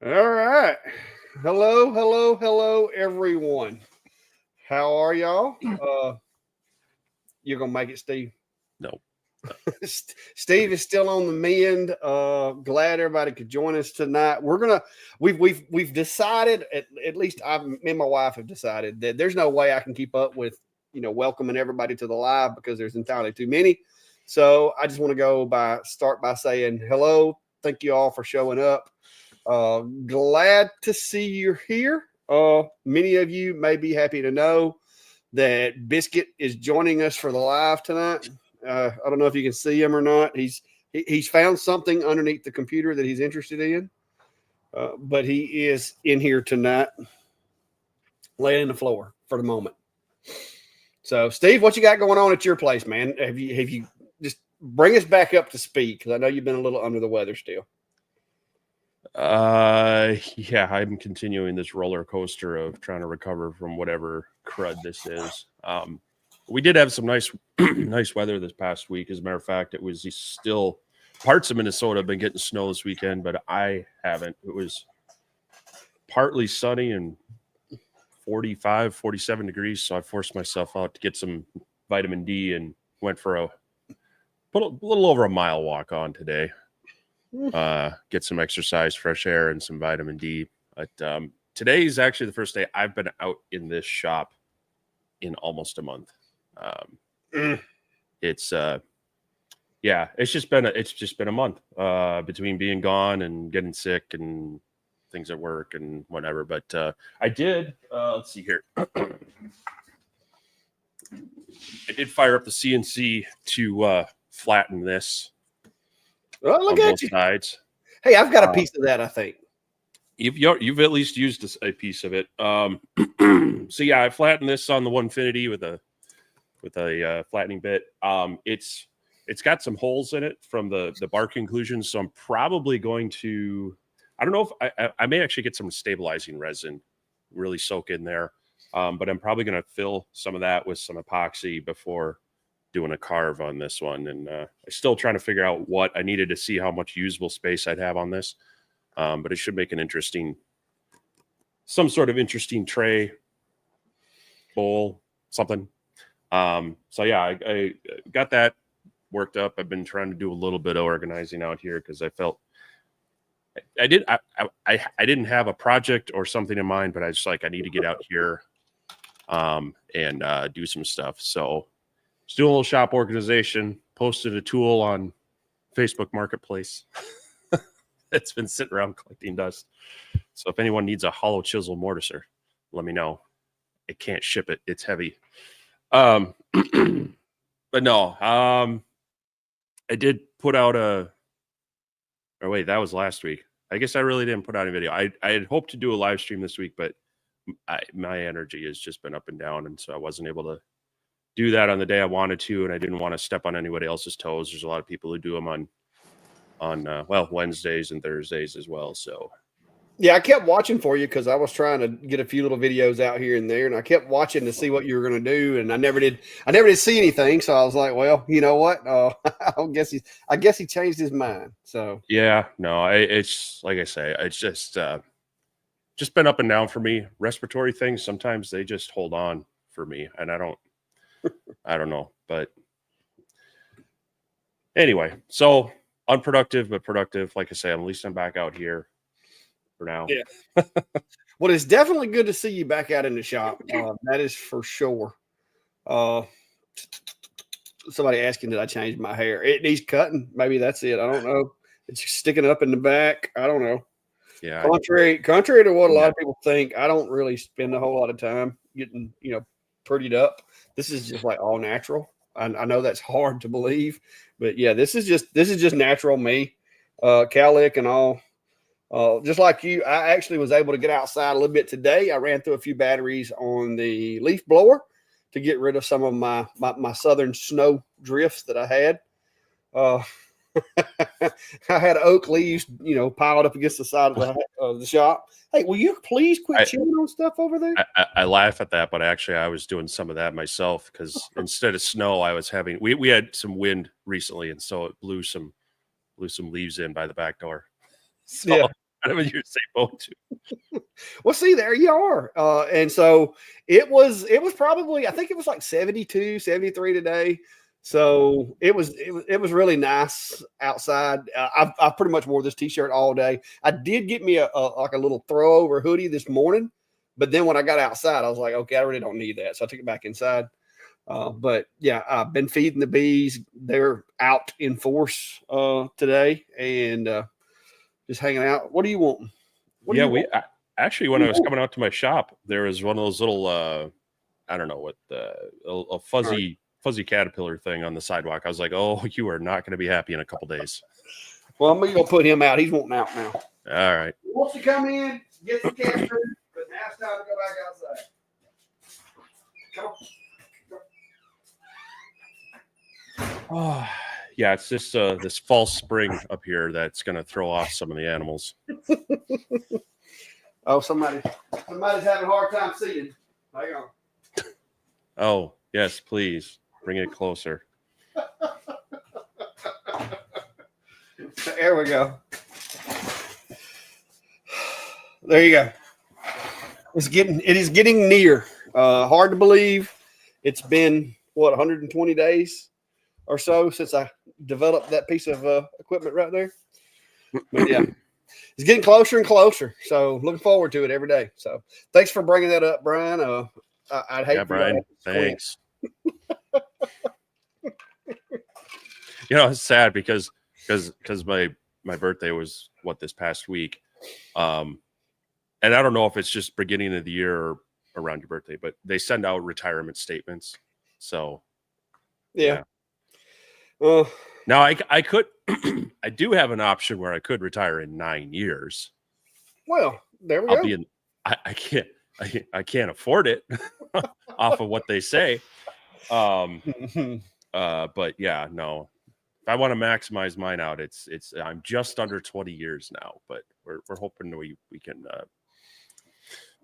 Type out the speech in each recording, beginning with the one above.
All right. Hello, everyone. How are y'all? You're gonna make it, Steve. No. Steve is still on the mend. Glad everybody could join us tonight. We've decided at least me and my wife have decided that there's no way I can keep up with welcoming everybody to the live because there's entirely too many. So I just want to start by saying hello. Thank you all for showing up. Glad to see you're here. Many of you may be happy to know that Biscuit is joining us for the live tonight. I don't know if you can see him or not. He's found something underneath the computer that he's interested in, but he is in here tonight, laying on the floor for the moment. So, Steve, what you got going on at your place, man? Have you just bring us back up to speed because I know you've been a little under the weather still. Yeah, I'm continuing this roller coaster of trying to recover from whatever crud this is. We did have some nice weather this past week. As a matter of fact, it was still parts of Minnesota have been getting snow this weekend, but I haven't. It was partly sunny and 45, 47 degrees. So I forced myself out to get some vitamin D and went for put a little over a mile walk on today. Get some exercise, fresh air, and some vitamin D. But today is actually the first day I've been out in this shop in almost a month. It's just been a month between being gone and getting sick and things at work and whatever. But I did. Let's see here. I did fire up the CNC to flatten this. Oh, look at you. Sides. Hey, I've got a piece of that, I think. You've at least used a piece of it. So yeah, I flattened this on the Onefinity with a flattening bit. It's got some holes in it from the bark inclusion, so I'm probably going to. I don't know if I may actually get some stabilizing resin, really soak in there. But I'm probably going to fill some of that with some epoxy before doing a carve on this one. And I'm still trying to figure out what I needed to see how much usable space I'd have on this. But it should make some sort of interesting tray, bowl, something. So yeah, I got that worked up. I've been trying to do a little bit of organizing out here because I felt I didn't have a project or something in mind, but I just I need to get out here and do some stuff. So just doing a little shop organization, posted a tool on Facebook Marketplace. It's been sitting around collecting dust. So if anyone needs a hollow chisel mortiser, let me know. I can't ship it. It's heavy. But no, I did put out that was last week. I guess I really didn't put out a video. I had hoped to do a live stream this week, but my energy has just been up and down. And so I wasn't able to do that on the day I wanted to. And I didn't want to step on anybody else's toes. There's a lot of people who do them on Wednesdays and Thursdays as well. So yeah, I kept watching for you because I was trying to get a few little videos out here and there, and I kept watching to see what you were going to do, and I never did see anything. So I was like, well, you know what? I guess he changed his mind. So yeah, no, it's like I say, it's just been up and down for me. Respiratory things, sometimes they just hold on for me, and I don't know, but anyway, so unproductive but productive. Like I say, at least I'm back out here for now. Yeah. Well, it's definitely good to see you back out in the shop. That is for sure. Somebody asking, did I change my hair? It needs cutting. Maybe that's it. I don't know. It's sticking up in the back. I don't know. Yeah. Contrary to what a lot of people think, I don't really spend a whole lot of time getting, prettied up. This is just like all natural. I know that's hard to believe, but yeah, this is just natural me, cowlick and all. Just like you, I actually was able to get outside a little bit today. I ran through a few batteries on the leaf blower to get rid of some of my southern snow drifts that I had. I had oak leaves, piled up against the side of the shop. Hey, will you please quit chewing on stuff over there? I laugh at that, but actually I was doing some of that myself because instead of snow, I was having we had some wind recently, and so it blew some leaves in by the back door. So yeah. I'm in your same boat too. Well, see, there you are. And so it was probably, I think it was like 72, 73 today. So it was really nice outside. I pretty much wore this t-shirt all day. I did get me like a little throw over hoodie this morning, but then when I got outside, I was like, okay, I really don't need that. So I took it back inside. But yeah, I've been feeding the bees. They're out in force today and just hanging out. What do you want? What do Yeah, you want? actually, when I was coming out to my shop, there was one of those little, I don't know what, a fuzzy caterpillar thing on the sidewalk. I was like, oh, you are not going to be happy in a couple days. Well, I'm going to put him out. He's wanting out now. All right. He wants to come in, get some cat food, but now it's time to go back outside. Come on. Oh, yeah, it's just this false spring up here that's going to throw off some of the animals. Oh, somebody's having a hard time seeing. Hang on. Oh, yes, please bring it closer. There we go. There you go. It is getting near. Hard to believe. It's been 120 days or so since I developed that piece of equipment right there. But yeah, it's getting closer and closer. So looking forward to it every day. So thanks for bringing that up, Brian. I'd hate. Yeah, Brian. Thanks. It's sad because my birthday was this past week, and I don't know if it's just beginning of the year or around your birthday, but they send out retirement statements. So yeah. Now I could I do have an option where I could retire in 9 years. Well, there we go. I can't afford it off of what they say. But yeah, no. If I want to maximize mine out, it's I'm just under 20 years now, but we're hoping we can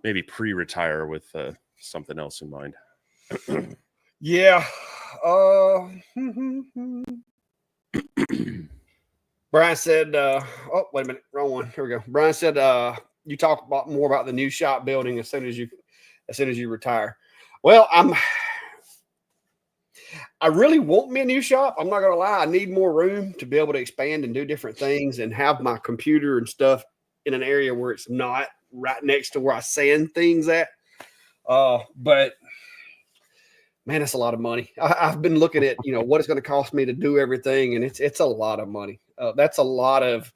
maybe pre-retire with something else in mind. Yeah. Brian said, oh, wait a minute, wrong one. Here we go. Brian said, you talk more about the new shop building as soon as you retire. Well, I really want me a new shop. I'm not going to lie. I need more room to be able to expand and do different things and have my computer and stuff in an area where it's not right next to where I send things at. But man, that's a lot of money. I've been looking at, what it's going to cost me to do everything. And it's a lot of money. That's a lot of,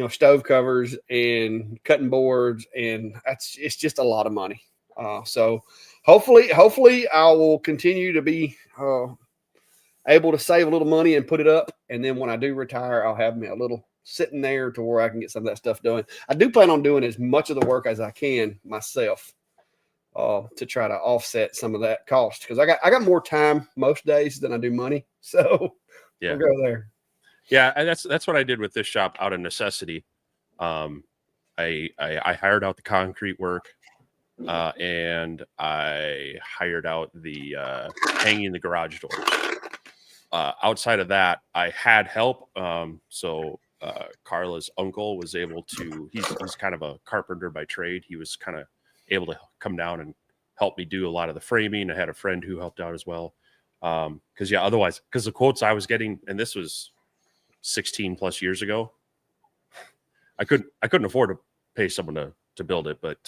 stove covers and cutting boards. And it's just a lot of money. So hopefully I will continue to be, able to save a little money and put it up. And then when I do retire, I'll have me a little sitting there to where I can get some of that stuff done. I do plan on doing as much of the work as I can myself to try to offset some of that cost. Cause I got more time most days than I do money. So yeah, we'll go there. Yeah. And that's what I did with this shop out of necessity. I hired out the concrete work. And I hired out the hanging the garage doors. Outside of that, I had help. So Carla's uncle was able to. He's kind of a carpenter by trade. He was kind of able to come down and help me do a lot of the framing. I had a friend who helped out as well. Because the quotes I was getting, and this was 16 plus years ago, I couldn't afford to pay someone to build it, but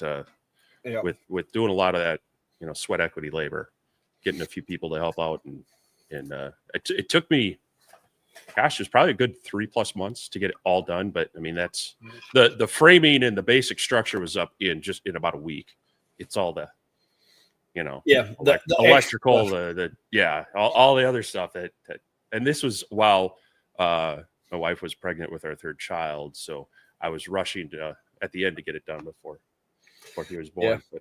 yeah. with doing a lot of that, sweat equity labor, getting a few people to help out, and it took me, gosh, it was probably a good 3+ months to get it all done. But I mean, that's the framing and the basic structure was up in about a week. It's all the, the electrical, all the other stuff that and this was while my wife was pregnant with our third child, so I was rushing to at the end to get it done before he was born. Yeah.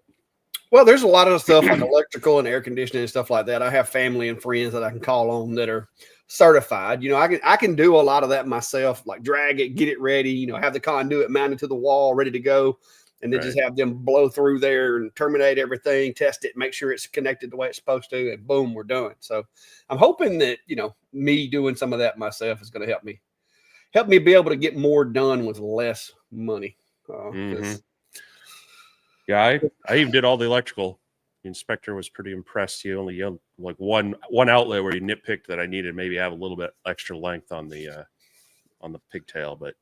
Well, there's a lot of stuff like electrical and air conditioning and stuff like that. I have family and friends that I can call on that are certified. I can do a lot of that myself, like drag it, get it ready, have the conduit mounted to the wall, ready to go, and then just have them blow through there and terminate everything, test it, make sure it's connected the way it's supposed to, and boom, we're done. So I'm hoping that, me doing some of that myself is going to help me be able to get more done with less money. Yeah, I even did all the electrical. The inspector was pretty impressed. He only yelled like one outlet where he nitpicked that I needed maybe have a little bit extra length on the pigtail, but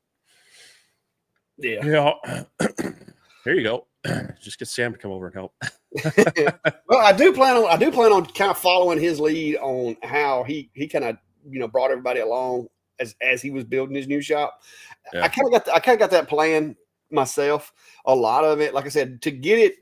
yeah. Here you go. Just get Sam to come over and help. Well, I do plan on kind of following his lead on how he kind of brought everybody along as he was building his new shop. Yeah. I kind of got that plan myself. A lot of it, like I said, to get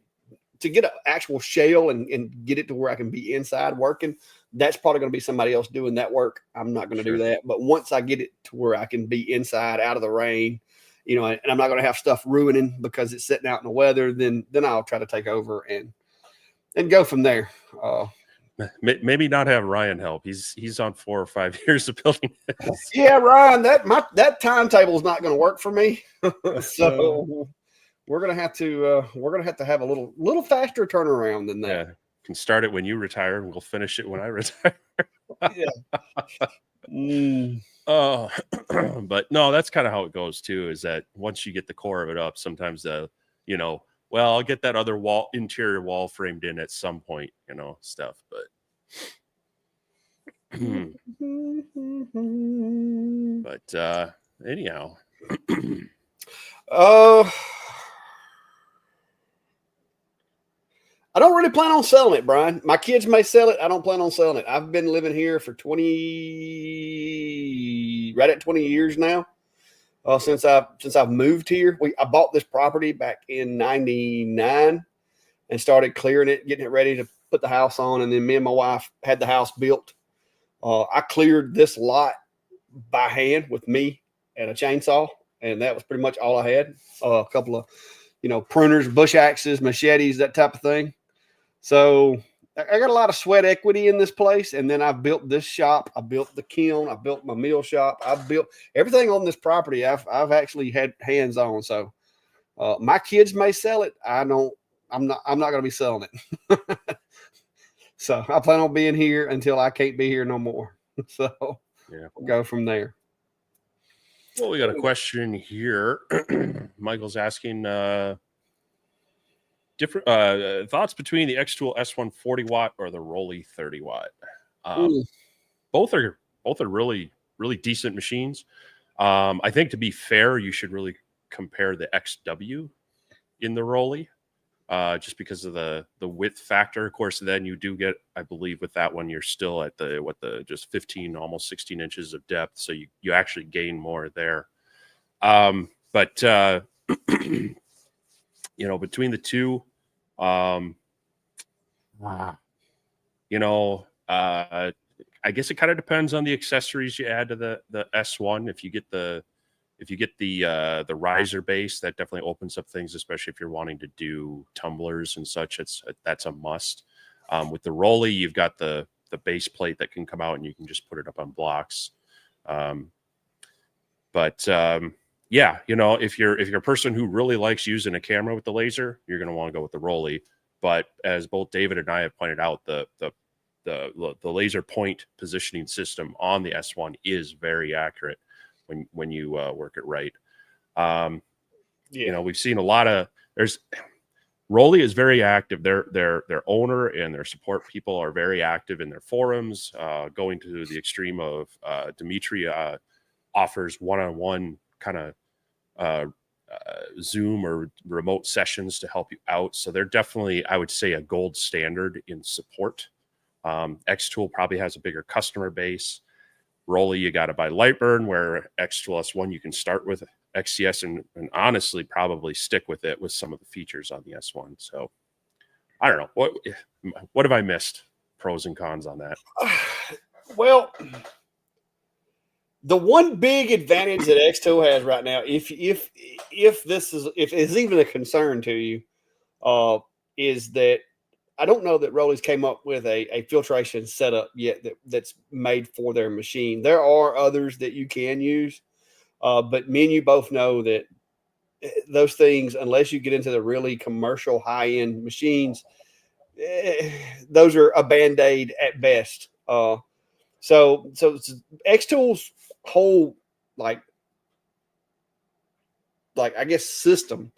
an actual shell and get it to where I can be inside working, that's probably going to be somebody else doing that work. I'm not going to do that. But once I get it to where I can be inside, out of the rain, and I'm not going to have stuff ruining because it's sitting out in the weather, then I'll try to take over and go from there. Maybe not have Ryan help. He's on 4 or 5 years of building this. Yeah, Ryan, that timetable is not going to work for me. So we're gonna have to have a little faster turnaround than that. Yeah, can start it when you retire, and we'll finish it when I retire. But no, that's kind of how it goes too. Is that once you get the core of it up, sometimes I'll get that other interior wall framed in at some point, stuff. But anyhow. I don't really plan on selling it, Brian. My kids may sell it. I don't plan on selling it. I've been living here for 20 years now. Since I've moved here. I bought this property back in '99 and started clearing it, getting it ready to put the house on. And then me and my wife had the house built. I cleared this lot by hand with me and a chainsaw, and that was pretty much all I had. A couple of, pruners, bush axes, machetes, that type of thing. So I got a lot of sweat equity in this place. And then I built this shop. I built the kiln. I built my mill shop. I built everything on this property. I've actually had hands on. So my kids may sell it. I'm not going to be selling it. So I plan on being here until I can't be here no more. So we'll go from there. Well, we got a question here. Michael's asking different thoughts between the X-Tool S1 40 watt or the Rolly 30 watt. Both are really, really decent machines. I think to be fair, you should really compare the XW in the Rolly, just because of the width factor. Of course, then you do get, I believe, with that one, you're still at just 15, almost 16 inches of depth. So you actually gain more there. But between the two, I guess it kind of depends on the accessories you add to the S1. If you get the riser base, that definitely opens up things, especially if you're wanting to do tumblers and such. That's a must. With the Rolly, you've got the base plate that can come out and you can just put it up on blocks. If you're a person who really likes using a camera with the laser, you're going to want to go with the Rolly. But as both David and I have pointed out, the laser point positioning system on the S1 is very accurate when you work it right. We've seen a lot of Rolly is very active. Their owner and their support people are very active in their forums, going to the extreme of Dimitri offers one-on-one kind of Zoom or remote sessions to help you out. So they're definitely, I would say, a gold standard in support. X-Tool probably has a bigger customer base. Rolly, you got to buy Lightburn, where X-Tool S1, you can start with XCS and honestly probably stick with it with some of the features on the S1. So I don't know. What have I missed? Pros and cons on that? Well, the one big advantage that X-Tool has right now, if it's even a concern to you, is that I don't know that Rolly's came up with a filtration setup yet that's made for their machine. There are others that you can use, but me and you both know that those things, unless you get into the really commercial high-end machines, those are a Band-Aid at best. So X-Tool's whole like like, I guess, system,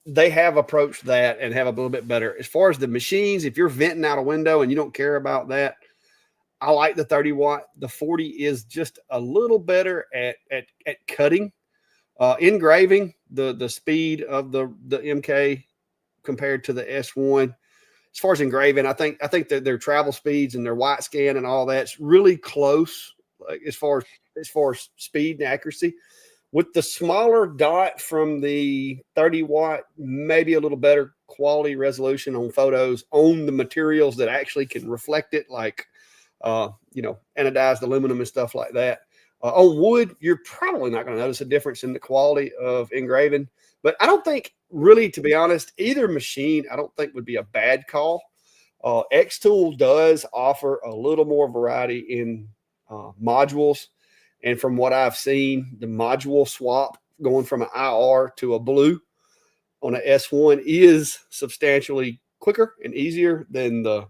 they have approached that and have a little bit better. As far as the machines, if you're venting out a window and you don't care about that, I like the 30 watt. The 40 is just a little better at cutting. Engraving, the speed of the MK compared to the S1. As far as engraving, I think that their travel speeds and their white scan and all that's really close, like as far as speed and accuracy. With the smaller dot from the 30 watt, maybe a little better quality resolution on photos on the materials that actually can reflect it, like anodized aluminum and stuff like that. On wood, you're probably not going to notice a difference in the quality of engraving. But I don't think, really, to be honest, either machine I don't think would be a bad call. Xtool does offer a little more variety in modules. And from what I've seen, the module swap going from an IR to a blue on an S1 is substantially quicker and easier than the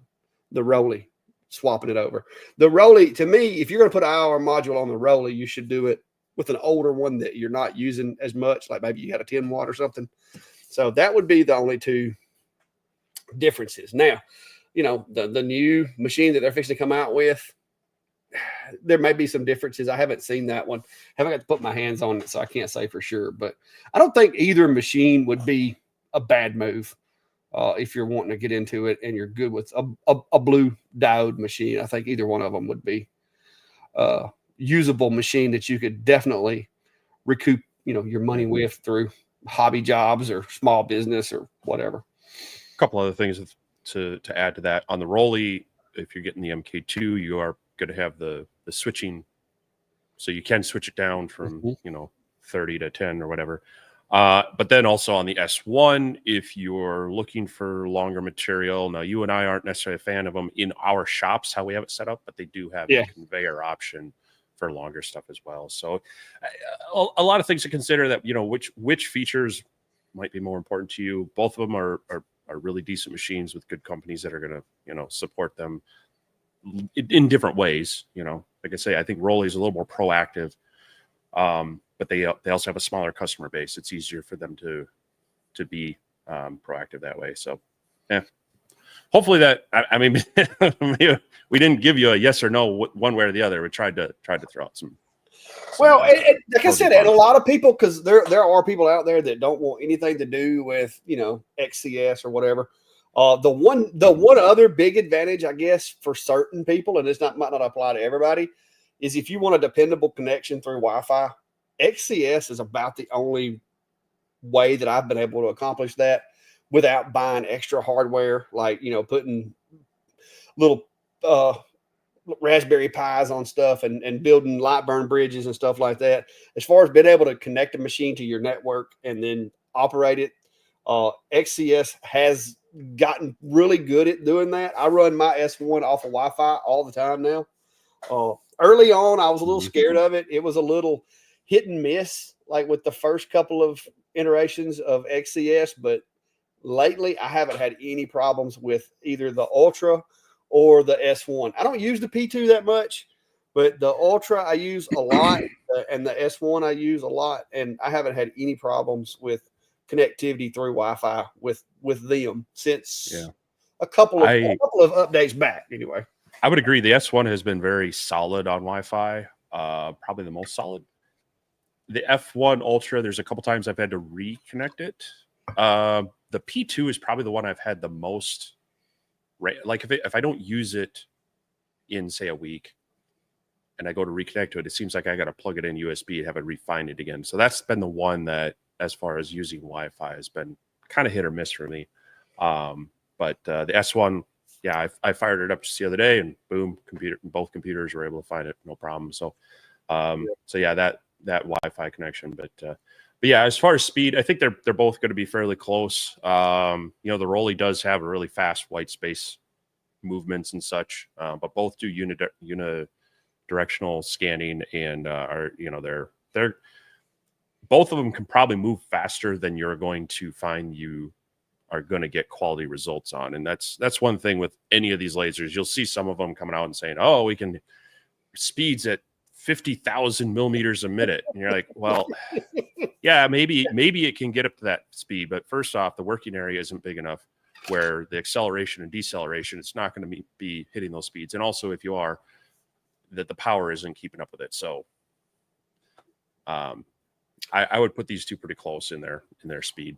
Rolly swapping it over. The Rolly, to me, if you're going to put an IR module on the Rolly, you should do it with an older one that you're not using as much, like maybe you got a 10 watt or something. So that would be the only two differences. Now, the new machine that they're fixing to come out with, there may be some differences. I haven't seen that one. Haven't got to put my hands on it, so I can't say for sure. But I don't think either machine would be a bad move if you're wanting to get into it and you're good with a blue diode machine. I think either one of them would be a usable machine that you could definitely recoup, your money with through hobby jobs or small business or whatever. A couple other things to add to that. On the Rolly, if you're getting the MK2, you are going to have the switching, so you can switch it down from 30 to 10 or whatever. But then also on the S1, if you're looking for longer material, now you and I aren't necessarily a fan of them in our shops, how we have it set up, but they do have a conveyor option for longer stuff as well. So a lot of things to consider that, which features might be more important to you. Both of them are really decent machines with good companies that are going to, support them in different ways. Like I say, I think Rolly is a little more proactive, but they also have a smaller customer base. It's easier for them to be proactive that way. So, yeah. Hopefully that, I mean, we didn't give you a yes or no one way or the other. We tried to throw out some. Well, like I said, and a lot of people, because there are people out there that don't want anything to do with XCS or whatever. The one other big advantage, I guess, for certain people, and this might not apply to everybody, is if you want a dependable connection through Wi-Fi, XCS is about the only way that I've been able to accomplish that without buying extra hardware, like putting little Raspberry Pis on stuff and building Lightburn bridges and stuff like that. As far as being able to connect a machine to your network and then operate it, XCS has gotten really good at doing that. I run my S1 off of Wi-Fi all the time now. Early on, I was a little scared of it. It was a little hit and miss, like with the first couple of iterations of XCS, but lately I haven't had any problems with either the Ultra or the S1. I don't use the P2 that much, but the Ultra I use a lot, and the S1 I use a lot, and I haven't had any problems with connectivity through Wi-Fi with them since a couple of updates back. Anyway, I would agree. The S1 has been very solid on Wi-Fi, probably the most solid. The F1 Ultra, there's a couple times I've had to reconnect it. The P2 is probably the one I've had the most. Like if I don't use it in, say, a week, and I go to reconnect to it, it seems like I got to plug it in USB and have it refine it again. So that's been the one that, as far as using Wi-Fi, has been kind of hit or miss for me. But the S1, I fired it up just the other day, and boom, both computers were able to find it, no problem. So, that Wi-Fi connection. But yeah, as far as speed, I think they're both going to be fairly close. The Rolly does have a really fast white space movements and such, but both do unidirectional scanning and they're both of them can probably move faster than you're going to find you are going to get quality results on. And that's one thing with any of these lasers. You'll see some of them coming out and saying, oh, we can speeds at 50,000 millimeters a minute. And you're like, well, yeah, maybe it can get up to that speed. But first off, the working area isn't big enough where the acceleration and deceleration, it's not going to be hitting those speeds. And also if you are, that the power isn't keeping up with it. So I would put these two pretty close in their speed.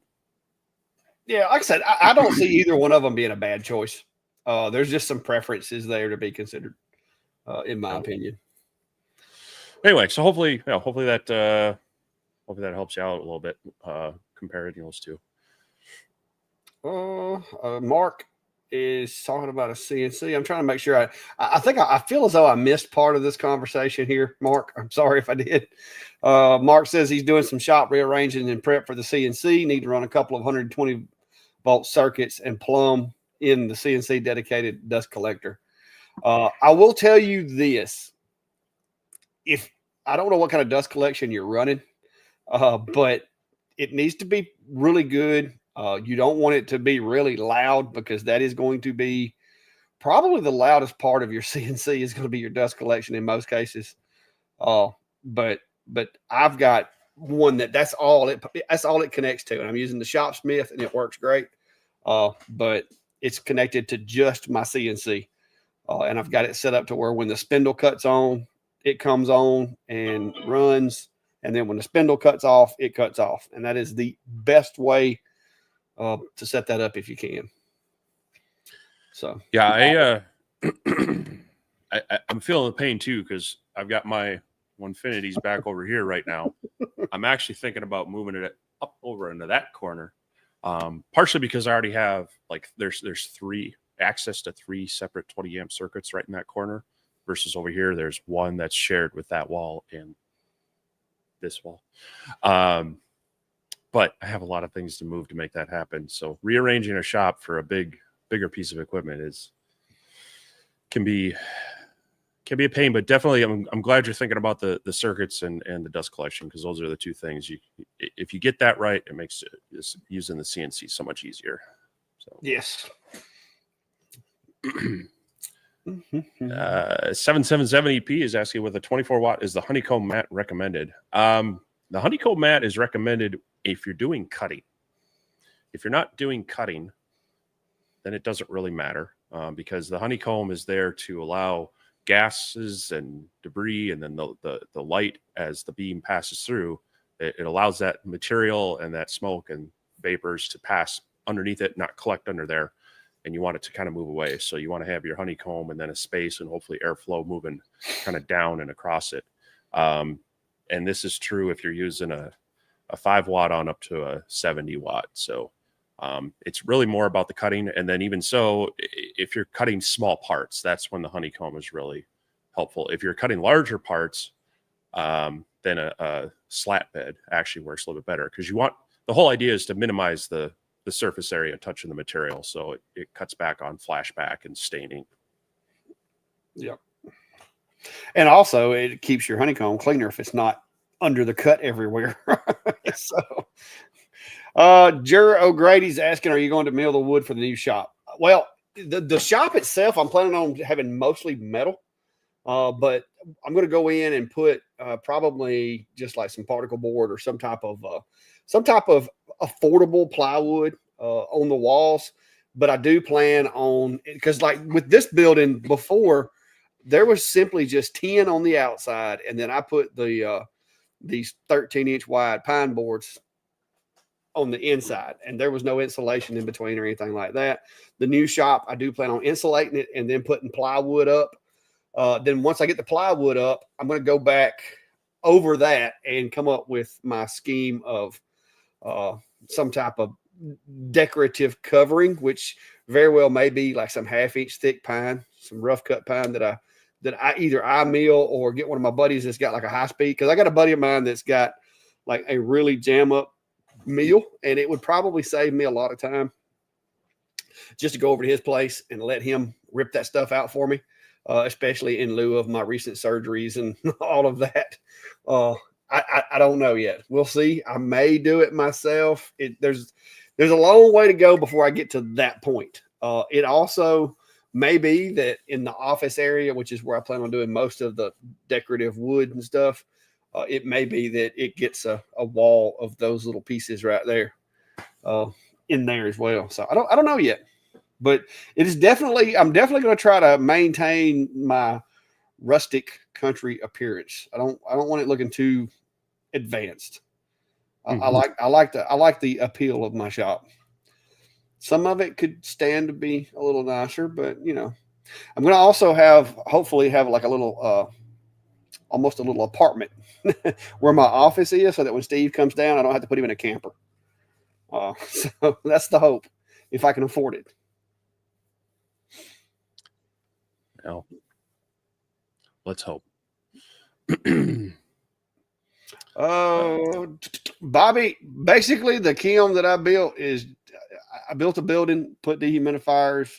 Yeah, like I said, I don't see either one of them being a bad choice. There's just some preferences there to be considered, in my opinion. Anyway, so hopefully that helps you out a little bit comparing those two. Mark is talking about a CNC. I'm trying to make sure I think I feel as though I missed part of this conversation here, Mark. I'm sorry if I did. Mark says he's doing some shop rearranging and prep for the CNC. Need to run a couple of 120 volt circuits and plumb in the CNC dedicated dust collector. I will tell you this. If I don't know what kind of dust collection you're running, but it needs to be really good. You don't want it to be really loud because that is going to be probably the loudest part of your CNC is going to be your dust collection in most cases. But I've got one that's all it connects to, and I'm using the Shopsmith and it works great. But it's connected to just my CNC, and I've got it set up to where when the spindle cuts on, it comes on and runs, and then when the spindle cuts off, it cuts off, and that is the best way to set that up if you can. So yeah, I'm feeling the pain too because I've got my Winfinities back over here right now. I'm actually thinking about moving it up over into that corner, partially because I already have there's access to three separate 20 amp circuits right in that corner, versus over here there's one that's shared with that wall and this wall. But I have a lot of things to move to make that happen. So rearranging a shop for a bigger piece of equipment can be a pain, but definitely I'm glad you're thinking about the circuits and the dust collection, because those are the two things if you get that right, it makes using the CNC so much easier. So yes. 7770p is asking, with a 24 watt, is the honeycomb mat recommended? The honeycomb mat is recommended if you're doing cutting. If you're not doing cutting, then it doesn't really matter, because the honeycomb is there to allow gases and debris, and then the light as the beam passes through, it allows that material and that smoke and vapors to pass underneath it, not collect under there, and you want it to kind of move away. So you want to have your honeycomb and then a space and hopefully airflow moving kind of down and across it. And this is true if you're using a 5 watt on up to a 70 watt. So it's really more about the cutting. And then even so, if you're cutting small parts, that's when the honeycomb is really helpful. If you're cutting larger parts, then a slat bed actually works a little bit better, because the whole idea is to minimize the surface area touching the material. So it cuts back on flashback and staining. Yep. And also it keeps your honeycomb cleaner if it's not under the cut everywhere. So Jer O'Grady's asking, are you going to mill the wood for the new shop? Well, the shop itself, I'm planning on having mostly metal, but I'm going to go in and put probably just like some particle board or some type of affordable plywood on the walls. But I do plan on, because like with this building before, there was simply just 10 on the outside, and then I put these 13-inch wide pine boards on the inside, and there was no insulation in between or anything like that. The new shop, I do plan on insulating it and then putting plywood up. Then once I get the plywood up, I'm going to go back over that and come up with my scheme of some type of decorative covering, which very well may be like some 1/2-inch thick pine, some rough cut pine that I either mill or get one of my buddies that's got like a high speed. Cause I got a buddy of mine that's got like a really jam up mill, and it would probably save me a lot of time just to go over to his place and let him rip that stuff out for me, especially in lieu of my recent surgeries and all of that. I don't know yet. We'll see. I may do it myself. There's a long way to go before I get to that point. It also Maybe that in the office area, which is where I plan on doing most of the decorative wood and stuff, it may be that it gets a wall of those little pieces right there in there as well. So I don't know yet, but it is definitely, I'm definitely going to try to maintain my rustic country appearance. I don't want it looking too advanced. I like the appeal of my shop. Some of it could stand to be a little nicer, but I'm going to also hopefully have like a little, almost a little apartment where my office is, so that when Steve comes down, I don't have to put him in a camper. So that's the hope, if I can afford it. Well, let's hope. Bobby, basically the kiln that I built I built a building, put dehumidifiers,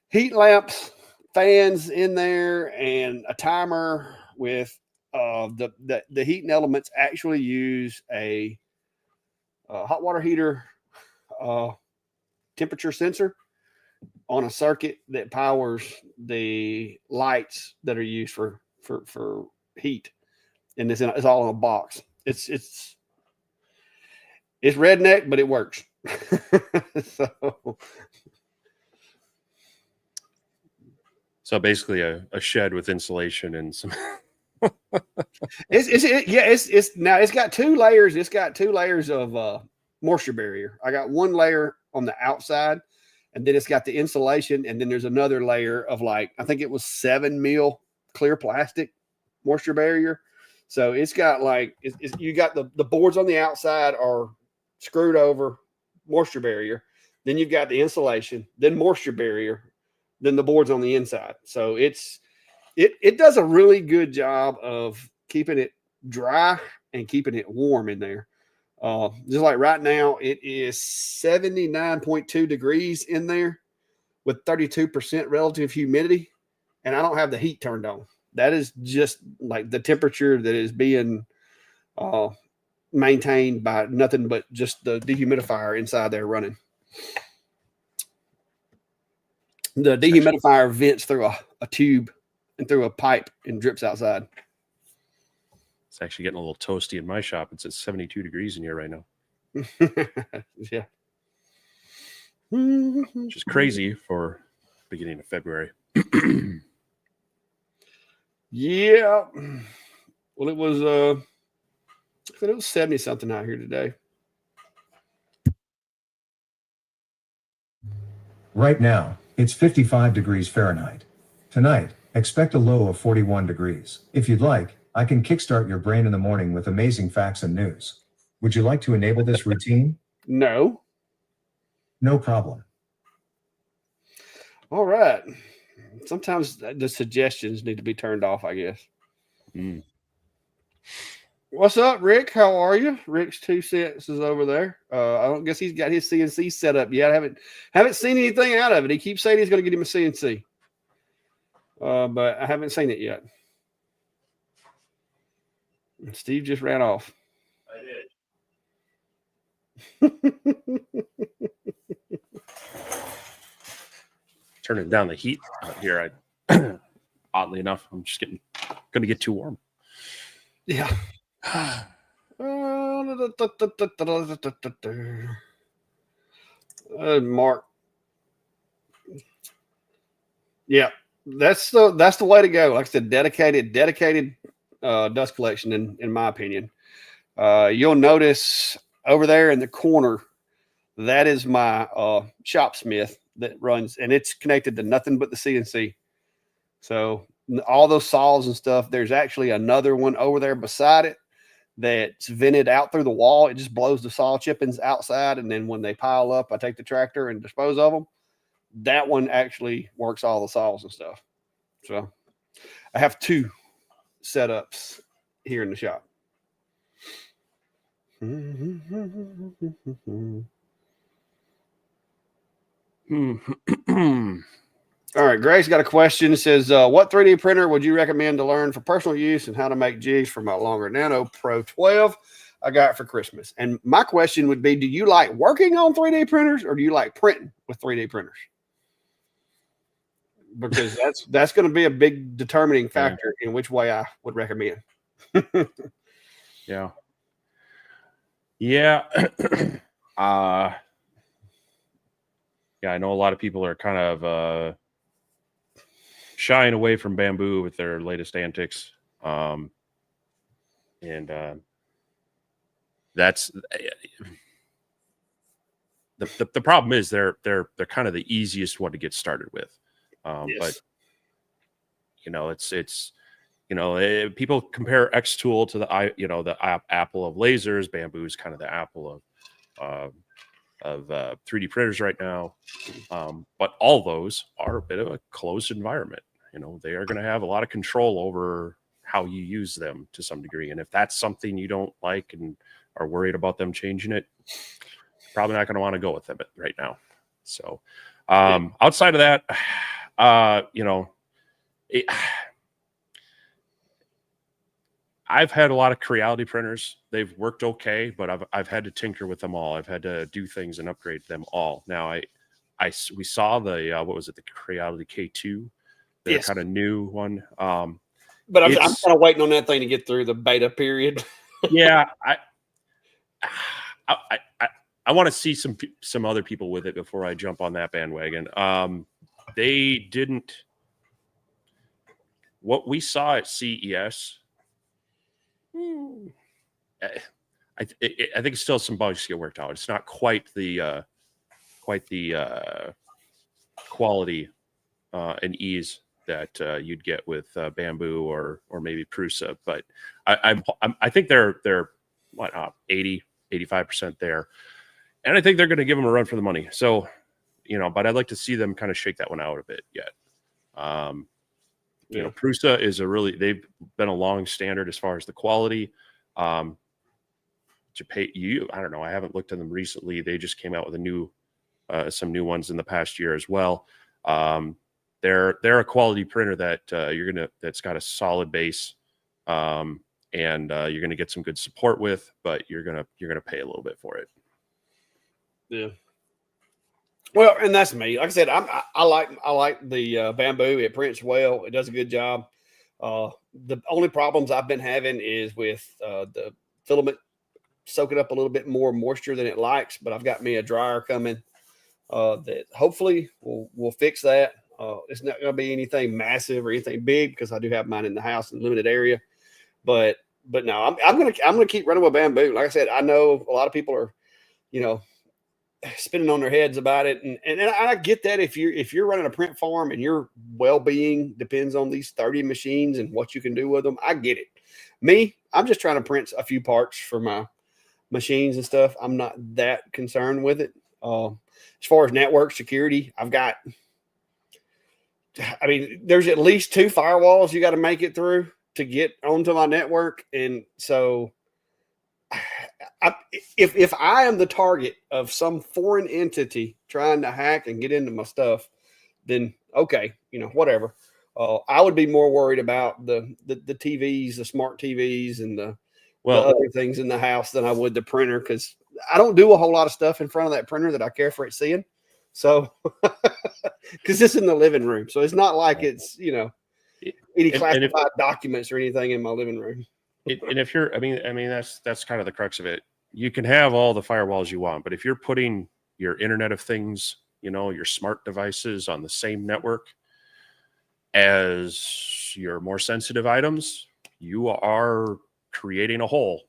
heat lamps, fans in there, and a timer with the heating elements actually use a hot water heater temperature sensor on a circuit that powers the lights that are used for heat. And it's all in a box. It's redneck, but it works. So basically a shed with insulation and some. It's got 2 layers. It's got 2 layers of moisture barrier. I got 1 layer on the outside, and then it's got the insulation, and then there's another layer of I think it was 7 mil clear plastic moisture barrier. So it's got you got the boards on the outside are screwed over, moisture barrier. Then you've got the insulation, then moisture barrier, then the boards on the inside. So it does a really good job of keeping it dry and keeping it warm in there. Just like right now, it is 79.2 degrees in there with 32% relative humidity, and I don't have the heat turned on. That is just like the temperature that is being maintained by nothing but just the dehumidifier inside there running. The dehumidifier vents through a tube and through a pipe and drips outside. It's actually getting a little toasty in my shop. It's at 72 degrees in here right now. Yeah. Which is crazy for beginning of February. Yeah. Well, it was 70 something out here today. Right now, it's 55 degrees Fahrenheit. Tonight, expect a low of 41 degrees. If you'd like, I can kickstart your brain in the morning with amazing facts and news. Would you like to enable this routine? No. No problem. All right. Sometimes the suggestions need to be turned off, I guess. What's up, Rick? How are you? Rick's 2 cents is over there. I don't guess he's got his CNC set up yet. I haven't seen anything out of it. He keeps saying he's going to get him a CNC, but I haven't seen it yet. Steve just ran off. I did. Turning down the heat out here. Oddly enough, I'm just going to get too warm. Yeah. Mark. Yeah, that's the way to go. Like I said, dedicated dust collection in my opinion. You'll notice over there in the corner, that is my shop smith that runs, and it's connected to nothing but the CNC. So all those saws and stuff, there's actually another one over there beside it that's vented out through the wall. It just blows the saw chippings outside, and then when they pile up, I take the tractor and dispose of them. That one actually works all the saws and stuff. So I have 2 setups here in the shop. All right, Grace got a question. It says, what 3D printer would you recommend to learn for personal use and how to make jigs for my Longer Nano Pro 12 I got for Christmas? And my question would be, do you like working on 3D printers or do you like printing with 3D printers? because that's going to be a big determining factor in which way I would recommend. Yeah. Yeah. Yeah, I know a lot of people are kind of shying away from bamboo with their latest antics. And that's the problem is they're kind of the easiest one to get started with. Yes. But it's people compare X tool to the apple of lasers. Bamboo is kind of the apple of 3D printers right now. But all those are a bit of a closed environment. They are going to have a lot of control over how you use them to some degree. And if that's something you don't like and are worried about them changing it, probably not going to want to go with them right now. So outside of that, I've had a lot of Creality printers. They've worked okay, but I've had to tinker with them all. I've had to do things and upgrade them all. Now we saw the what was it, the Creality K2, the kind of new one. But I'm kind of waiting on that thing to get through the beta period. Yeah, I want to see some other people with it before I jump on that bandwagon. They didn't. What we saw at CES, I think still some bugs to get worked out. It's not quite the quality and ease that you'd get with bamboo or maybe Prusa, but I think they're 80-85% there, and I think they're going to give them a run for the money. So but I'd like to see them kind of shake that one out a bit yet. Prusa is they've been a long standard as far as the quality. I don't know. I haven't looked at them recently. They just came out with some new ones in the past year as well. They're a quality printer that that's got a solid base, and you're gonna get some good support with, but you're gonna pay a little bit for it. Yeah. Well, and that's me. Like I said, I like the bamboo. It prints well. It does a good job. The only problems I've been having is with the filament soaking up a little bit more moisture than it likes. But I've got me a dryer coming that hopefully will fix that. It's not going to be anything massive or anything big because I do have mine in the house in a limited area. But no, I'm gonna keep running with bamboo. Like I said, I know a lot of people are, spinning on their heads about it, and I get that if you're running a print farm and your well-being depends on these 30 machines and what you can do with them, I get it. Me, I'm just trying to print a few parts for my machines and stuff. I'm not that concerned with it. As far as network security, there's at least 2 firewalls you got to make it through to get onto my network, and so if I am the target of some foreign entity trying to hack and get into my stuff, then okay, whatever. I would be more worried about the TVs, the smart TVs, and the other things in the house than I would the printer, because I don't do a whole lot of stuff in front of that printer that I care for it seeing. So, because it's in the living room, so it's not like it's any classified documents or anything in my living room. And if you're, that's kind of the crux of it. You can have all the firewalls you want, but if you're putting your Internet of Things, your smart devices on the same network as your more sensitive items, you are creating a hole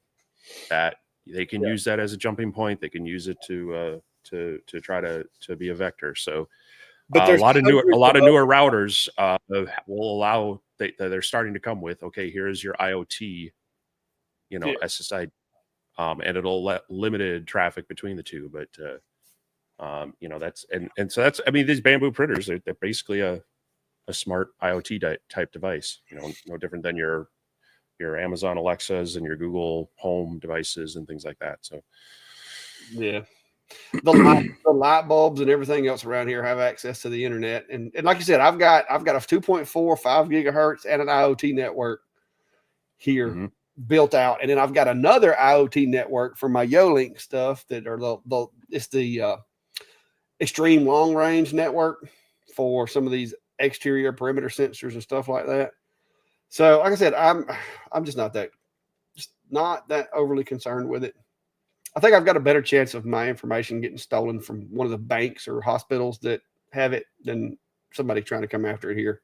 that they can use that as a jumping point. They can use it to try to be a vector. So, but a lot of newer routers will allow. They're starting to come with, okay, here's your IoT, SSID, and it'll let limited traffic between the two. But so that's these bamboo printers, they're basically a smart IoT type device. No different than your Amazon Alexas and your Google Home devices and things like that. So yeah. The light bulbs and everything else around here have access to the internet, and like you said, I've got a 2.45 gigahertz and an IoT network here built out, and then I've got another IoT network for my YoLink stuff that are it's the extreme long range network for some of these exterior perimeter sensors and stuff like that. So, like I said, I'm just not that overly concerned with it. I think I've got a better chance of my information getting stolen from one of the banks or hospitals that have it than somebody trying to come after it here.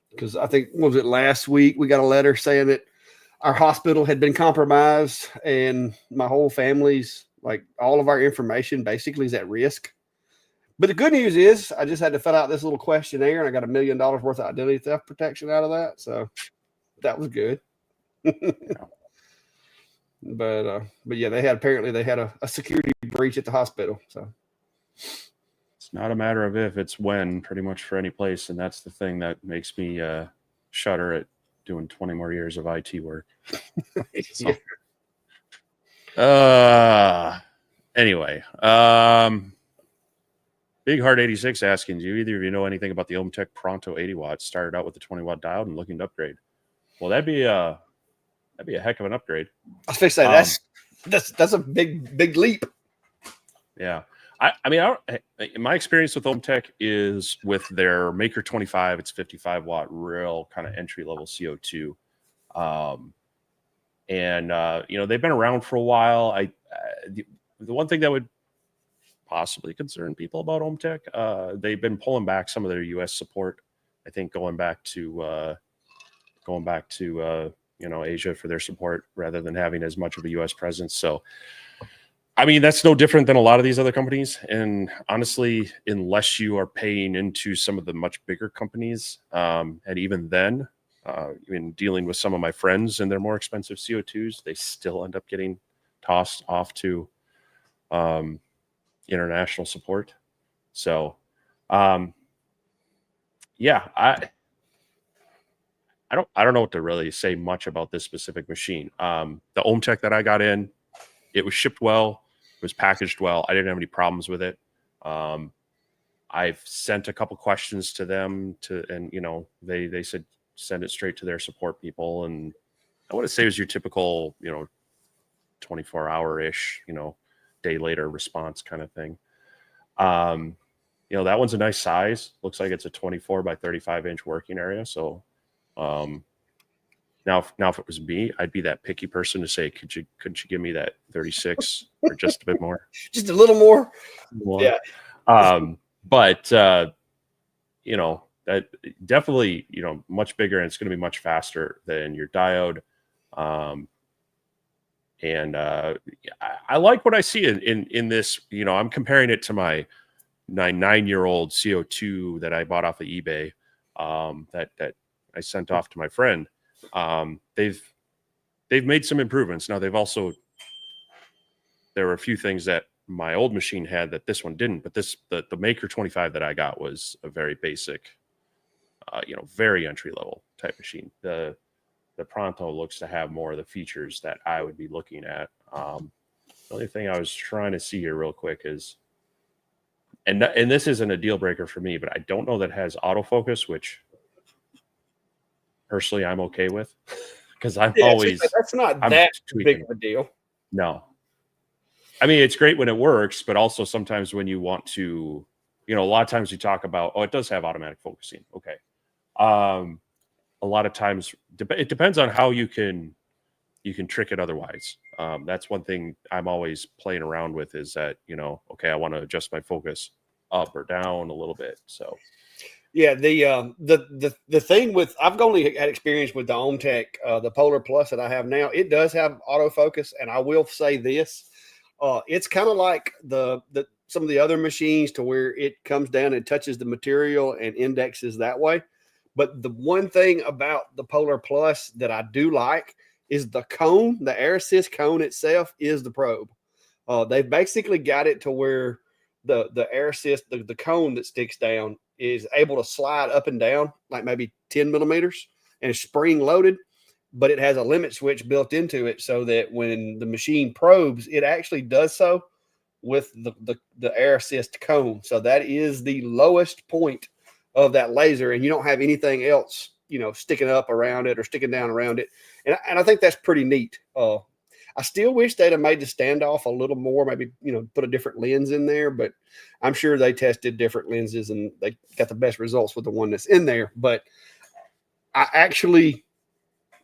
Because I think, what was it, last week we got a letter saying that our hospital had been compromised and my whole family's, like, all of our information basically is at risk. But the good news is I just had to fill out this little questionnaire and I got $1 million worth of identity theft protection out of that. So that was good. But yeah, apparently they had a security breach at the hospital. So it's not a matter of if, it's when, pretty much for any place. And that's the thing that makes me shudder at doing 20 more years of IT work. So, anyway, Big Heart 86 asking, do either of you know anything about the Ohmtech Pronto 80 watts? Started out with the 20 watt diode and looking to upgrade. Well, that'd be a heck of an upgrade. I was going to say that's a big leap. Yeah. I mean, my experience with Ohmtech is with their Maker 25. It's 55 watt, real kind of entry level CO2. They've been around for a while. The one thing that would possibly concern people about Ohmtech, they've been pulling back some of their U.S. support. I think going back to Asia for their support rather than having as much of a U.S. presence. So, I mean, that's no different than a lot of these other companies. And honestly, unless you are paying into some of the much bigger companies, and even then, in dealing with some of my friends and their more expensive CO2s, they still end up getting tossed off to international support. So, I don't know what to really say much about this specific machine. The Ohmtech that I got in, it was shipped well. It was packaged well. I didn't have any problems with it. I've sent a couple questions to them they said send it straight to their support people. And I want to say it was your typical, 24-hour-ish, day later response kind of thing. That one's a nice size. Looks like it's a 24 by 35 inch working area. So now if it was me, I'd be that picky person to say, couldn't you give me that 36 or just a bit more? Just a little more. Yeah. That definitely, much bigger, and it's going to be much faster than your diode. I like what I see in this. I'm comparing it to my 9-year-old CO2 that I bought off of eBay, that I sent off to my friend. They've made some improvements. Now there were a few things that my old machine had that this one didn't, but the Maker 25 that I got was a very basic, very entry level type machine. The Pronto looks to have more of the features that I would be looking at. The only thing I was trying to see here real quick is, and this isn't a deal breaker for me, but I don't know that it has autofocus, which personally I'm okay with, because that's not that big of a deal. No, I mean, it's great when it works, but also sometimes when you want to, a lot of times you talk about, it does have automatic focusing. Okay. A lot of times it depends on how you can trick it otherwise. That's one thing I'm always playing around with, is that, okay, I want to adjust my focus up or down a little bit. So yeah, the thing with, I've only had experience with the Ohmtech, the Polar Plus that I have now. It does have autofocus, and I will say this, it's kind of like some of the other machines, to where it comes down and touches the material and indexes that way. But the one thing about the Polar Plus that I do like is the cone. The air assist cone itself is the probe. They've basically got it to where the air assist, the cone that sticks down, is able to slide up and down like maybe 10 millimeters, and it's spring loaded, but it has a limit switch built into it, so that when the machine probes, it actually does so with the air assist cone. So that is the lowest point of that laser, and you don't have anything else, sticking up around it or sticking down around it. And I think that's pretty neat. I still wish they'd have made the standoff a little more, maybe, put a different lens in there, but I'm sure they tested different lenses and they got the best results with the one that's in there. But I actually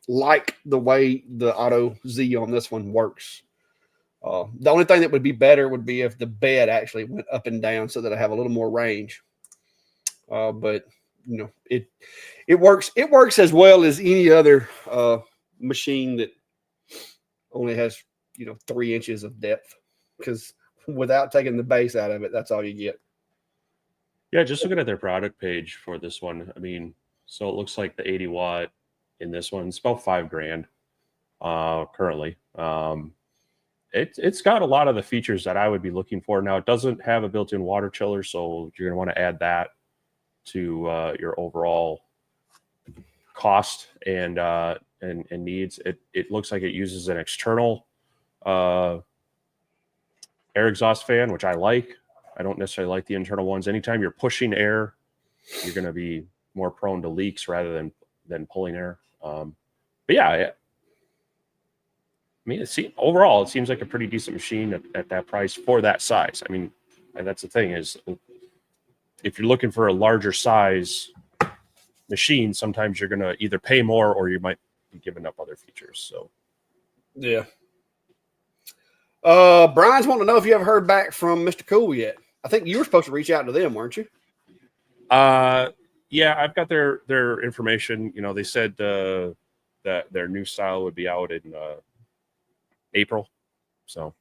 like the way the Auto Z on this one works. The only thing that would be better would be if the bed actually went up and down so that I have a little more range. But it works. It works as well as any other machine that only has 3 inches of depth, because without taking the base out of it, that's all you get. Yeah, just looking at their product page for this one, I mean, so it looks like the 80 watt in this one, it's about $5,000 currently. It's got a lot of the features that I would be looking for. Now, it doesn't have a built-in water chiller, so you're going to want to add that to your overall cost and needs. It looks like it uses an external air exhaust fan, which I like. I don't necessarily like the internal ones. Anytime you're pushing air, you're going to be more prone to leaks rather than pulling air. But yeah, I mean, overall, it seems like a pretty decent machine at that price for that size. I mean, and that's the thing is, if you're looking for a larger size machine, sometimes you're going to either pay more or you might be giving up other features. So, yeah. Brian's wanting to know if you ever heard back from Mr. Cool yet. I think you were supposed to reach out to them, weren't you? Yeah, I've got their information. They said that their new style would be out in April. So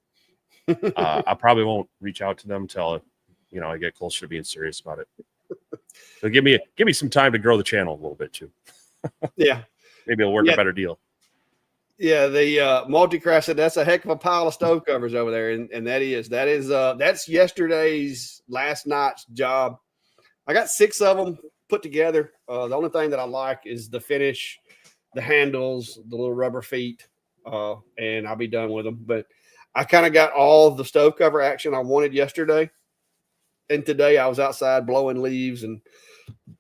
I probably won't reach out to them till I get closer to being serious about it. So give me some time to grow the channel a little bit too. Yeah, maybe it'll work a better deal. Yeah, the multi-craft said that's a heck of a pile of stove covers over there, and that's yesterday's last night's job. I got 6 of them put together. The only thing that I like is the finish, the handles, the little rubber feet, and I'll be done with them. But I kind of got all the stove cover action I wanted yesterday, and today I was outside blowing leaves and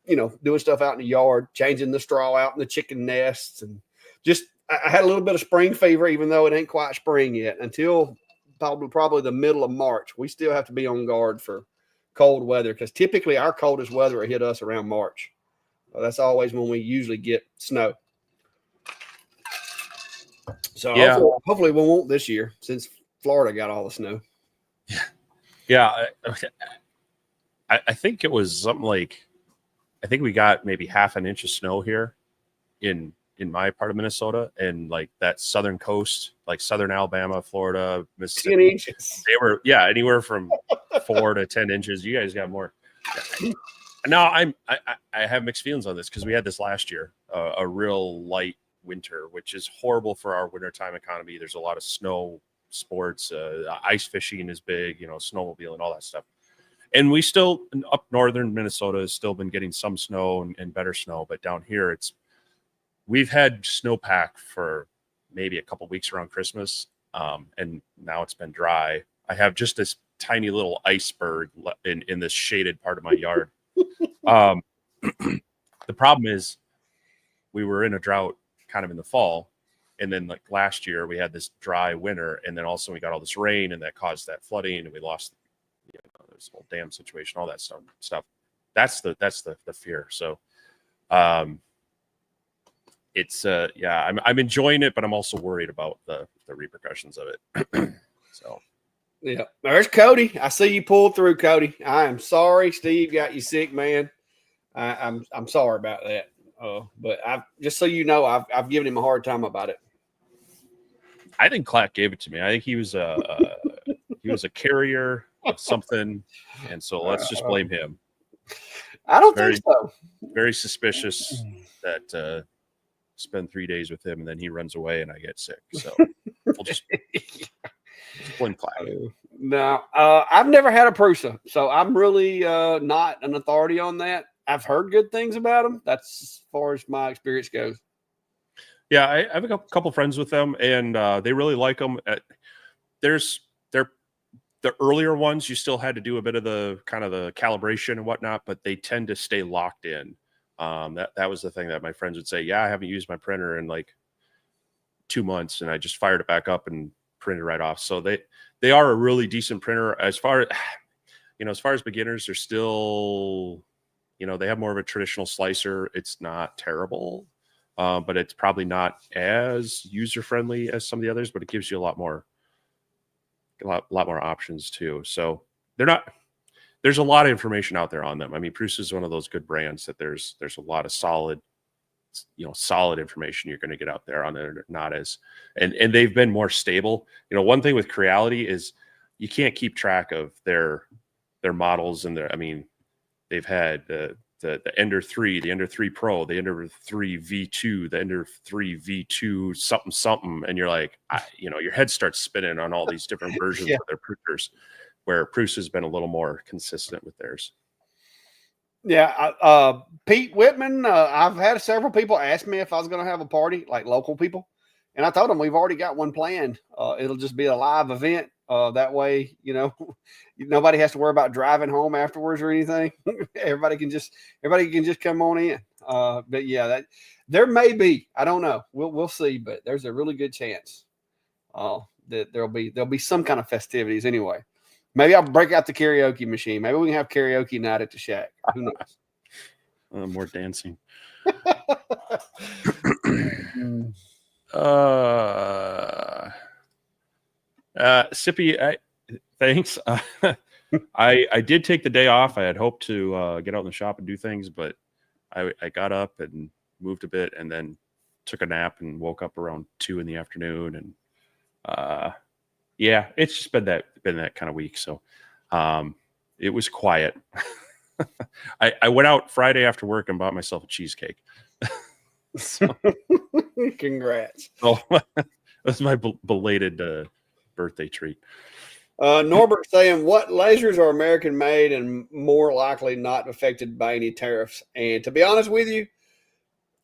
doing stuff out in the yard, changing the straw out in the chicken nests, and just I had a little bit of spring fever, even though it ain't quite spring yet. Until probably the middle of March, we still have to be on guard for cold weather, because typically our coldest weather will hit us around March. That's always when we usually get snow. So yeah, hopefully we won't this year, since Florida got all the snow. Yeah, I think it was something like, I think we got maybe half an inch of snow here in my part of Minnesota, and like that southern coast, like southern Alabama, Florida, Mississippi. 10 inches. They were, anywhere from 4 to 10 inches. You guys got more. No, I have mixed feelings on this, because we had this last year, a real light winter, which is horrible for our wintertime economy. There's a lot of snow sports, ice fishing is big, snowmobiling, all that stuff. And we still, up northern Minnesota, has still been getting some snow and better snow, but down here we've had snowpack for maybe a couple weeks around Christmas, and now it's been dry. I have just this tiny little iceberg in this shaded part of my yard. The problem is we were in a drought kind of in the fall, and then like last year we had this dry winter, and then also we got all this rain, and that caused that flooding, and we lost this whole dam situation, all that stuff. That's the fear. So it's I'm enjoying it, but I'm also worried about the repercussions of it. So yeah, there's Cody. I see you pulled through, Cody. I am sorry Steve got you sick, man. I'm sorry about that. But just so you know, I've given him a hard time about it. I think Clack gave it to me. I think he was a carrier of something, and so let's just blame him. I don't think so. Very suspicious that spend 3 days with him and then he runs away and I get sick. So we'll just blame Clack. No, I've never had a Prusa, so I'm really not an authority on that. I've heard good things about them. That's as far as my experience goes. Yeah, I have a couple friends with them, and they really like them. The earlier ones, you still had to do a bit of the kind of the calibration and whatnot, but they tend to stay locked in. That was the thing that my friends would say. Yeah, I haven't used my printer in like 2 months, and I just fired it back up and printed right off. So they are a really decent printer. As far as beginners, they're still, they have more of a traditional slicer. It's not terrible, but it's probably not as user friendly as some of the others. But it gives you a lot more options too. So there's a lot of information out there on them. I mean, Prusa is one of those good brands that there's a lot of solid information you're going to get out there on it. Not as, and they've been more stable. One thing with Creality is you can't keep track of their models and they've had the Ender 3, the Ender 3 Pro, the Ender 3 V2, the Ender 3 V2 something, and you're like, your head starts spinning on all these different versions of their printers, where Prusa has been a little more consistent with theirs. Yeah, Pete Whitman. I've had several people ask me if I was going to have a party, like local people, and I told them we've already got one planned. It'll just be a live event. That way, nobody has to worry about driving home afterwards or anything. everybody can just come on in. But yeah, there may be. I don't know. We'll see. But there's a really good chance that there'll be some kind of festivities anyway. Maybe I'll break out the karaoke machine. Maybe we can have karaoke night at the shack. Who knows? More dancing. Sippy, thanks. I did take the day off. I had hoped to get out in the shop and do things, but I got up and moved a bit and then took a nap and woke up around 2 in the afternoon. And yeah, it's just been that kind of week. So it was quiet. I went out Friday after work and bought myself a cheesecake. So, congrats. Oh, that's my belated birthday treat. Norbert saying, what lasers are American made and more likely not affected by any tariffs? And to be honest with you,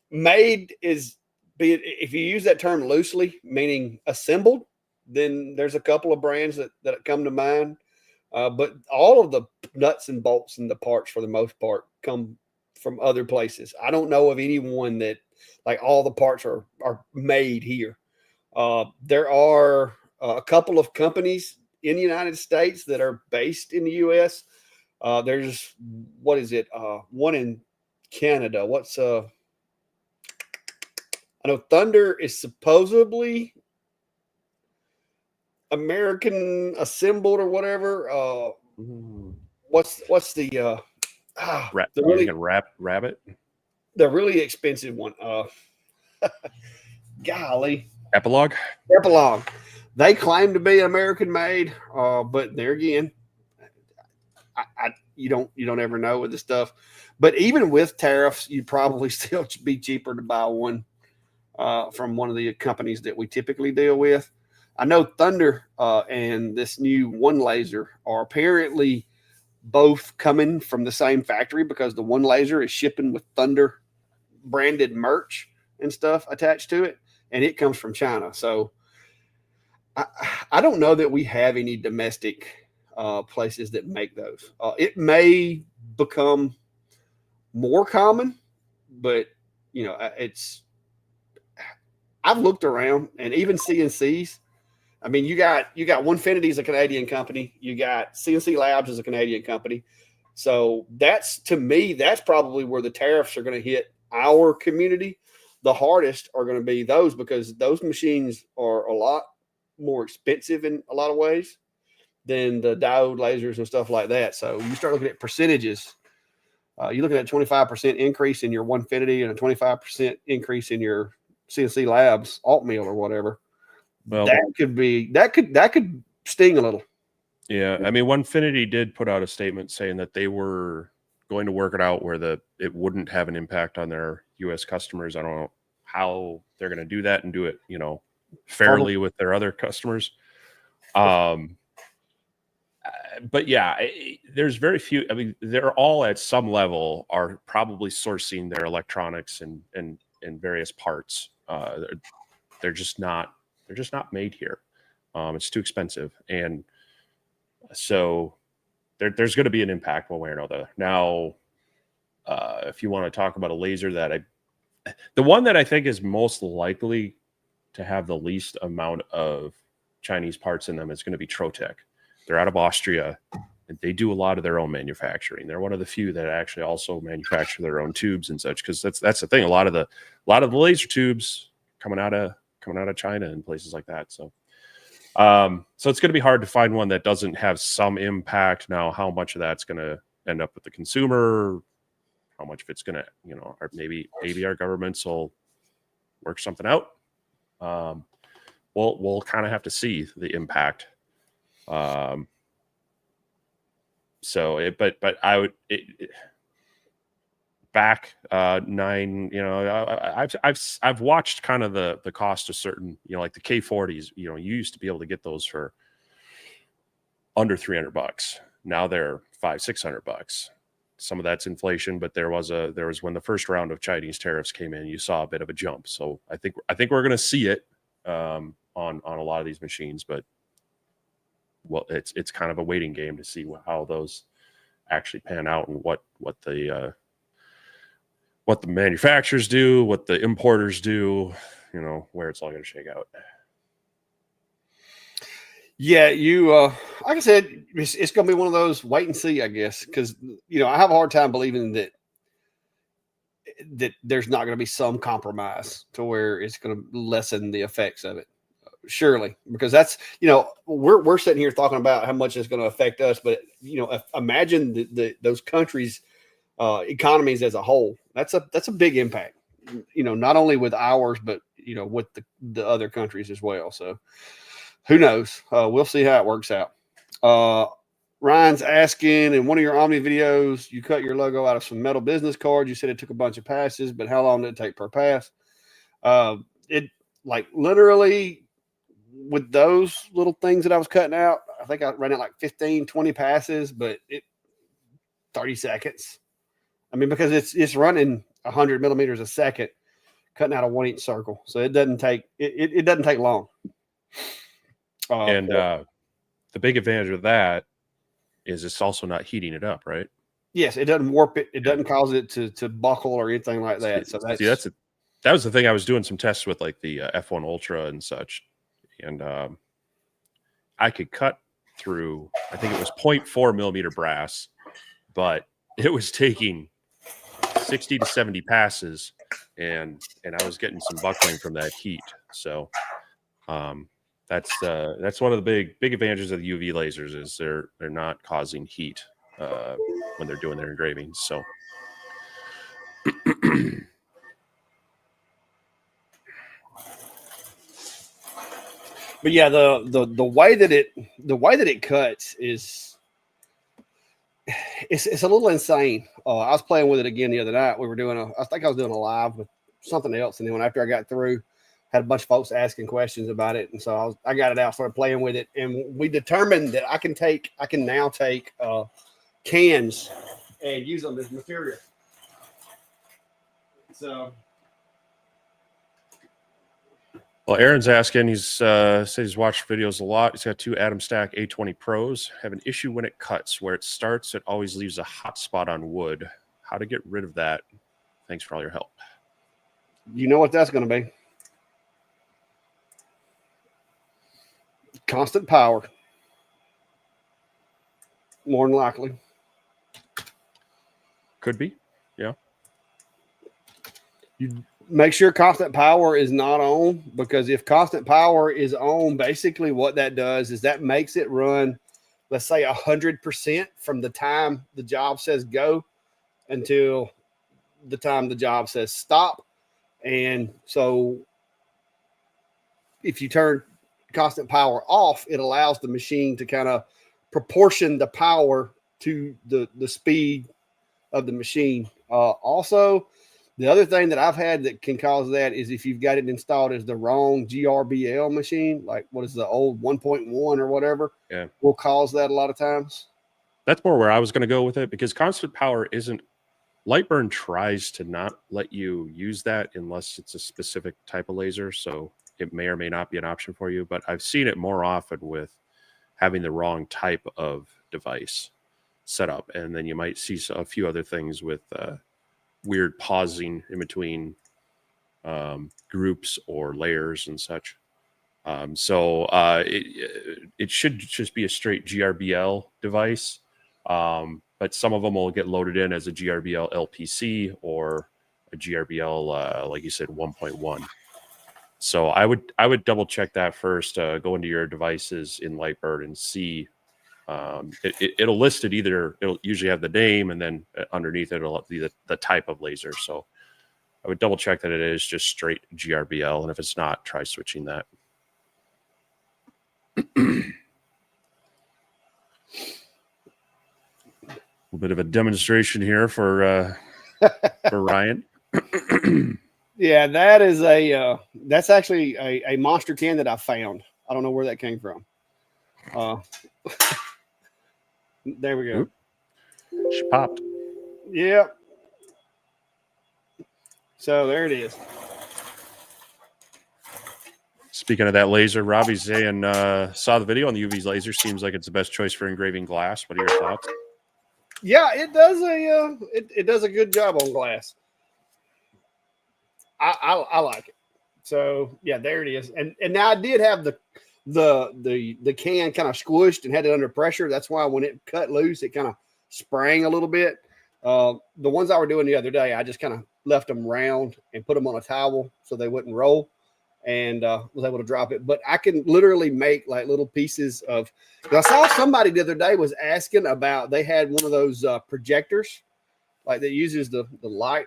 made is, if you use that term loosely, meaning assembled, then there's a couple of brands that come to mind. But all of the nuts and bolts and the parts, for the most part, come from other places. I don't know of anyone that, like, all the parts are made here. There are a couple of companies in the United States that are based in the U.S. There's, what is it? One in Canada. I know Thunder is supposedly American assembled or whatever. What's the rabbit? The really expensive one. Golly. Epilogue. They claim to be American made, but there again, you don't ever know with this stuff. But even with tariffs, you'd probably still be cheaper to buy one from one of the companies that we typically deal with. I know Thunder and this new One Laser are apparently both coming from the same factory, because the One Laser is shipping with Thunder branded merch and stuff attached to it, and it comes from China. So I don't know that we have any domestic places that make those. It may become more common, but I've looked around, and even CNCs. I mean, you got Onefinity is a Canadian company. You got CNC Labs is a Canadian company. So to me, that's probably where the tariffs are going to hit our community. The hardest are going to be those, because those machines are a lot more expensive in a lot of ways than the diode lasers and stuff like that. So you start looking at percentages. You're looking at a 25% increase in your Onefinity and a 25% increase in your CNC Labs alt meal or whatever. Well, that could sting a little. Yeah, I mean, Onefinity did put out a statement saying that they were going to work it out where it wouldn't have an impact on their U.S. customers. I don't know how they're going to do that and do it, fairly with their other customers. But yeah, there's very few. I mean, they're all at some level are probably sourcing their electronics and various parts. They're just not made here. It's too expensive, and so there's going to be an impact one way or another. Now, if you want to talk about a laser the one that I think is most likely to have the least amount of Chinese parts in them is going to be Trotec. They're out of Austria, and they do a lot of their own manufacturing. They're one of the few that actually also manufacture their own tubes and such, because that's the thing. A lot of the laser tubes coming out of China and places like that. So so it's going to be hard to find one that doesn't have some impact. Now, how much of that's going to end up with the consumer, how much of it's going to, or maybe our governments will work something out. We'll kind of have to see the impact. But I would back 9. I've watched kind of the cost of certain, like the K40s. You used to be able to get those for under $300. Now they're $500-600. Some of that's inflation, but there was when the first round of Chinese tariffs came in, you saw a bit of a jump. So I think we're going to see it on a lot of these machines, but it's kind of a waiting game to see how those actually pan out and what the manufacturers do, what the importers do, where it's all going to shake out. Yeah, like I said, it's going to be one of those wait and see, I guess, because I have a hard time believing that there's not going to be some compromise to where it's going to lessen the effects of it. Surely, because that's we're sitting here talking about how much it's going to affect us, but imagine those countries' economies as a whole. That's a big impact. Not only with ours, but with the other countries as well. So. Who knows? We'll see how it works out. Ryan's asking, in one of your Omni videos, you cut your logo out of some metal business cards. You said it took a bunch of passes, but how long did it take per pass? It literally with those little things that I was cutting out, I think I ran it like 15, 20 passes, but 30 seconds. I mean, because it's running 100 millimeters a second, cutting out a 1-inch circle. So it doesn't take, it doesn't take long. The big advantage of that is it's also not heating it up, right? Yes, it doesn't warp it. It doesn't cause it to buckle or anything like that. So that was the thing. I was doing some tests with like the F1 Ultra and such, and I could cut through, I think it was 0.4 millimeter brass, but it was taking 60 to 70 passes, and I was getting some buckling from that heat. So that's one of the big advantages of the UV lasers is they're not causing heat when they're doing their engravings. So but yeah, the way that it cuts is it's a little insane. I was playing with it again the other night. I think I was doing a live with something else, and then after I got through, had a bunch of folks asking questions about it, and so I got it out, started playing with it, and we determined that I can now take cans and use them as material. So, well, Aaron's asking. Says he's watched videos a lot. He's got 2 Atom Stack A20 Pros. Have an issue when it cuts. Where it starts, it always leaves a hot spot on wood. How to get rid of that? Thanks for all your help. You know what that's going to be? Constant power. More than likely. Could be. Yeah. You make sure constant power is not on, because if constant power is on, basically what that does is that makes it run, let's say 100% from the time the job says go until the time the job says stop. And so if you turn constant power off, it allows the machine to kind of proportion the power to the speed of the machine. Also, the other thing that I've had that can cause that is if you've got it installed as the wrong GRBL machine, like what is the old 1.1 or whatever, will cause that a lot of times. That's more where I was going to go with it, because constant power isn't. Lightburn tries to not let you use that unless it's a specific type of laser. So it may or may not be an option for you, but I've seen it more often with having the wrong type of device set up. And then you might see a few other things with weird pausing in between groups or layers and such. It should just be a straight GRBL device. But some of them will get loaded in as a GRBL LPC or a GRBL, like you said, 1.1. So I would double check that first. Go into your devices in Lightburn and see. It'll list it either. It'll usually have the name, and then underneath it'll be the type of laser. So I would double check that it is just straight GRBL, and if it's not, try switching that. A little bit of a demonstration here for Ryan. Yeah, that is that's actually a monster can that I found. I don't know where that came from. There we go. Oop. She popped. Yep. So there it is. Speaking of that laser, Robbie's saying saw the video on the UV laser. Seems like it's the best choice for engraving glass. What are your thoughts? Yeah, it does it does a good job on glass. I like it. So yeah, there it is. And now I did have the can kind of squished and had it under pressure. That's why when it cut loose, it kind of sprang a little bit. The ones I were doing the other day, I just kind of left them round and put them on a towel so they wouldn't roll, and was able to drop it. But I can literally make like little pieces of. I saw somebody the other day was asking about. They had one of those projectors, like that uses the light.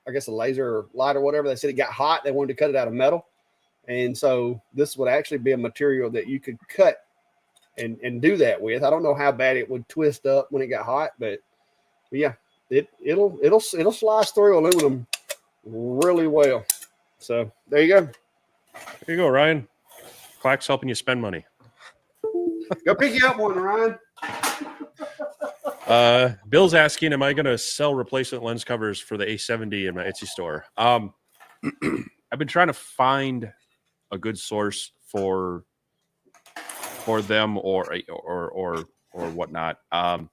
I guess a laser light or whatever. They said it got hot. They wanted to cut it out of metal. And so this would actually be a material that you could cut and do that with. I don't know how bad it would twist up when it got hot, but yeah, it'll slice through aluminum really well. So there you go. There you go, Ryan. Clack's helping you spend money. Go pick you up one, Ryan. Bill's asking, am I going to sell replacement lens covers for the A70 in my Etsy store? I've been trying to find a good source for them or whatnot. I've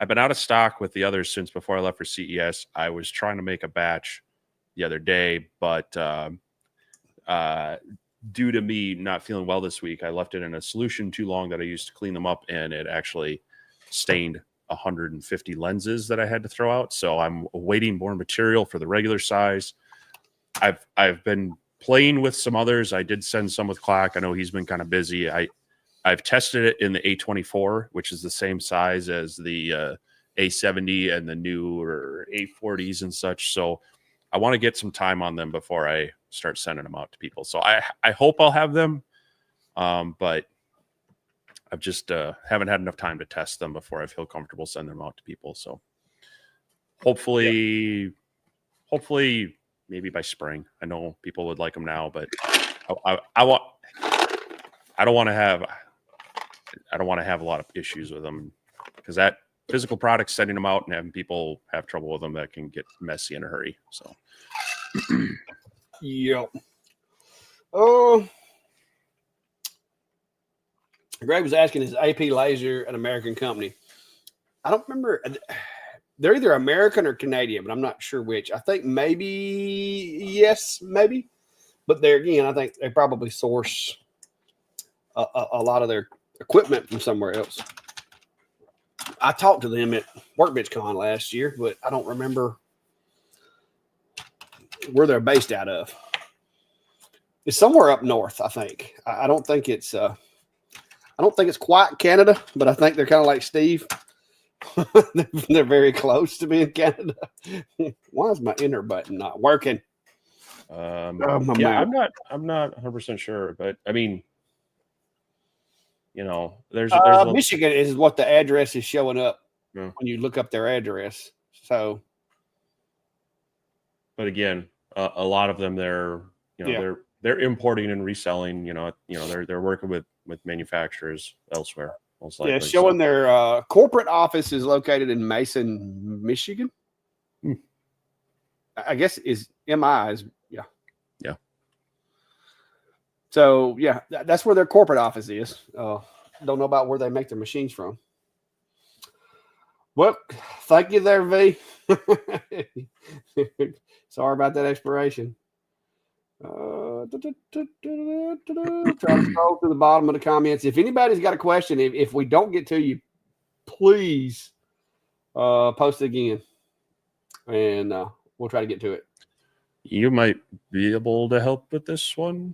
been out of stock with the others since before I left for CES. I was trying to make a batch the other day, but due to me not feeling well this week, I left it in a solution too long that I used to clean them up, and it actually stained 150 lenses that I had to throw out. So I'm awaiting more material for the regular size. I've been playing with some others. I did send some with Clack. I know he's been kind of busy. I've tested it in the A24, which is the same size as the A70 and the newer A40s and such. So I want to get some time on them before I start sending them out to people. So I hope I'll have them, but I've just haven't had enough time to test them before I feel comfortable sending them out to people. So hopefully maybe by spring. I know people would like them now, but I don't want to have a lot of issues with them, because that physical product, sending them out and having people have trouble with them, that can get messy in a hurry. So yep. Oh, Greg was asking, is AP Laser an American company? I don't remember. They're either American or Canadian, but I'm not sure which. I think maybe yes, maybe. But there again, I think they probably source a lot of their equipment from somewhere else. I talked to them at Workbench Con last year, but I don't remember where they're based out of. It's somewhere up north, I think. I don't think it's quite Canada, but I think they're kind of like Steve. They're very close to being Canada. Why is my enter button not working? I'm not 100% sure, but I mean, there's Michigan is what the address is showing up when you look up their address. So, but again, a lot of them they're importing and reselling. They're working with manufacturers elsewhere. Most likely. Yeah, showing their corporate office is located in Mason, Michigan. I guess is MI is yeah. So yeah, that's where their corporate office is. Don't know about where they make their machines from. Well, thank you there, V. Sorry about that expiration. Try to scroll to the bottom of the comments. If anybody's got a question, if we don't get to you, please post it again, and we'll try to get to it. You might be able to help with this one.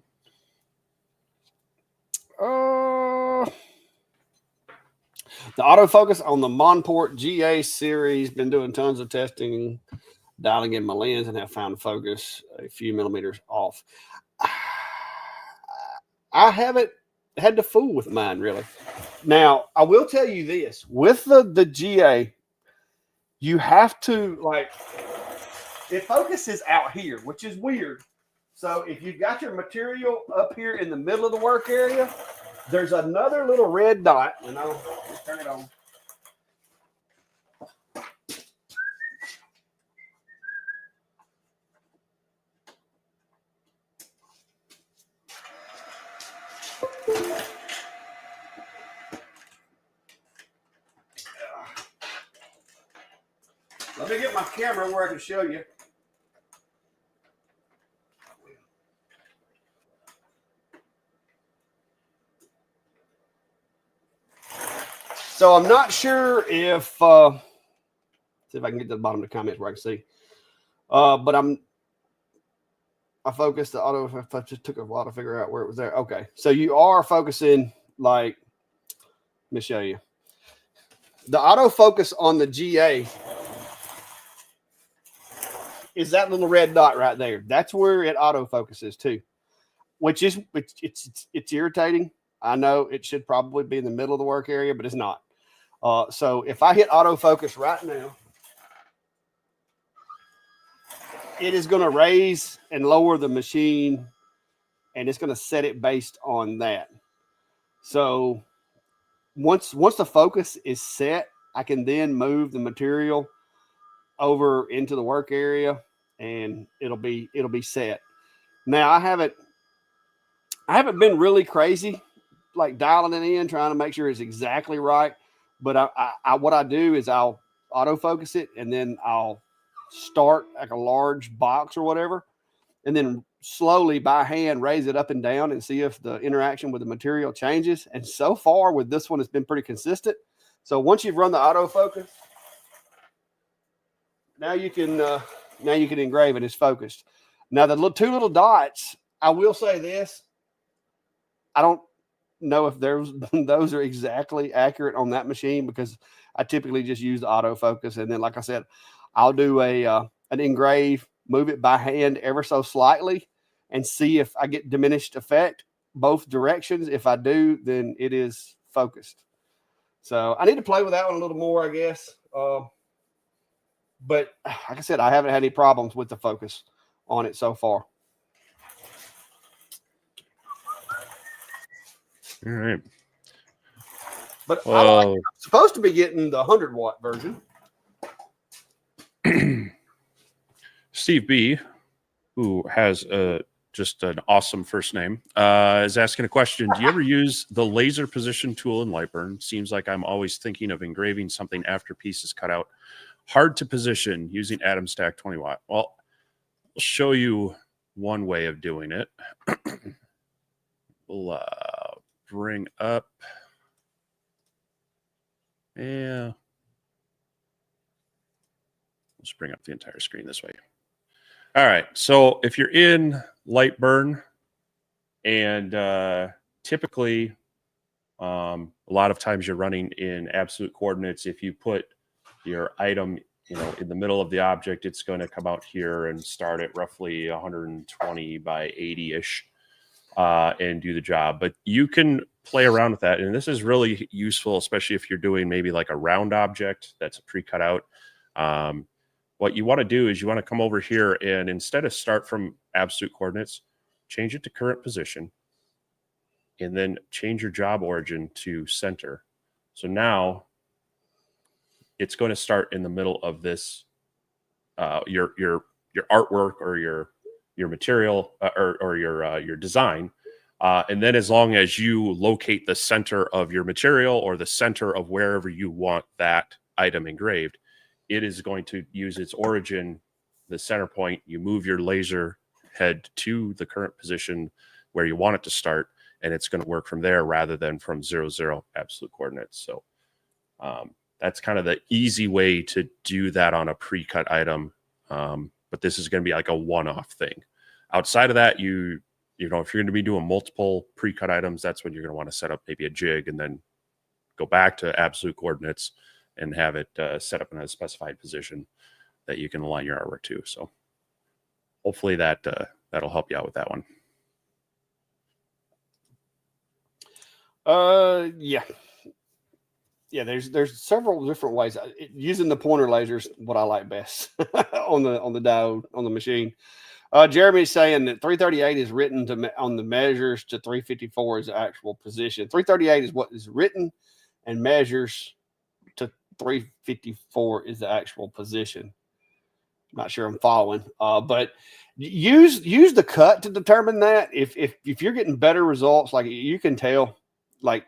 The autofocus on the Monport GA series, been doing tons of testing, dialing in my lens, and have found focus a few millimeters off. I haven't had to fool with mine, really. Now, I will tell you this. With the GA, you have to, like, it focuses out here, which is weird. So if you've got your material up here in the middle of the work area, there's another little red dot, and I'll turn it on. Let me get my camera where I can show you. So I'm not sure if see if I can get to the bottom of the comments where I can see. But I focused the auto. I just took a while to figure out where it was there. Okay, so you are focusing, like, let me show you. The autofocus on the GA is that little red dot right there. That's where it autofocuses too, which is it's irritating. I know it should probably be in the middle of the work area, but it's not. So if I hit autofocus right now, it is going to raise and lower the machine, and it's going to set it based on that. So once the focus is set, I can then move the material over into the work area, and it'll be set. Now I haven't been really crazy, like dialing it in, trying to make sure it's exactly right. But what I do is I'll autofocus it, and then I'll start like a large box or whatever, and then slowly by hand raise it up and down and see if the interaction with the material changes. And so far with this one, it's been pretty consistent. So once you've run the autofocus, now you can engrave it. It's focused. Now the two little dots, I will say this, I don't know if those are exactly accurate on that machine, because I typically just use the autofocus, and then, like I said, I'll do an engrave, move it by hand ever so slightly, and see if I get diminished effect both directions. If I do, then it is focused. So I need to play with that one a little more, I guess. But like I said, I haven't had any problems with the focus on it so far. All right. But I'm supposed to be getting the 100-watt version. Steve B, who has just an awesome first name, is asking a question. Do you ever use the laser position tool in Lightburn? Seems like I'm always thinking of engraving something after pieces cut out. Hard to position using Atom Stack 20 watt. Well, I'll show you one way of doing it. We'll bring up, let's bring up the entire screen this way. All right, so if you're in Lightburn, and typically a lot of times you're running in absolute coordinates. If you put your item, in the middle of the object, it's going to come out here and start at roughly 120 by 80-ish and do the job. But you can play around with that, and this is really useful, especially if you're doing maybe like a round object that's pre-cut out. What you want to do is you want to come over here, and instead of start from absolute coordinates, change it to current position, and then change your job origin to center. So now it's going to start in the middle of this, your artwork or your material or your design. And then as long as you locate the center of your material or the center of wherever you want that item engraved, it is going to use its origin, the center point. You move your laser head to the current position where you want it to start, and it's going to work from there rather than from 0, 0 absolute coordinates. So that's kind of the easy way to do that on a pre-cut item. But this is going to be like a one-off thing. Outside of that, you know, if you're going to be doing multiple pre-cut items, that's when you're going to want to set up maybe a jig and then go back to absolute coordinates and have it set up in a specified position that you can align your artwork to. So hopefully that'll help you out with that one. Yeah. There's several different ways. Using the pointer laser is what I like best on the diode on the machine. Jeremy's saying that 338 is written on the measures to 354 is the actual position. 338 is what is written, and measures to 354 is the actual position. Not sure I'm following, but use the cut to determine that. If you're getting better results, like you can tell, like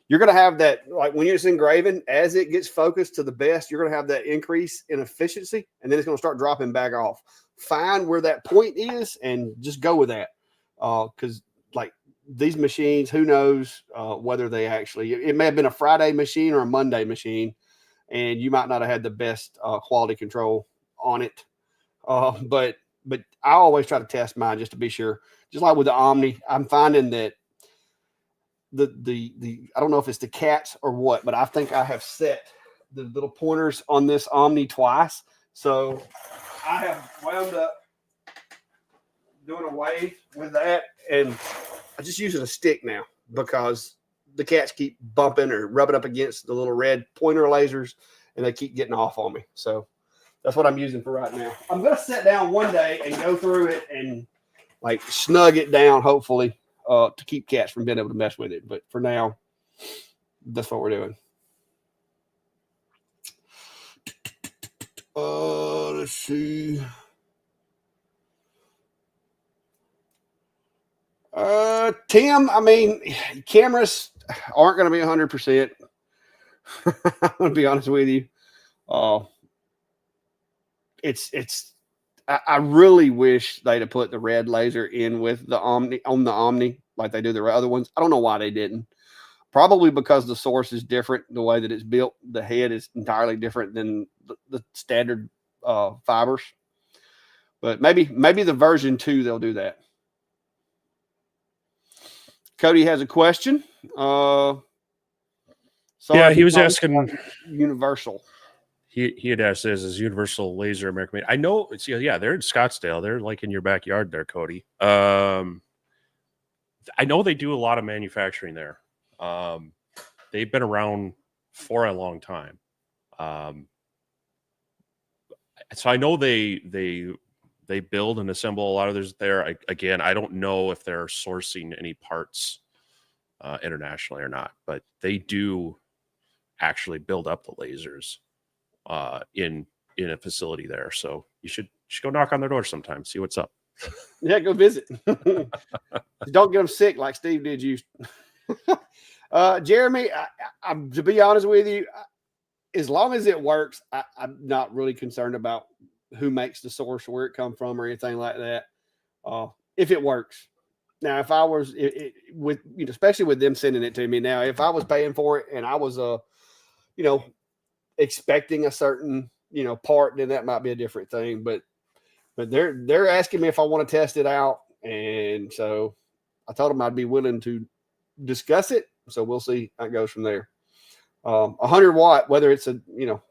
you're going to have that, like when you're engraving, as it gets focused to the best, you're going to have that increase in efficiency, and then it's going to start dropping back off. Find where that point is and just go with that. Because like these machines, who knows whether they actually, it may have been a Friday machine or a Monday machine, and you might not have had the best quality control on it. But I always try to test mine just to be sure. Just like with the Omni, I'm finding that the I don't know if it's the cats or what, but I think I have set the little pointers on this Omni twice. So I have wound up doing away with that, and I just use a stick now because the cats keep bumping or rubbing up against the little red pointer lasers, and they keep getting off on me. So that's what I'm using for right now. I'm going to sit down one day and go through it and like snug it down, hopefully, to keep cats from being able to mess with it. But for now, that's what we're doing. Let's see. Tim, I mean, cameras aren't going to be 100%. I'm going to be honest with you. I really wish they'd have put the red laser in with the Omni like they do the other ones. I don't know why they didn't. Probably because the source is different. The way that it's built, the head is entirely different than the standard fibers. But maybe the version 2 they'll do that. Cody has a question. Yeah, he was asking Universal. He had asked, is Universal Laser American made? I know. Yeah, they're in Scottsdale. They're like in your backyard there, Cody. I know they do a lot of manufacturing there. They've been around for a long time. So I know they build and assemble a lot of theirs there. Again, I don't know if they're sourcing any parts internationally or not, but they do actually build up the lasers in a facility there. So you should go knock on their door sometime, see what's up. Yeah, go visit. Don't get them sick like Steve did you. Jeremy, I'm to be honest with you, as long as it works, I'm not really concerned about who makes the source, where it come from, or anything like that. If it works. Now, if I was with, especially with them sending it to me now, if I was paying for it and I was expecting a certain part, then that might be a different thing. But they're asking me if I want to test it out, and so I told them I'd be willing to discuss it. So we'll see how it goes from there. 100 watt, whether it's no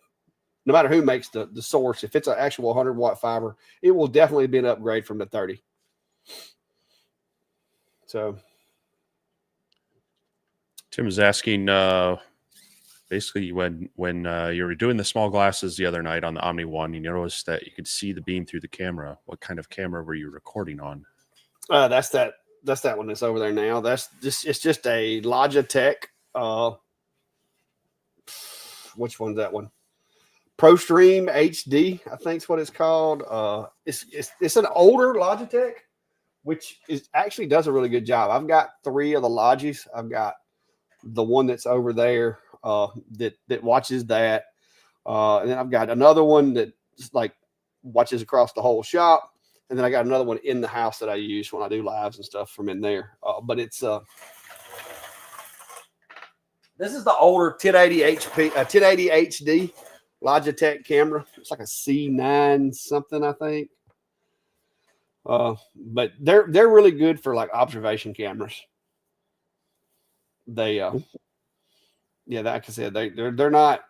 matter who makes the source, if it's an actual 100 watt fiber, it will definitely be an upgrade from the 30. So Tim is asking, basically when you were doing the small glasses the other night on the Omni One, you noticed that you could see the beam through the camera. What kind of camera were you recording on? That's that one that's over there now. It's just a Logitech. Which one's that one? ProStream HD, I think is what it's called. It's an older Logitech, which actually does a really good job. I've got 3 of the Logis. I've got the one that's over there that watches that. And then I've got another one that like watches across the whole shop. And then I got another one in the house that I use when I do lives and stuff from in there. But it's this is the older 1080 HD Logitech camera. It's like a C9 something, I think. But they're really good for like observation cameras. They yeah, like I said, they're not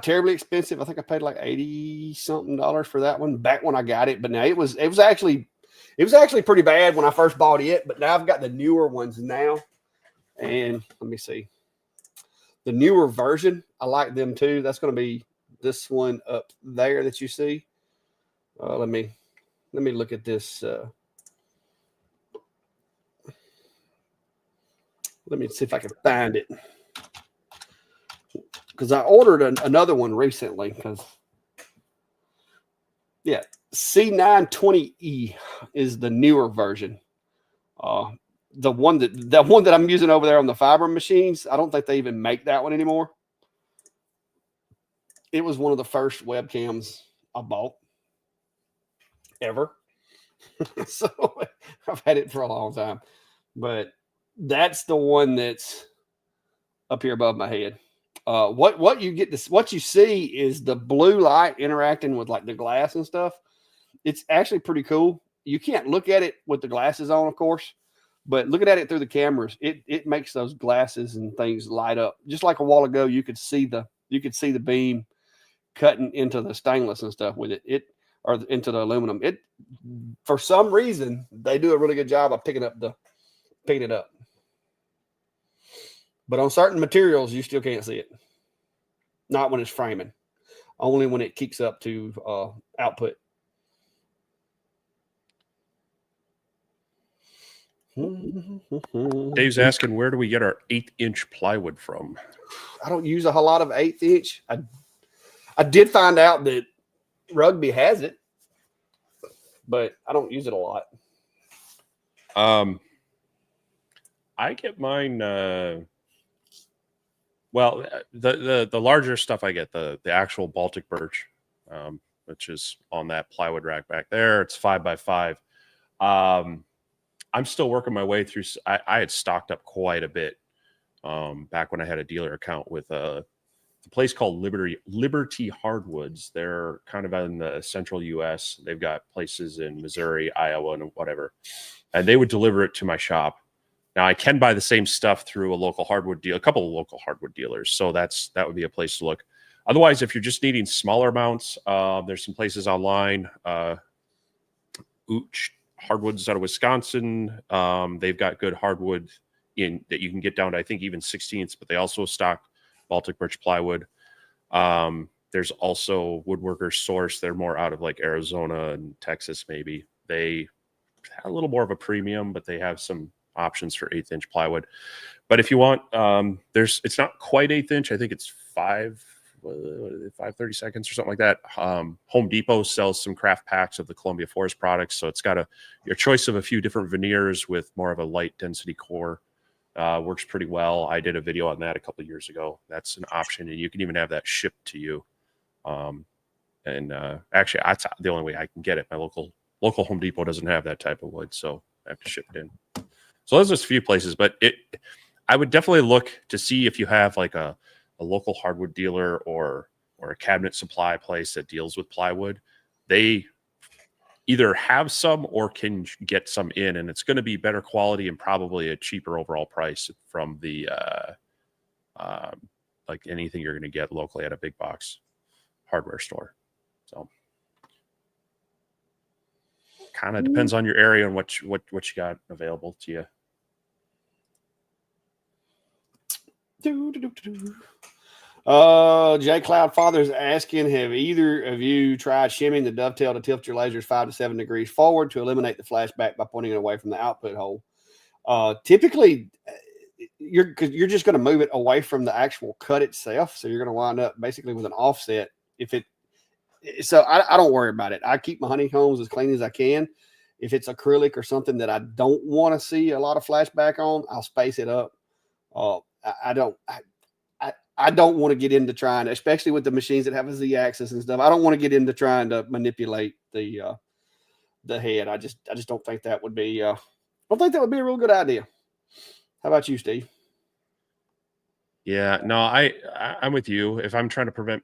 terribly expensive. I think I paid like $80 something for that one back when I got it. But now it was actually pretty bad when I first bought it. But now I've got the newer ones now. And let me see. The newer version, I like them too. That's going to be this one up there that you see. Let me look at this. Let me see if I can find it. Because I ordered another one recently. Because, yeah, C920E is the newer version. The one that I'm using over there on the fiber machines, I don't think they even make that one anymore. It was one of the first webcams I bought ever. So I've had it for a long time. But that's the one that's up here above my head. What you see is the blue light interacting with like the glass and stuff. It's actually pretty cool. You can't look at it with the glasses on, of course, but looking at it through the cameras, it makes those glasses and things light up. Just like a while ago, you could see the beam cutting into the stainless and stuff with it. Or into the aluminum. For some reason, they do a really good job of picking it up. But on certain materials, you still can't see it. Not when it's framing. Only when it kicks up to output. Dave's asking, where do we get our 1/8" plywood from? I don't use a whole lot of 1/8". I did find out that Rugby has it, but I don't use it a lot. I get mine. Well, the larger stuff I get the actual Baltic birch, which is on that plywood rack back there. It's 5x5. I'm still working my way through. I had stocked up quite a bit back when I had a dealer account with a place called Liberty Hardwoods. They're kind of in the central U.S. They've got places in Missouri, Iowa, and whatever. And they would deliver it to my shop. Now, I can buy the same stuff through a local hardwood deal, a couple of local hardwood dealers. So that would be a place to look. Otherwise, if you're just needing smaller amounts, there's some places online. Ooch Hardwoods out of Wisconsin. They've got good hardwood that you can get down to, I think, even 16ths, but they also stock Baltic birch plywood. There's also Woodworkers Source. They're more out of like Arizona and Texas, maybe. They have a little more of a premium, but they have some options for 1/8" plywood. But if you want, it's not quite 1/8". I think it's 5/32 or something like that. Home Depot sells some craft packs of the Columbia Forest products. So it's got your choice of a few different veneers with more of a light density core. Works pretty well. I did a video on that a couple of years ago. That's an option, and you can even have that shipped to you. Actually, that's the only way I can get it. My local Home Depot doesn't have that type of wood, so I have to ship it in. So there's just a few places, but I would definitely look to see if you have like a local hardwood dealer or a cabinet supply place that deals with plywood. They either have some or can get some in, and it's going to be better quality and probably a cheaper overall price from the like anything you're going to get locally at a big box hardware store. So kind of depends on your area and what you got available to you. J Cloud Father's asking, have either of you tried shimming the dovetail to tilt your lasers 5 to 7 degrees forward to eliminate the flashback by pointing it away from the output hole? Typically, you're just going to move it away from the actual cut itself, so you're going to wind up basically with an offset. So I don't worry about it. I keep my honeycombs as clean as I can. If it's acrylic or something that I don't want to see a lot of flashback on, I'll space it up. I don't want to get into trying, especially with the machines that have a Z-axis and stuff. I don't want to get into trying to manipulate the head. I just don't think that would be. I don't think that would be a real good idea. How about you, Steve? Yeah, no, I'm with you. If I'm trying to prevent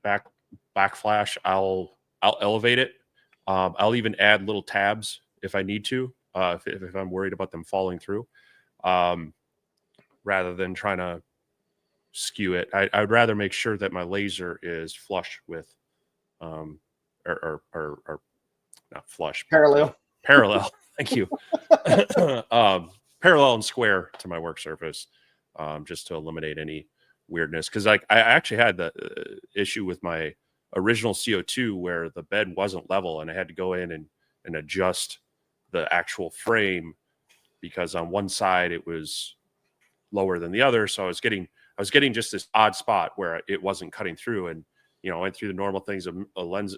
backflash, I'll elevate it. I'll even add little tabs if I need to, if I'm worried about them falling through, rather than trying to skew it. I would rather make sure that my laser is flush with, or not flush, Parallel. parallel. Thank you. Parallel and square to my work surface, just to eliminate any weirdness. Because I actually had the issue with my original CO2 where the bed wasn't level, and I had to go in and adjust the actual frame because on one side it was lower than the other. So I was getting just this odd spot where it wasn't cutting through, and I went through the normal things of a lens,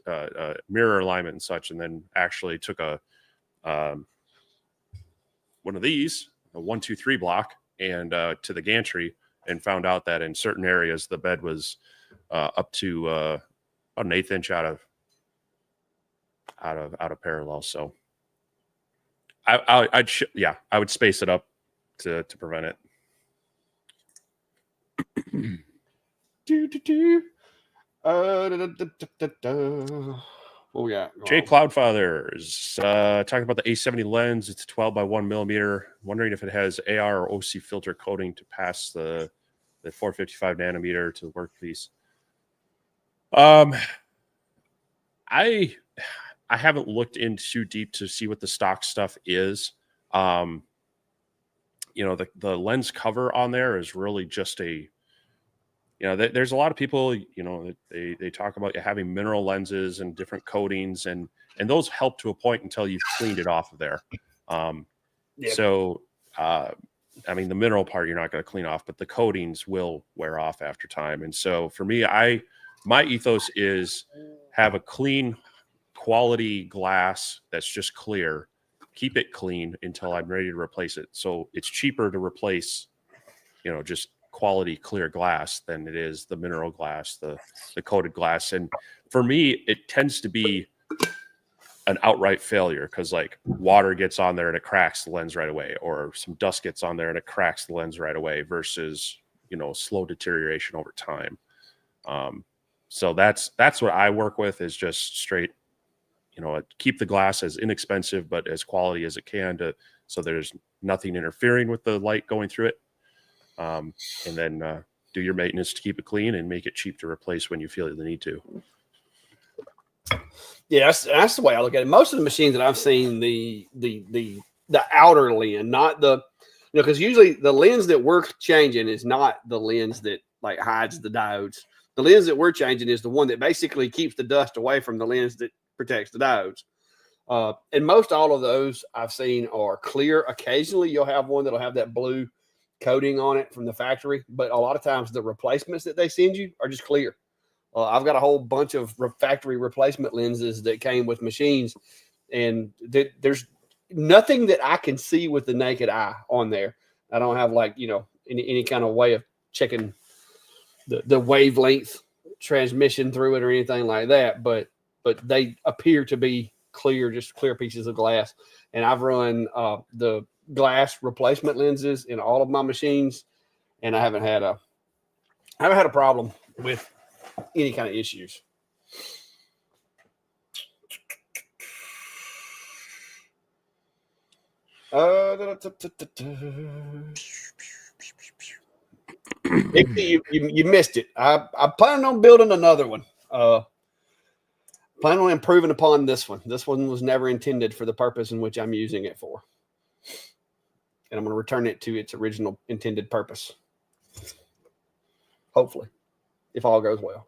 mirror alignment and such, and then actually took a one of these, a 1-2-3 block, and to the gantry, and found out that in certain areas the bed was up to about an 1/8 inch out of parallel. So I would space it up to prevent it. What we got? Jay Cloudfathers talking about the A70 lens. It's 12 by 1 millimeter. Wondering if it has AR or OC filter coating to pass the 455 nanometer to the workpiece. I haven't looked in too deep to see what the stock stuff is. The lens cover on there is really just a, there's a lot of people, they talk about having mineral lenses and different coatings, and those help to a point until you've cleaned it off of there. Yep. So, the mineral part you're not going to clean off, but the coatings will wear off after time. And so for me, my ethos is have a clean quality glass that's just clear, keep it clean until I'm ready to replace it. So it's cheaper to replace, just quality clear glass than it is the mineral glass, the coated glass. And for me, it tends to be an outright failure because like water gets on there and it cracks the lens right away, or some dust gets on there and it cracks the lens right away versus, slow deterioration over time. So that's what I work with, is just straight, keep the glass as inexpensive but as quality as it can, so there's nothing interfering with the light going through it. And then do your maintenance to keep it clean and make it cheap to replace when you feel the need to. Yeah, that's the way I look at it. Most of the machines that I've seen, the outer lens, not the, because usually the lens that we're changing is not the lens that like hides the diodes. The lens that we're changing is the one that basically keeps the dust away from the lens that protects the diodes. And most all of those I've seen are clear. Occasionally you'll have one that'll have that blue coating on it from the factory, but a lot of times the replacements that they send you are just clear. I've got a whole bunch of factory replacement lenses that came with machines, and there's nothing that I can see with the naked eye on there. I don't have any kind of way of checking the wavelength transmission through it or anything like that, but they appear to be clear, just clear pieces of glass. And I've run the glass replacement lenses in all of my machines, and I haven't had a problem with any kind of issues. You missed it. I'm planning on building another one. Planning on improving upon this one. This one was never intended for the purpose in which I'm using it for. And I'm going to return it to its original intended purpose. Hopefully, if all goes well.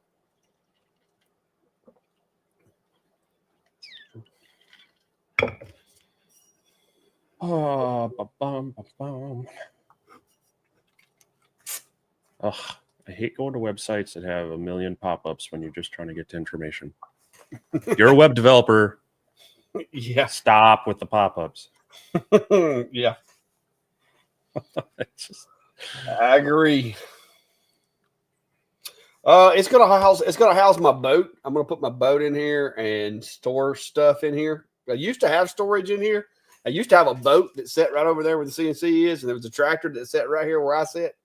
I hate going to websites that have a million pop-ups when you're just trying to get to information. You're a web developer. Yeah. Stop with the pop-ups. Yeah. I agree. It's gonna house my boat. I'm gonna put my boat in here and store stuff in here. I used to have storage in here. I used to have a boat that sat right over there where the CNC is, and there was a tractor that sat right here where I sit.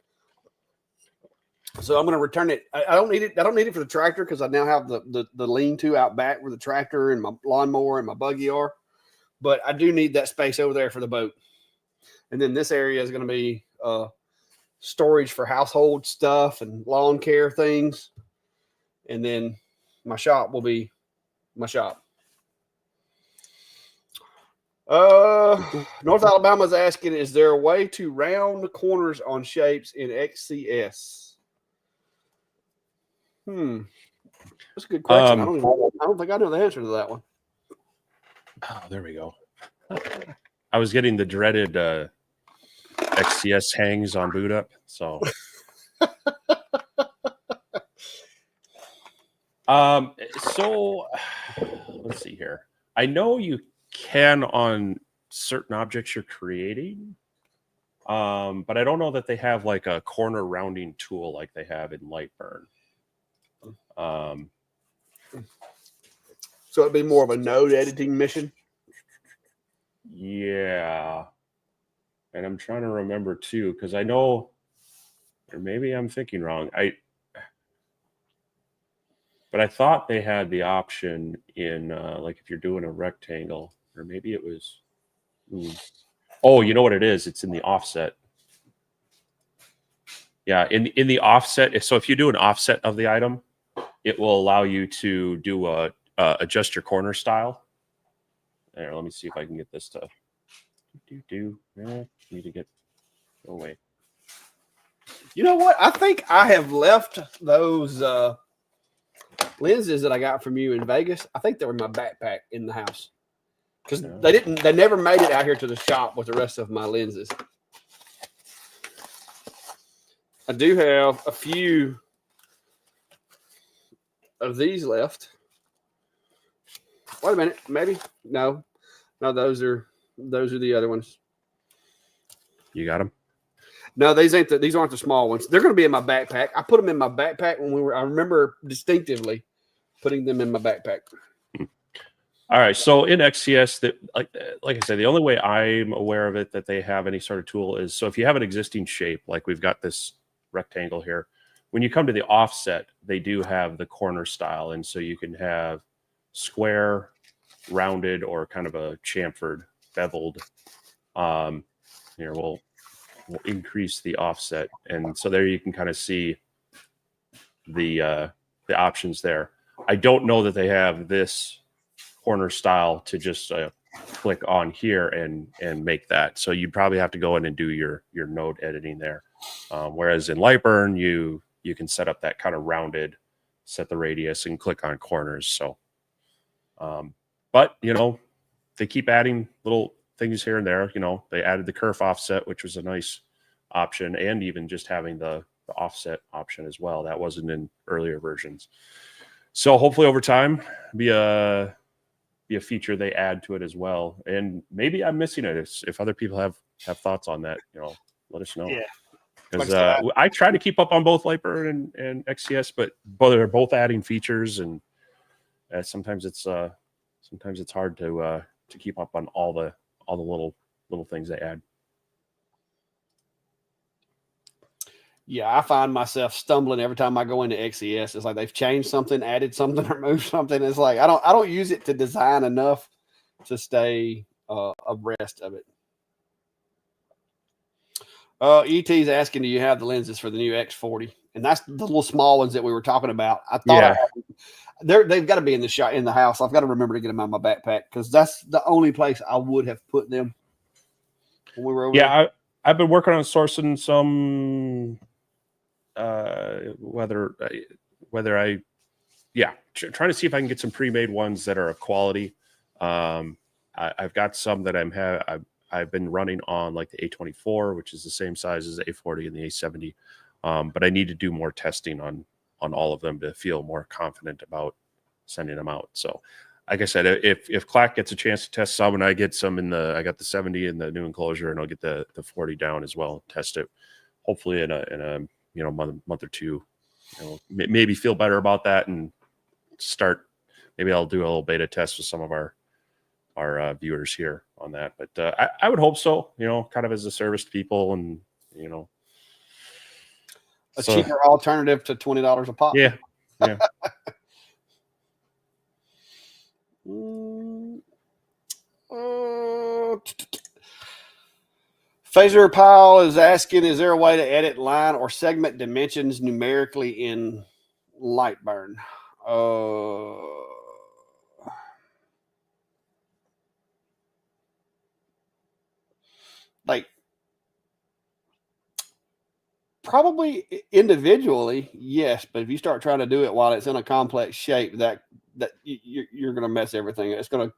So I'm gonna return it. I don't need it. I don't need it for the tractor because I now have the lean-to out back where the tractor and my lawnmower and my buggy are. But I do need that space over there for the boat. And then this area is gonna be storage for household stuff and lawn care things. And then my shop will be my shop. North Alabama's asking, is there a way to round the corners on shapes in XCS? That's a good question. I don't think I know the answer to that one. Oh, there we go. I was getting the dreaded XCS hangs on boot up. So, so let's see here. I know you can on certain objects you're creating, but I don't know that they have like a corner rounding tool like they have in Lightburn. So it'd be more of a node editing mission. Yeah. And I'm trying to remember too, because I know, or maybe I'm thinking wrong. But I thought they had the option in like if you're doing a rectangle, or maybe it was. Oh, you know what it is? It's in the offset. Yeah, in the offset. So if you do an offset of the item, it will allow you to do adjust your corner style. There, let me see if I can get this to need to get away. You know what? I think I have left those lenses that I got from you in Vegas. I think they were in my backpack in the house because they never made it out here to the shop with the rest of my lenses. I do have a few of these left. Wait a minute, maybe no, those are the other ones. You got them? No, these aren't the small ones. They're going to be in my backpack. I put them in my backpack when I remember distinctively putting them in my backpack. All right. So in XCS, that like I said, the only way I'm aware of it that they have any sort of tool is so if you have an existing shape, like we've got this rectangle here, when you come to the offset, they do have the corner style, and so you can have square, rounded, or kind of a chamfered, beveled. Here we'll increase the offset, and so there you can kind of see the options there. I don't know that they have this corner style to just click on here and make that. So you'd probably have to go in and do your node editing there. Whereas in Lightburn, you can set up that kind of rounded, set the radius, and click on corners. So, but you know, they keep adding little things here and there. You know, they added the kerf offset, which was a nice option, and even just having the offset option as well. That wasn't in earlier versions. So hopefully over time, be a feature they add to it as well. And maybe I'm missing it. If other people have thoughts on that, you know, let us know. Yeah. Because I try to keep up on both Lightburn and XCS, but they're both adding features, and sometimes it's hard to keep up on all the little things they add. Yeah, I find myself stumbling every time I go into XCS. It's like they've changed something, added something, or moved something. It's like I don't use it to design enough to stay abreast of it. ET's asking, do you have the lenses for the new X40? And that's the little small ones that we were talking about. I thought they've got to be in the house. I've got to remember to get them out of my backpack because that's the only place I would have put them when we were over there. I've been working on sourcing some trying to see if I can get some pre-made ones that are of quality. I've got some that I've been running on like the A24, which is the same size as the A40 and the A70. But I need to do more testing on all of them to feel more confident about sending them out. So like I said, if Clack gets a chance to test some and I get some I got the 70 in the new enclosure, and I'll get the 40 down as well, test it hopefully in a month or two. maybe feel better about that and start. Maybe I'll do a little beta test with some of our viewers here on that. But I would hope so. Kind of as a service to people, and a cheaper alternative to $20 a pop. Yeah. Phaser Pile is asking, is there a way to edit line or segment dimensions numerically in Lightburn? Like, probably individually, yes, but if you start trying to do it while it's in a complex shape, that you're going to mess everything. It's going to.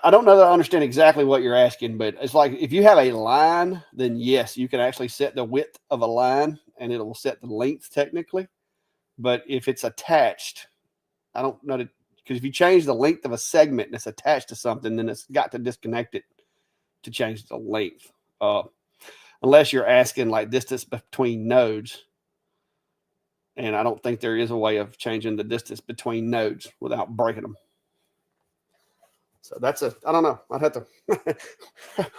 I don't know that I understand exactly what you're asking, but it's like if you have a line, then yes, you can actually set the width of a line and it'll set the length technically. But if it's attached, I don't know, because if you change the length of a segment and it's attached to something, then it's got to disconnect it to change the length. Unless you're asking like distance between nodes. And I don't think there is a way of changing the distance between nodes without breaking them. So I don't know. I'd have to,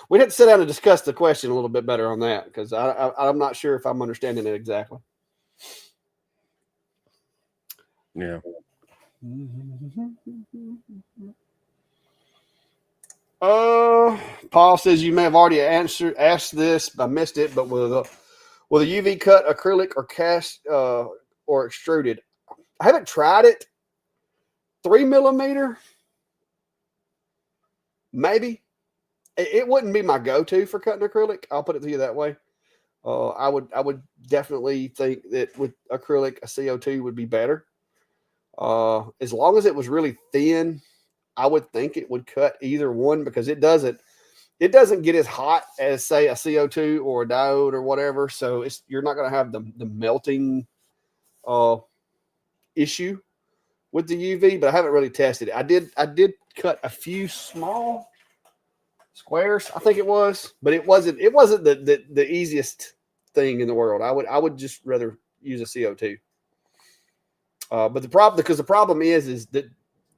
we'd have to sit down and discuss the question a little bit better on that, because I'm not sure if I'm understanding it exactly. Yeah. Paul says you may have already asked this. I missed it, but will a UV cut acrylic or cast or extruded? I haven't tried it. 3 millimeter. Maybe. It wouldn't be my go-to for cutting acrylic. I'll put it to you that way. I would definitely think that with acrylic, a CO2 would be better. As long as it was really thin, I would think it would cut either one, because it doesn't get as hot as, say, a CO2 or a diode or whatever. So you're not going to have the melting issue with the UV, but I haven't really tested it. I did cut a few small squares, I think it was, but it wasn't the easiest thing in the world. I would just rather use a CO2. But the problem is that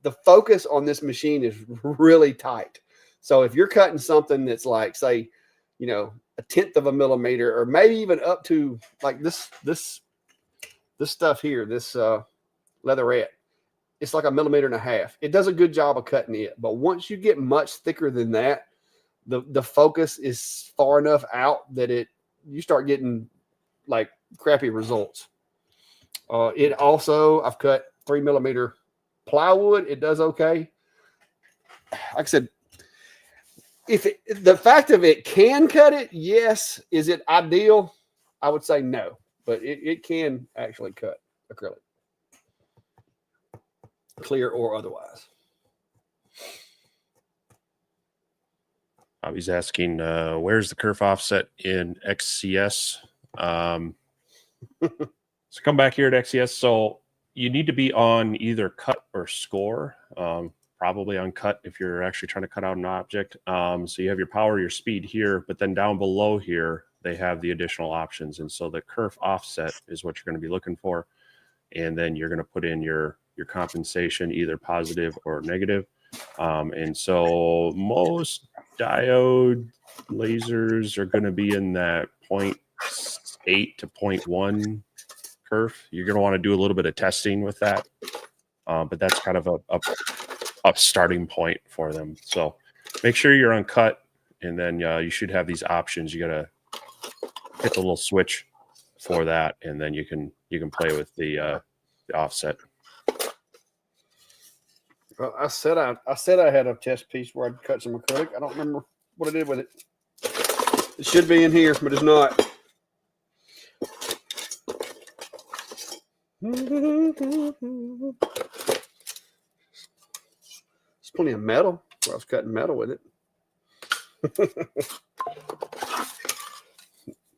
the focus on this machine is really tight. So if you're cutting something that's like, say, 1/10 of a millimeter, or maybe even up to like this stuff here, this leatherette, it's like 1.5 millimeters. It does a good job of cutting it. But once you get much thicker than that, the focus is far enough out that you start getting like crappy results. It also, I've cut 3 millimeter plywood. It does okay. Like I said, the fact of it can cut it, yes. Is it ideal? I would say no, but it can actually cut acrylic, clear or otherwise. He's asking, where's the kerf offset in XCS? So come back here at XCS. So you need to be on either cut or score, probably on cut if you're actually trying to cut out an object. So you have your power, your speed here, but then down below here, they have the additional options. And so the kerf offset is what you're going to be looking for. And then you're going to put in your compensation, either positive or negative. And so most diode lasers are going to be in that 0.8 to 0.1 kerf. You're going to want to do a little bit of testing with that, but that's kind of a starting point for them. So make sure you're on cut, and then you should have these options. You got to hit the little switch for that, and then you can play with the offset. Well, I said I had a test piece where I'd cut some acrylic. I don't remember what I did with it. It should be in here, but it's not. There's plenty of metal where I was cutting metal with it.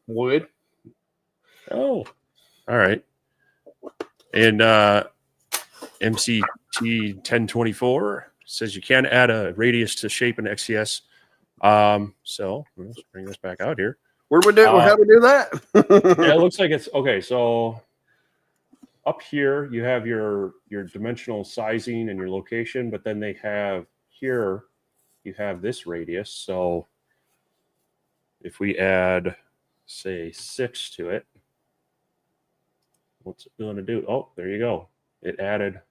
Wood. Oh, all right. And MCT 1024 says you can add a radius to shape in XCS. So let's bring this back out here. Where we do? How do we do that? Yeah, it looks like it's okay. So up here you have your dimensional sizing and your location, but then they have here you have this radius. So if we add, say, 6 to it, what's it going to do? Oh, there you go. It added.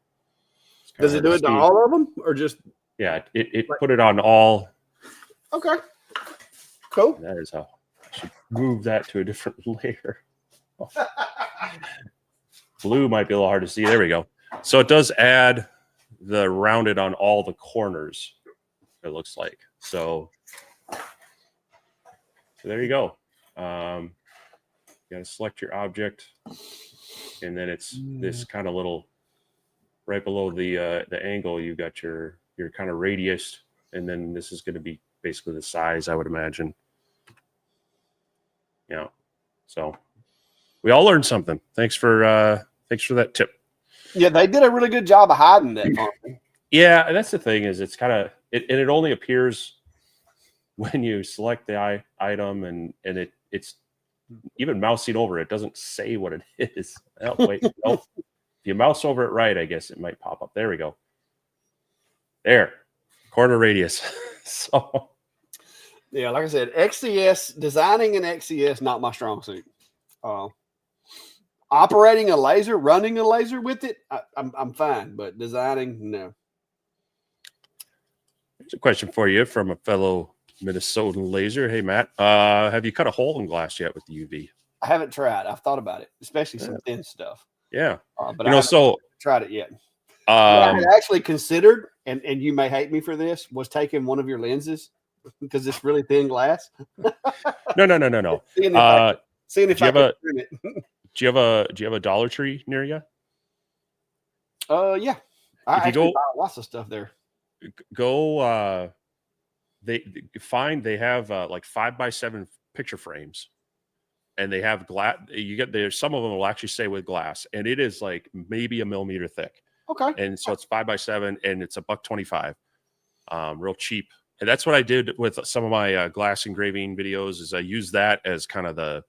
Does it do it to all of them, or just? Yeah, it put it on all. Okay. Cool. That is how I should move that to a different layer. Blue might be a little hard to see. There we go. So it does add the rounded on all the corners, it looks like. So there you go. You got to select your object, and then it's this kind of little, right below the angle, you got your kind of radius, and then this is going to be basically the size, I would imagine. Yeah. So we all learned something. Thanks for that tip. Yeah, they did a really good job of hiding that for me. Yeah, and that's the thing is it's kind of it only appears when you select the item, and it's even mousing over it doesn't say what it is. Oh, wait, nope. If you mouse over it right, I guess it might pop up. There we go. There, corner radius. So yeah, like I said, XCS designing an XCS not my strong suit. Operating a laser, running a laser with it, I'm fine, but designing, no. Here's a question for you from a fellow Minnesotan laser. Hey, Matt, have you cut a hole in glass yet with the UV? I haven't tried. I've thought about it, especially some thin stuff. Yeah, but I haven't tried it yet. What I had actually considered, and you may hate me for this, was taking one of your lenses because it's really thin glass. No. Seeing if I can trim it. Do you have a Dollar Tree near you? Yeah. I actually buy lots of stuff there. Go. They have like 5x7 picture frames, and they have glass. You get there. Some of them will actually say with glass, and it is like maybe a millimeter thick. Okay. And so it's 5x7, and it's $1.25, real cheap. And that's what I did with some of my glass engraving videos. Is I use that as kind of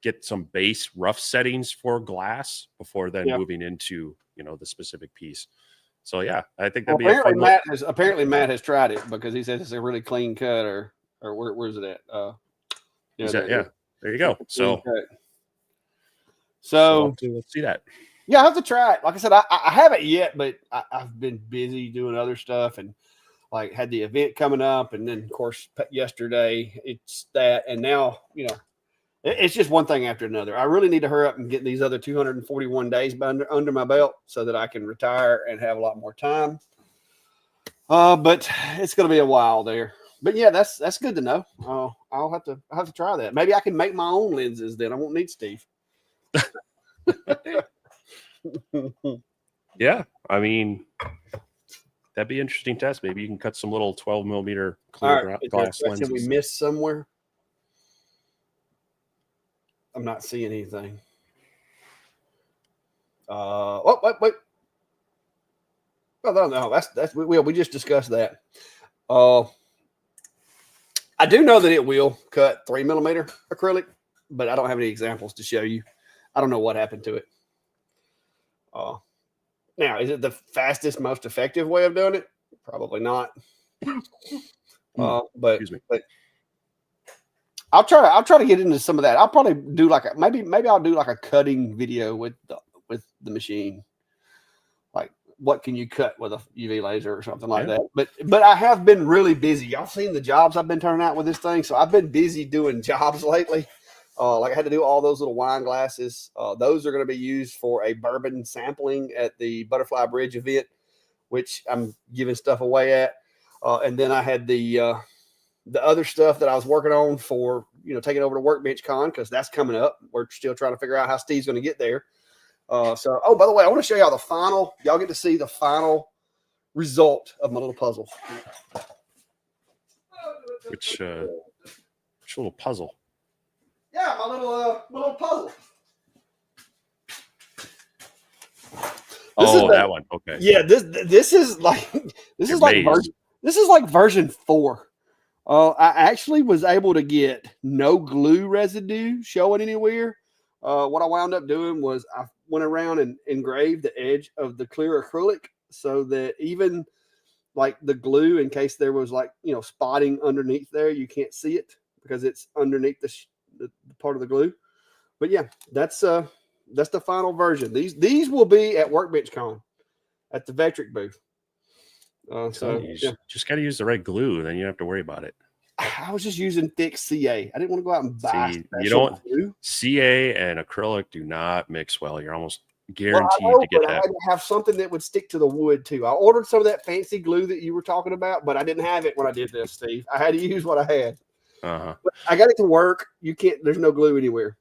get some base rough settings for glass before then moving into the specific piece. So yeah, I think that'd be a fun. Apparently Matt has tried it because he says it's a really clean cut, or where's it at? There you go. So let's see that. Yeah, I have to try it. Like I said, I haven't yet, but I've been busy doing other stuff, and like had the event coming up, and then of course yesterday it's that, and now it's just one thing after another. I really need to hurry up and get these other 241 days under my belt so that I can retire and have a lot more time. But it's going to be a while there. But yeah, that's good to know. I'll have to try that. Maybe I can make my own lenses then. I won't need Steve. Yeah, I mean, that'd be an interesting test. Maybe you can cut some little 12 millimeter clear glass lenses. We missed somewhere. I'm not seeing anything. Wait. Oh, no, that's we just discussed that. I do know that it will cut 3 millimeter acrylic, but I don't have any examples to show you. I don't know what happened to it. Now, is it the fastest, most effective way of doing it? Probably not. But I'll try to get into some of that. I'll probably do maybe I'll do like a cutting video with the machine. Like what can you cut with a UV laser or something like that. But I have been really busy. Y'all seen the jobs I've been turning out with this thing. So I've been busy doing jobs lately. Like I had to do all those little wine glasses. Those are going to be used for a bourbon sampling at the Butterfly Bridge event, which I'm giving stuff away at. And then I had the other stuff that I was working on for, taking over to Workbench Con, because that's coming up. We're still trying to figure out how Steve's going to get there. By the way, I want to show y'all the final. Y'all get to see the final result of my little puzzle. Which little puzzle? Yeah, my little puzzle. That one. Okay. Yeah, this is like version 4. I actually was able to get no glue residue showing anywhere. What I wound up doing was I went around and engraved the edge of the clear acrylic so that even like the glue, in case there was like, spotting underneath there, you can't see it because it's underneath the part of the glue. But yeah, that's the final version. These will be at Workbench Con at the Vectric booth. Just got to use the right glue, then you don't have to worry about it. I was just using thick CA. I didn't want to go out and buy glue. CA and acrylic do not mix well. You're almost guaranteed to get that. I had to have something that would stick to the wood too. I ordered some of that fancy glue that you were talking about, but I didn't have it when I did this, Steve. I had to use what I had. But I got it to work. There's no glue anywhere.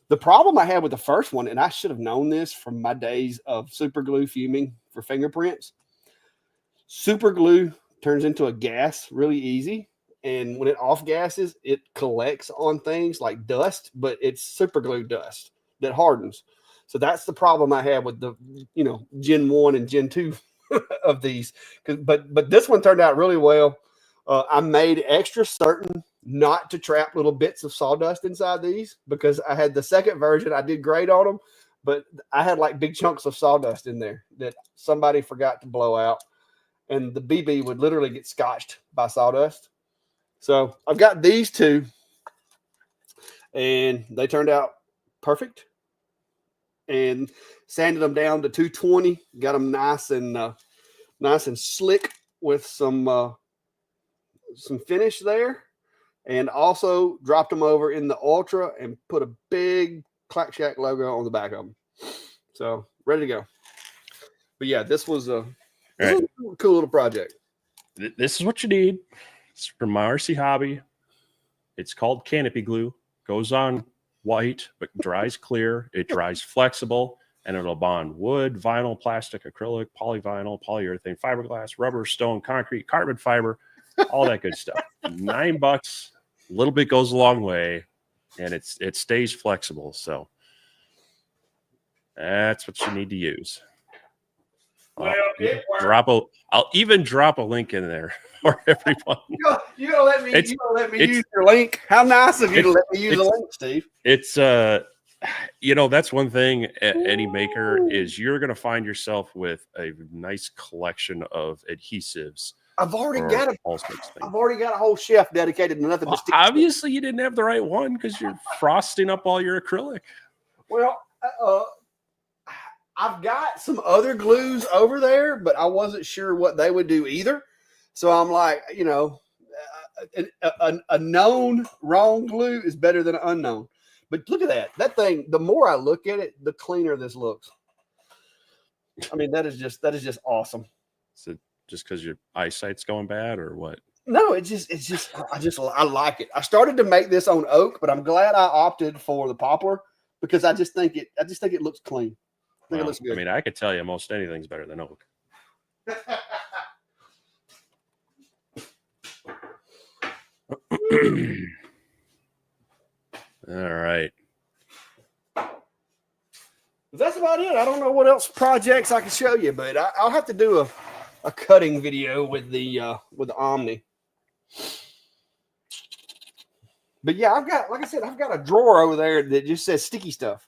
The problem I had with the first one, and I should have known this from my days of super glue fuming for fingerprints. Super glue turns into a gas really easy. And when it off gases, it collects on things like dust, but it's super glue dust that hardens. So that's the problem I had with the, Gen 1 and Gen 2 of these. But this one turned out really well. I made extra certain not to trap little bits of sawdust inside these because I had the second version. I did great on them, but I had like big chunks of sawdust in there that somebody forgot to blow out. And the BB would literally get scotched by sawdust. So I've got these two, and they turned out perfect. And sanded them down to 220, got them nice and slick with some finish there, and also dropped them over in the Ultra and put a big Clack Shack logo on the back of them. So ready to go. But yeah, this was a cool little project. This is what you need. It's from my RC hobby. It's called canopy glue. Goes on white, but dries clear. It dries flexible, and it'll bond wood, vinyl, plastic, acrylic, polyvinyl, polyurethane, fiberglass, rubber, stone, concrete, carbon fiber, all that good stuff. $9. A little bit goes a long way, and it stays flexible. So that's what you need to use. I'll even drop a link in there for everyone. You're gonna let me use your link? How nice of you to let me use a link, Steve. It's that's one thing any maker is you're gonna find yourself with a nice collection of adhesives. I've already got a whole shelf dedicated to nothing but stick. Obviously, you didn't have the right one because you're frosting up all your acrylic. Well, I've got some other glues over there, but I wasn't sure what they would do either. So I'm like, a known wrong glue is better than an unknown. But look at that. That thing, the more I look at it, the cleaner this looks. I mean, that is just awesome. Is it just because your eyesight's going bad or what? No, I like it. I started to make this on oak, but I'm glad I opted for the poplar because I just think it looks clean. It looks good. I mean, I could tell you most anything's better than oak. All right. That's about it. I don't know what else projects I can show you, but I'll have to do a cutting video with the Omni. But yeah, I've got a drawer over there that just says sticky stuff.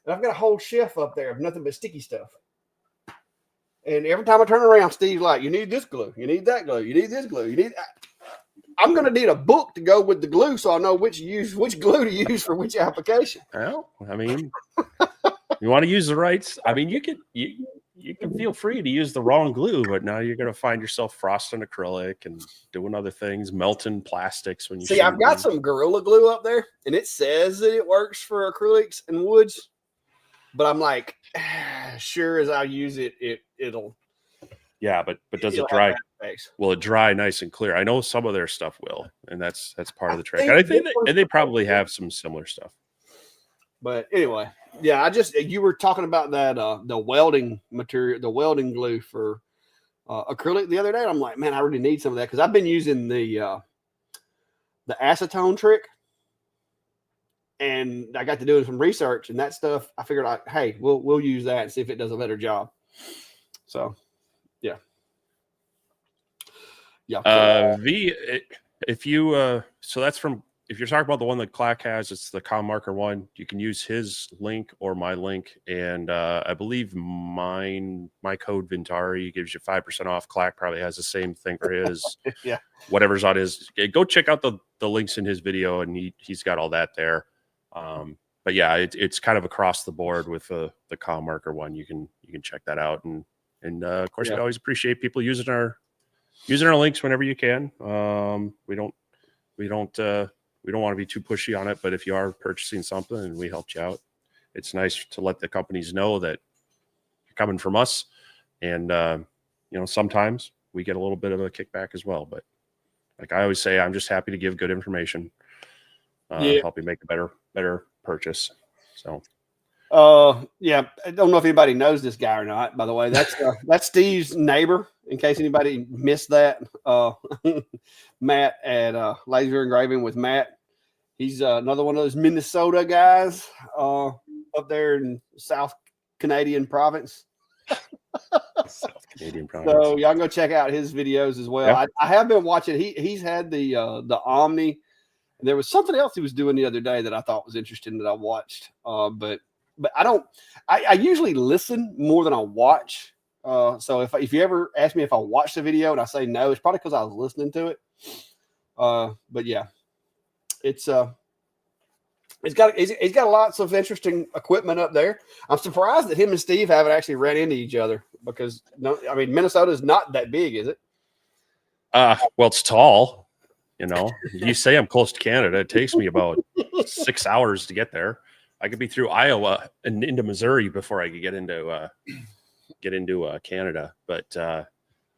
And I've got a whole shelf up there of nothing but sticky stuff. And every time I turn around, Steve's like, you need this glue. You need that glue. You need this glue. I'm going to need a book to go with the glue so I know which glue to use for which application. Well, I mean, you want to use the rights. I mean, you can feel free to use the wrong glue, but now you're going to find yourself frosting acrylic and doing other things, melting plastics when you see. I've got some Gorilla Glue up there, and it says that it works for acrylics and woods. But I'm like, sure as I use it, it'll. Yeah, but does it dry? Will it dry nice and clear? I know some of their stuff will, and that's part of the trick. And I think they probably have some similar stuff. But anyway, yeah, you were talking about that the welding material, the welding glue for acrylic the other day. And I'm like, man, I really need some of that because I've been using the acetone trick. And I got to doing some research and that stuff. I figured out, hey, we'll use that and see if it does a better job. So, yeah. Yeah. if you so that's from, if you're talking about the one that Clack has, it's the Com Marker one. You can use his link or my link, and I believe my code Vintari gives you 5% off. Clack probably has the same thing for his. Yeah. Whatever's on his. Go check out the links in his video, and he's got all that there. But yeah, it's kind of across the board with the Com Marker one. You can check that out, and of course we always appreciate people using our links whenever you can. We don't want to be too pushy on it, but if you are purchasing something and we helped you out, it's nice to let the companies know that you're coming from us. And, sometimes we get a little bit of a kickback as well. But like I always say, I'm just happy to give good information, help you make a better purchase. So, yeah, I don't know if anybody knows this guy or not, by the way. That's Steve's neighbor, in case anybody missed that. Matt at Laser Engraving with Matt. He's another one of those Minnesota guys up there in South Canadian province. South Canadian province. So y'all go check out his videos as well. Yeah. I have been watching. He's had the Omni. And there was something else he was doing the other day that I thought was interesting that I watched. But I don't. I usually listen more than I watch. So if you ever ask me if I watched the video and I say no, it's probably because I was listening to it. But yeah, it's got lots of interesting equipment up there. I'm surprised that him and Steve haven't actually ran into each other because Minnesota is not that big, is it? Well, it's tall. You say I'm close to Canada. It takes me about 6 hours to get there. I could be through Iowa and into Missouri before I could get into Canada. But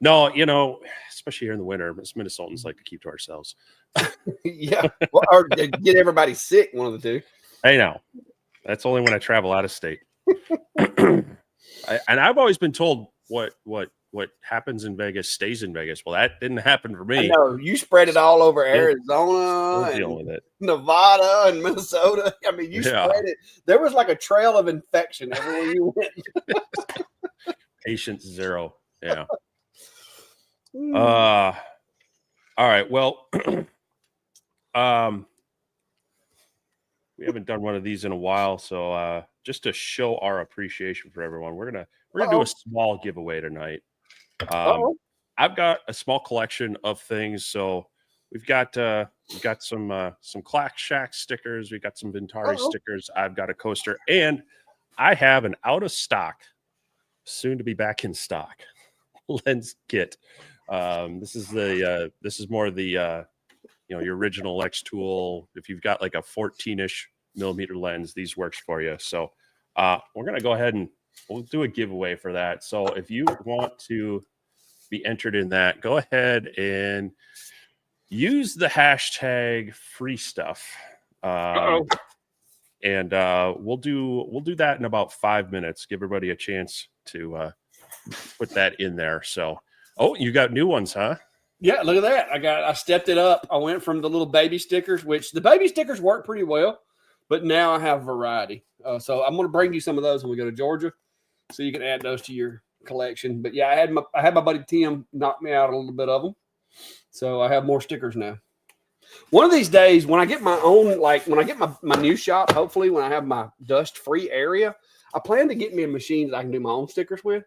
no, especially here in the winter, us Minnesotans like to keep to ourselves. Yeah, or get everybody sick. One of the two. I know. That's only when I travel out of state. And I've always been told what happens in Vegas stays in Vegas. Well, that didn't happen for me. I know. You spread it all over Arizona, and dealing with it. Nevada, and Minnesota. I mean, you spread it. There was like a trail of infection everywhere you went. Patient zero. Yeah. All right. Well, we haven't done one of these in a while, so just to show our appreciation for everyone, we're gonna do a small giveaway tonight. I've got a small collection of things, so we've got some Clack Shack stickers, we got some Vintari stickers, I've got a coaster, and I have an out of stock, soon to be back in stock lens kit. This is more the your original X tool. If you've got like a 14-ish millimeter lens, these works for you. So we're gonna go ahead and we'll do a giveaway for that. So if you want to be entered in that, go ahead and use the hashtag free stuff. And we'll do that in about 5 minutes. Give everybody a chance to put that in there. So, you got new ones, huh? Yeah, look at that. I stepped it up. I went from the little baby stickers, which the baby stickers work pretty well, but now I have variety. So I'm going to bring you some of those when we go to Georgia, so you can add those to your collection. But yeah, I had my buddy Tim knock me out a little bit of them, so I have more stickers now. One of these days, when I get my own, when I get my new shop, hopefully when I have my dust-free area, I plan to get me a machine that I can do my own stickers with.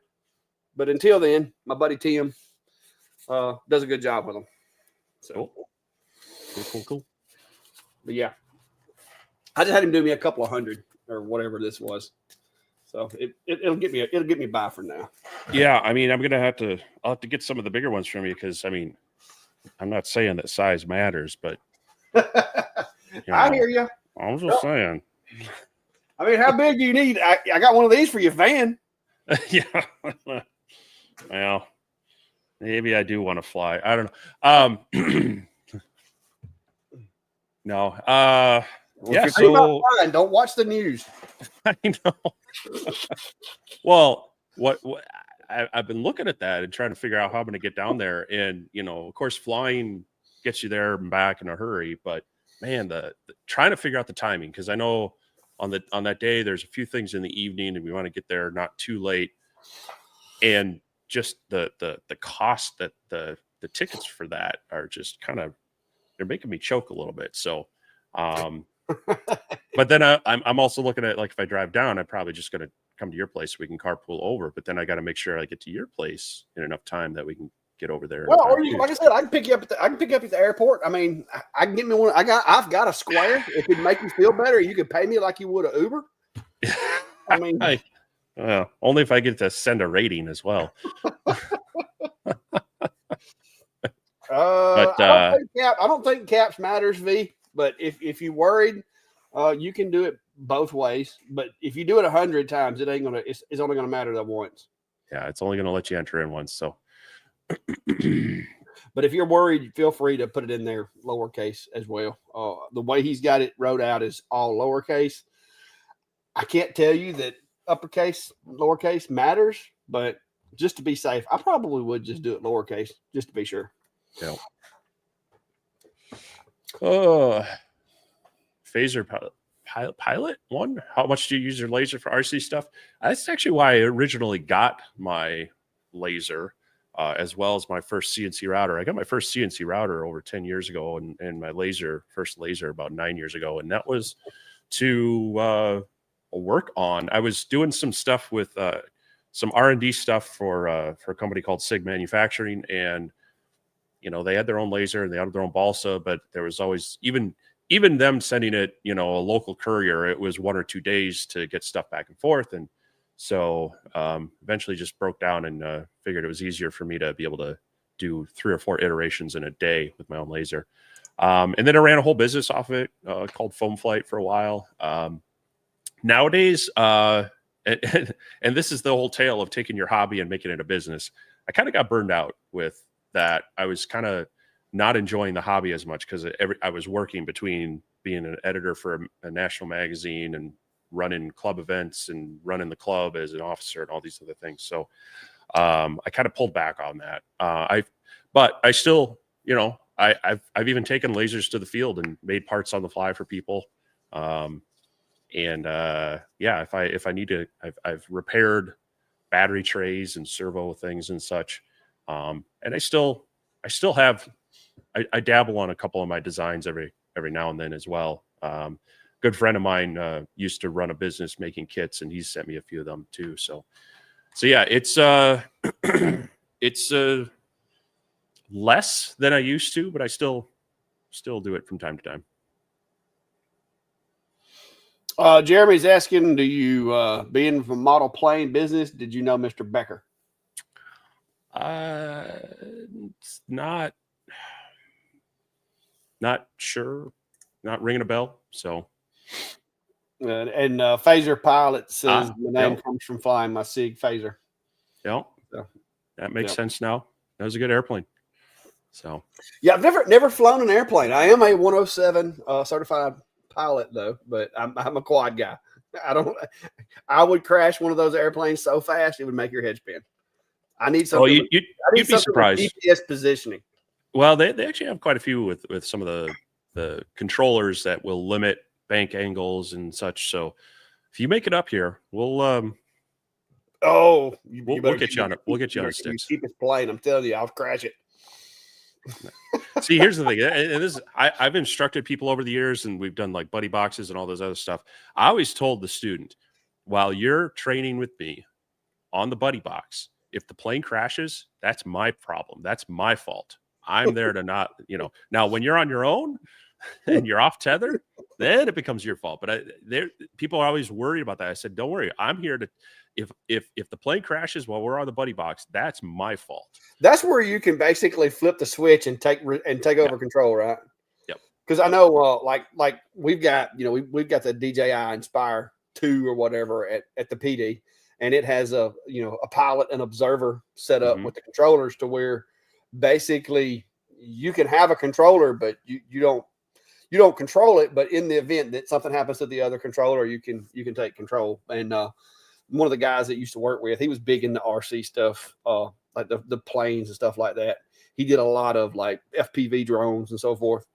But until then, my buddy Tim does a good job with them. So Cool. But yeah, I just had him do me a couple of hundred or whatever this was. So it'll get me by for now. Yeah, I mean, I'll have to get some of the bigger ones from you because I'm not saying that size matters, but I hear you. I'm just saying. I mean, how big do you need? I got one of these for your van. Yeah. Well, maybe I do want to fly. I don't know. No. Yeah. So flying, don't watch the news. I know. Well, what I've been looking at that and trying to figure out how I'm going to get down there, and of course, flying gets you there and back in a hurry. But man, the trying to figure out the timing, because I know on that day there's a few things in the evening, and we want to get there not too late, and just the cost that the tickets for that are just kind of they're making me choke a little bit. So, but then I'm also looking at, like, if I drive down, I'm probably just going to come to your place so we can carpool over. But then I got to make sure I get to your place in enough time that we can get over there. Well, or like I said, I can pick you up at the airport. I mean, I can get me one. I've got a Square. If it'd make you feel better, you could pay me like you would an Uber. I mean, only if I get to send a rating as well. I don't think caps matters, V. But if you're worried, you can do it both ways. But if you do it 100 times, it's only gonna matter that once. Yeah, it's only gonna let you enter in once. So. But if you're worried, feel free to put it in there lowercase as well. The way he's got it wrote out is all lowercase. I can't tell you that uppercase, lowercase matters, but just to be safe, I probably would just do it lowercase just to be sure. Yeah. Oh, phaser pilot one. How much do you use your laser for RC stuff? That's actually why I originally got my laser. As well as my first CNC router. I got my first CNC router over 10 years ago, and my first laser about 9 years ago. And that was to work on. I was doing some stuff with some R&D stuff for a company called Sig Manufacturing. And, they had their own laser and they had their own balsa, but there was always, even them sending it, a local courier, it was 1 or 2 days to get stuff back and forth. And so eventually just broke down and figured it was easier for me to be able to do 3 or 4 iterations in a day with my own laser. And then I ran a whole business off of it called Foam Flight for a while. Nowadays, and this is the whole tale of taking your hobby and making it a business. I kind of got burned out with that. I was kind of not enjoying the hobby as much because I was working between being an editor for a national magazine and running club events and running the club as an officer and all these other things. So I kind of pulled back on that. But I still, I've even taken lasers to the field and made parts on the fly for people. If I need to, I've repaired battery trays and servo things and such. And I still have, I dabble on a couple of my designs every now and then as well. Good friend of mine used to run a business making kits, and he's sent me a few of them too. So yeah, it's less than I used to, but I still do it from time to time. Jeremy's asking, do you, being from model plane business, did you know Mr. Becker? It's not sure, not ringing a bell. So. And Phaser Pilot says the name comes from flying my SIG Phaser. Yeah, so, that makes sense now. That was a good airplane. So yeah, I've never flown an airplane. I am a 107 certified pilot though, but I'm a quad guy. I would crash one of those airplanes so fast it would make your head spin. I need something. Well, you'd be surprised. GPS positioning. Well, they actually have quite a few with some of the controllers that will limit bank angles and such. So if you make it up here, we'll get you on it. We'll get you on sticks. Keep it playing. I'm telling you, I'll crash it. See, here's the thing, and this I've instructed people over the years, and we've done like buddy boxes and all those other stuff. I always told the student, while you're training with me on the buddy box, if the plane crashes, that's my problem. That's my fault. I'm there to not, Now when you're on your own and you're off tether, then it becomes your fault. But people are always worried about that. I said, don't worry. I'm here to, if the plane crashes while we're on the buddy box, that's my fault. That's where you can basically flip the switch and take over control, right? Yep. Because I know, like we've got, we've got the DJI Inspire 2 or whatever at the PD, and it has a pilot and observer set up with the controllers to where basically you can have a controller, but you don't control it. But in the event that something happens to the other controller, you can take control. And one of the guys that used to work with, he was big into RC stuff, like the planes and stuff like that. He did a lot of like FPV drones and so forth.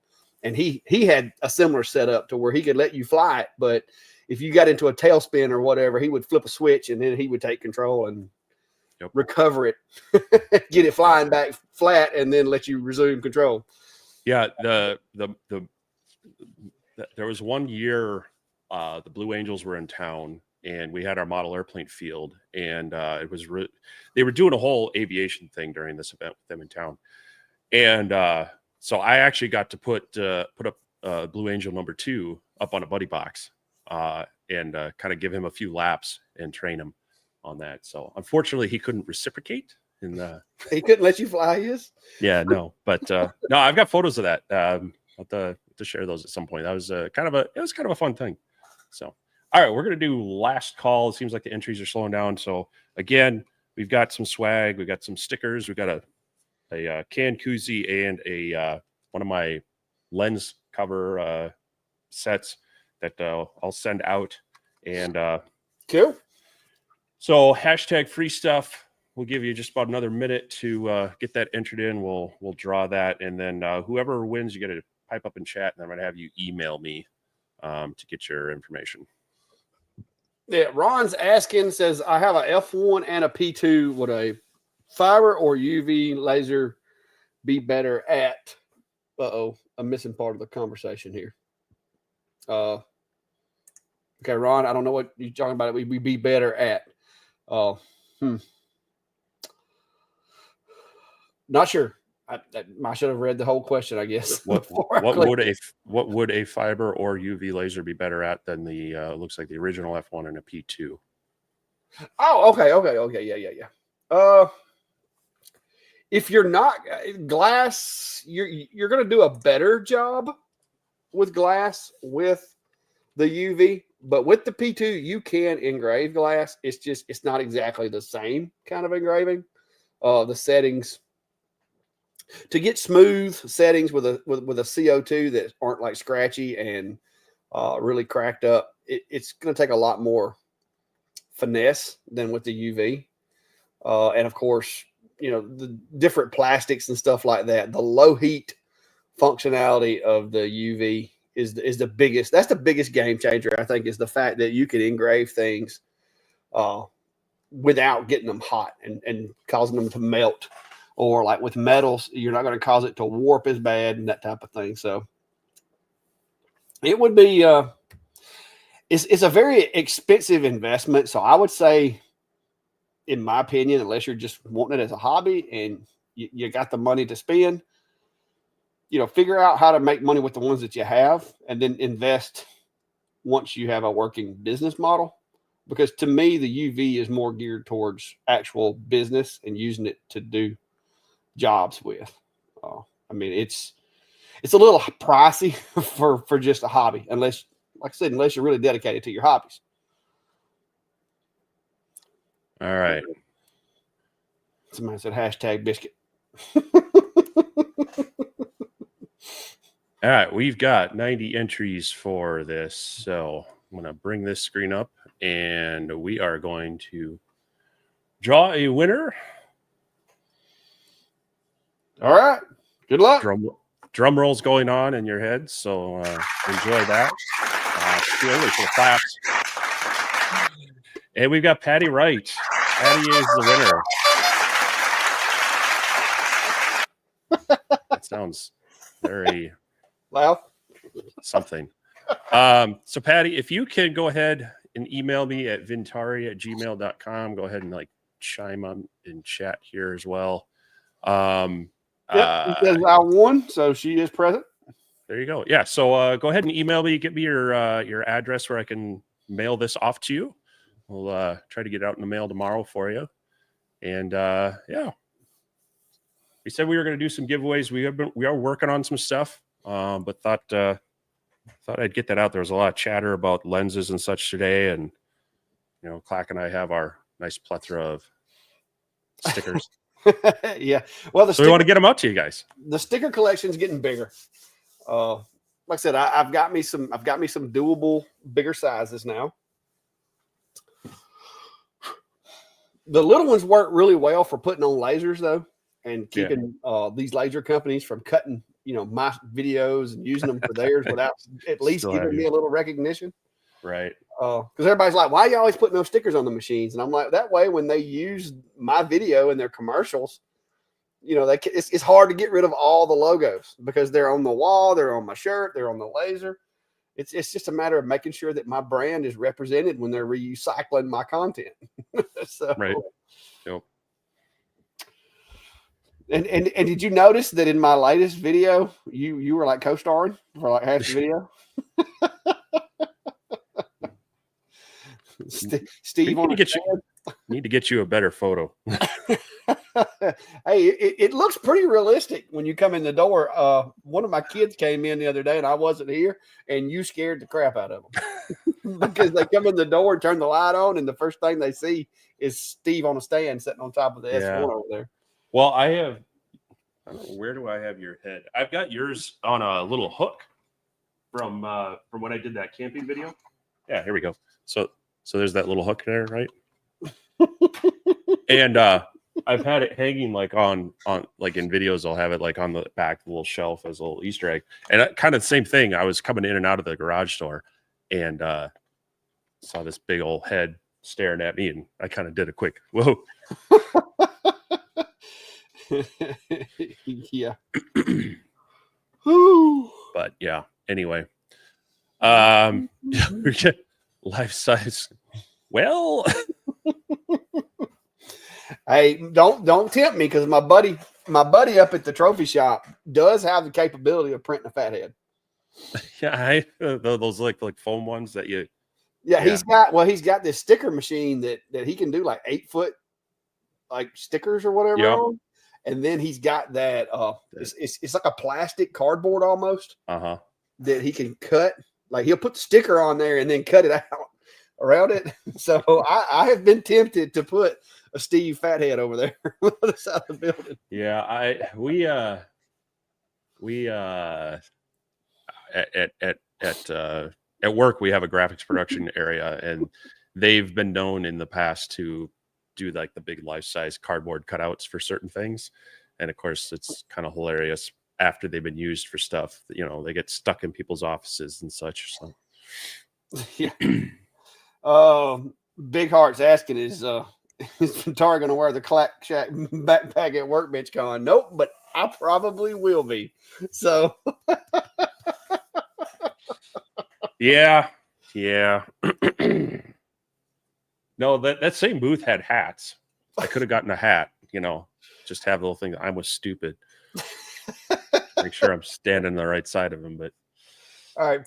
And he had a similar setup to where he could let you fly it, but if you got into a tailspin or whatever, he would flip a switch and then he would take control and recover it, get it flying back flat, and then let you resume control. Yeah, there was one year the Blue Angels were in town, and we had our model airplane field, and it was they were doing a whole aviation thing during this event with them in town, and so I actually got to put up Blue Angel number 2 up on a buddy box, and kind of give him a few laps and train him on that. So unfortunately, he couldn't reciprocate. And he couldn't let you fly his. Yeah, no, but no, I've got photos of that. I'll have to share those at some point. That was kind of a fun thing. So, all right, we're gonna do last call. It seems like the entries are slowing down. So again, we've got some swag, we've got some stickers, we've got a can koozie and a one of my lens cover sets that I'll send out. And cool. So hashtag free stuff. We'll give you just about another minute to get that entered in. We'll draw that, and then whoever wins, you get to pipe up in chat, and I'm going to have you email me to get your information. Yeah, Ron's asking, says, I have a F1 and a P2. Would a fiber or UV laser be better at? I'm missing part of the conversation here. Okay, Ron, I don't know what you're talking about. We'd be better at. Not sure. I should have read the whole question, I guess. What would a fiber or UV laser be better at than the looks like the original F1 and a P2? Oh, okay. Yeah. If you're not glass, you're going to do a better job with glass with the UV, but with the P2, you can engrave glass. It's not exactly the same kind of engraving. The settings to get smooth settings with a CO2 that aren't like scratchy and really cracked up, it's going to take a lot more finesse than with the UV. And of course, the different plastics and stuff like that. The low heat functionality of the UV is the biggest. That's the biggest game changer, I think, is the fact that you can engrave things without getting them hot and causing them to melt. Or like with metals, you're not going to cause it to warp as bad and that type of thing. So it would be, it's a very expensive investment. So I would say, in my opinion, unless you're just wanting it as a hobby and you got the money to spend, figure out how to make money with the ones that you have and then invest once you have a working business model. Because to me, the UV is more geared towards actual business and using it to do jobs with. It's a little pricey for just a hobby, unless you're really dedicated to your hobbies. All right. Somebody said hashtag biscuit. All right, we've got 90 entries for this, so I'm going to bring this screen up, and we are going to draw a winner. All right. Good luck. Drum rolls going on in your head, so enjoy that. Too early for the claps. And we've got Patty Wright. Patty is the winner. That sounds very loud. Something. So Patty, if you can go ahead and email me at vintari@gmail.com. Go ahead and chime on in chat here as well. It says I won, so she is present. There you go. Yeah. So go ahead and email me. Get me your address where I can mail this off to you. We'll try to get it out in the mail tomorrow for you. And yeah, we said we were going to do some giveaways. We are working on some stuff, but thought I'd get that out. There was a lot of chatter about lenses and such today, and Clack and I have our nice plethora of stickers. Yeah. Well, we want to get them out to you guys. The sticker collection is getting bigger. Like I said, I've got me some doable bigger sizes now. The little ones work really well for putting on lasers though, and keeping these laser companies from cutting, my videos and using them for theirs without at least giving me a little recognition. Right. Because everybody's like, why are you always putting those stickers on the machines? And I'm like, that way, when they use my video in their commercials, you know, it's hard to get rid of all the logos because they're on the wall, they're on my shirt, they're on the laser. It's just a matter of making sure that my brand is represented when they're recycling my content. So, Right. Yep. And did you notice that in my latest video, you were like co-starring for like half the video? Steve on need to get you a better photo. Hey, it looks pretty realistic when you come in the door. One of my kids came in the other day and I wasn't here, and you scared the crap out of them because they come in the door, turn the light on, and the first thing they see is Steve on a stand sitting on top of the S1 over there. Well, I don't know, where do I have your head? I've got yours on a little hook from when I did that camping video. Yeah, here we go. So there's that little hook there, right? And I've had it hanging like on like in videos. I'll have it like on the back of the little shelf as a little Easter egg. And kind of the same thing. I was coming in and out of the garage door and saw this big old head staring at me, and I kind of did a quick whoa. Yeah. But yeah. Anyway, life size. Well. Hey, don't tempt me because my buddy up at the trophy shop does have the capability of printing a fat head. Yeah, those like foam ones that you. Yeah, he's got this sticker machine that he can do like 8-foot like stickers or whatever. Yeah. On. And then he's got that it's like a plastic cardboard almost. Uh-huh. That he can cut. Like he'll put the sticker on there and then cut it out around it. So I have been tempted to put a Steve Fathead over there on the other side of the building. Yeah, we at work we have a graphics production area, and they've been known in the past to do like the big life-size cardboard cutouts for certain things. And of course it's kind of hilarious after they've been used for stuff, you know, they get stuck in people's offices and such. So yeah. Big Heart's asking is Tar gonna wear the Clack Shack backpack at Workbench Con? Nope, but I probably will be. So yeah. No, that same booth had hats. I could have gotten a hat, you know, just have the little thing. I was stupid. Make sure I'm standing on the right side of him. But all right,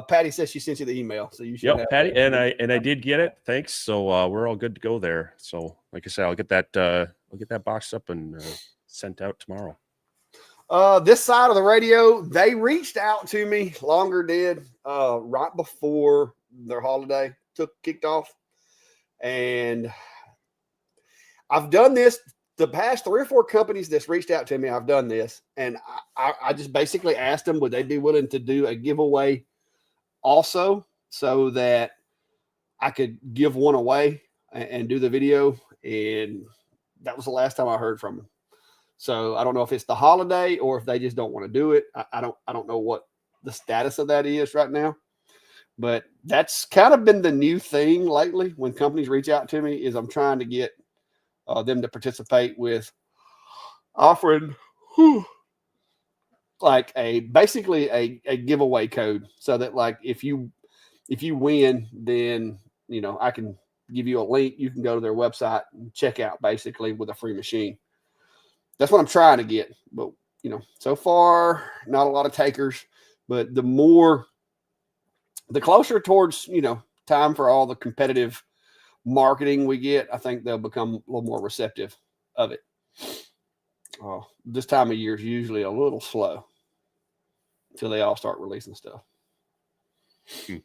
Patty says she sent you the email, so you should. Yep, Patty, and I did get it. Thanks. So we're all good to go there. So like I said, I'll get that boxed up and sent out tomorrow. This side of the radio, they reached out to me. Longer did right before their holiday kicked off, and I've done this. The past 3 or 4 companies that's reached out to me, I've done this, and I just basically asked them would they be willing to do a giveaway also, so that I could give one away and do the video. And that was the last time I heard from them. So I don't know if it's the holiday or if they just don't want to do it. I don't know what the status of that is right now, but that's kind of been the new thing lately when companies reach out to me. Is I'm trying to get them to participate with offering like basically a giveaway code, so that like if you win, then you know I can give you a link. You can go to their website and check out basically with a free machine. That's what I'm trying to get. But you know, so far not a lot of takers. But the closer towards time for all the competitive marketing we get, I think they'll become a little more receptive of it. This time of year is usually a little slow until they all start releasing stuff. Yeah,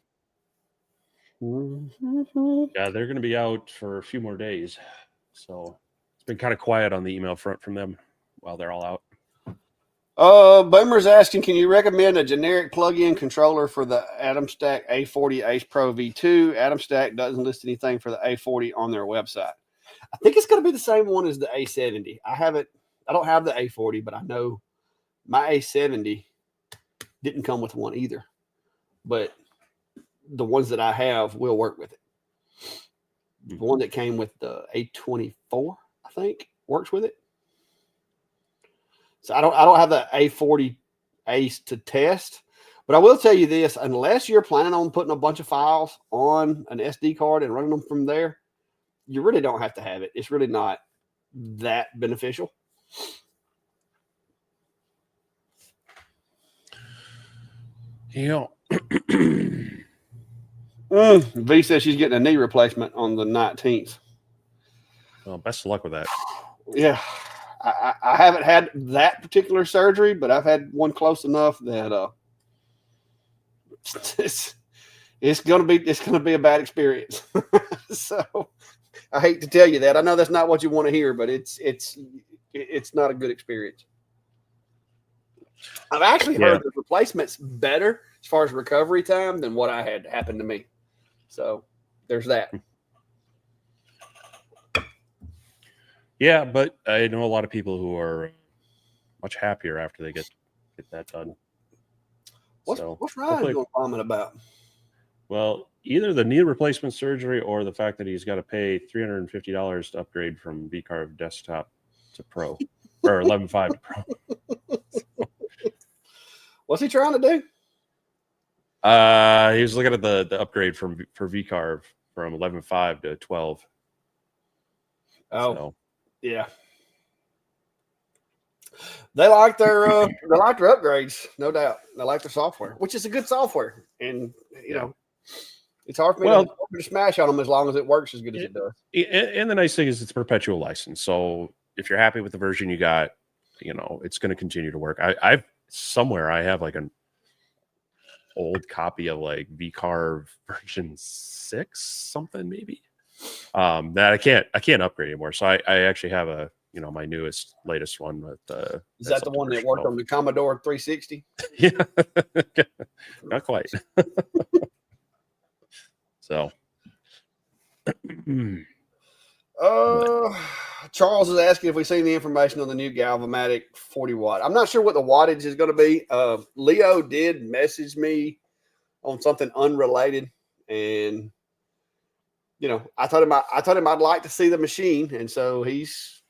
they're going to be out for a few more days, so it's been kind of quiet on the email front from them while they're all out. Boomer's asking, can you recommend a generic plug-in controller for the AtomStack A40 Ace Pro V2? AtomStack doesn't list anything for the A40 on their website. I think it's going to be the same one as the A70. I don't have the A40, but I know my A70 didn't come with one either. But the ones that I have will work with it. The one that came with the A24, I think, works with it. So I don't have the A40 Ace to test, but I will tell you this: unless you're planning on putting a bunch of files on an SD card and running them from there, you really don't have to have it. It's really not that beneficial. Yeah. V says she's getting a knee replacement on the 19th. Well, best of luck with that. Yeah. I haven't had that particular surgery, but I've had one close enough that it's gonna be a bad experience. So I hate to tell you that. I know that's not what you want to hear, but it's not a good experience. I've actually heard the replacement's better as far as recovery time than what I had happen to me. So there's that. Yeah, but I know a lot of people who are much happier after they get that done. What's Ryan going comment about? Well, either the knee replacement surgery or the fact that he's got to pay $350 to upgrade from VCarve desktop to Pro or 11.5 to Pro. What's he trying to do? He was looking at the upgrade for VCarve from 11.5 to 12. Oh, so. Yeah. They like their upgrades, no doubt. They like their software, which is a good software, and you know, it's hard for me to smash on them as long as it works as good as it does. And the nice thing is it's a perpetual license, so if you're happy with the version you got, you know it's going to continue to work. I have like an old copy of like VCarve version 6 something maybe that I can't upgrade anymore. So I actually have a my latest one with is that the one that worked on the Commodore 360? Yeah, not quite. So Charles is asking if we've seen the information on the new Galvamatic 40 watt. I'm not sure what the wattage is going to be. Leo did message me on something unrelated, and I told him I'd like to see the machine, and so he's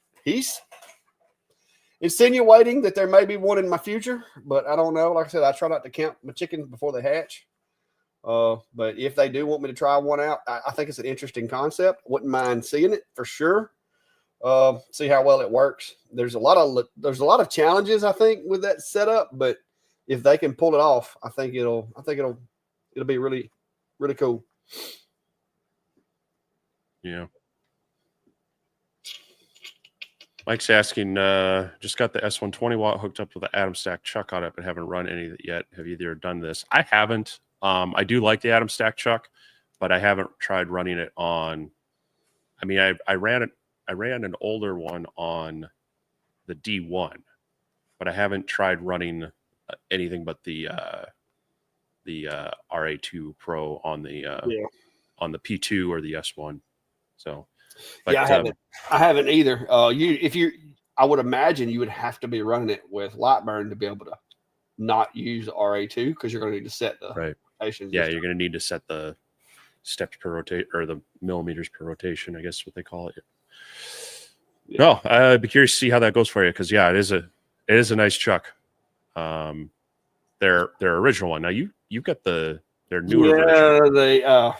insinuating that there may be one in my future, but I don't know. Like I said, I try not to count my chickens before they hatch. But if they do want me to try one out, I think it's an interesting concept. Wouldn't mind seeing it for sure. See how well it works. There's a lot of challenges, I think, with that setup, but if they can pull it off, I think it'll be really, really cool. Yeah. Mike's asking, just got the S120 watt hooked up with the Atom Stack chuck on it, but haven't run any of it yet. Have either done this? I haven't. I do like the Atom Stack chuck, but I haven't tried running it on. I mean, I ran an older one on the D1, but I haven't tried running anything but the RA2 Pro on the P2 or the S1. So, but, I haven't either. I would imagine you would have to be running it with Lightburn to be able to not use RA2 because you're going to need to set the rotations. Yeah, you're going to need to set the steps per rotate or the millimeters per rotation, I guess is what they call it. Yeah. No, I'd be curious to see how that goes for you because it is a nice chuck. Their original one. Now you've got their newer version.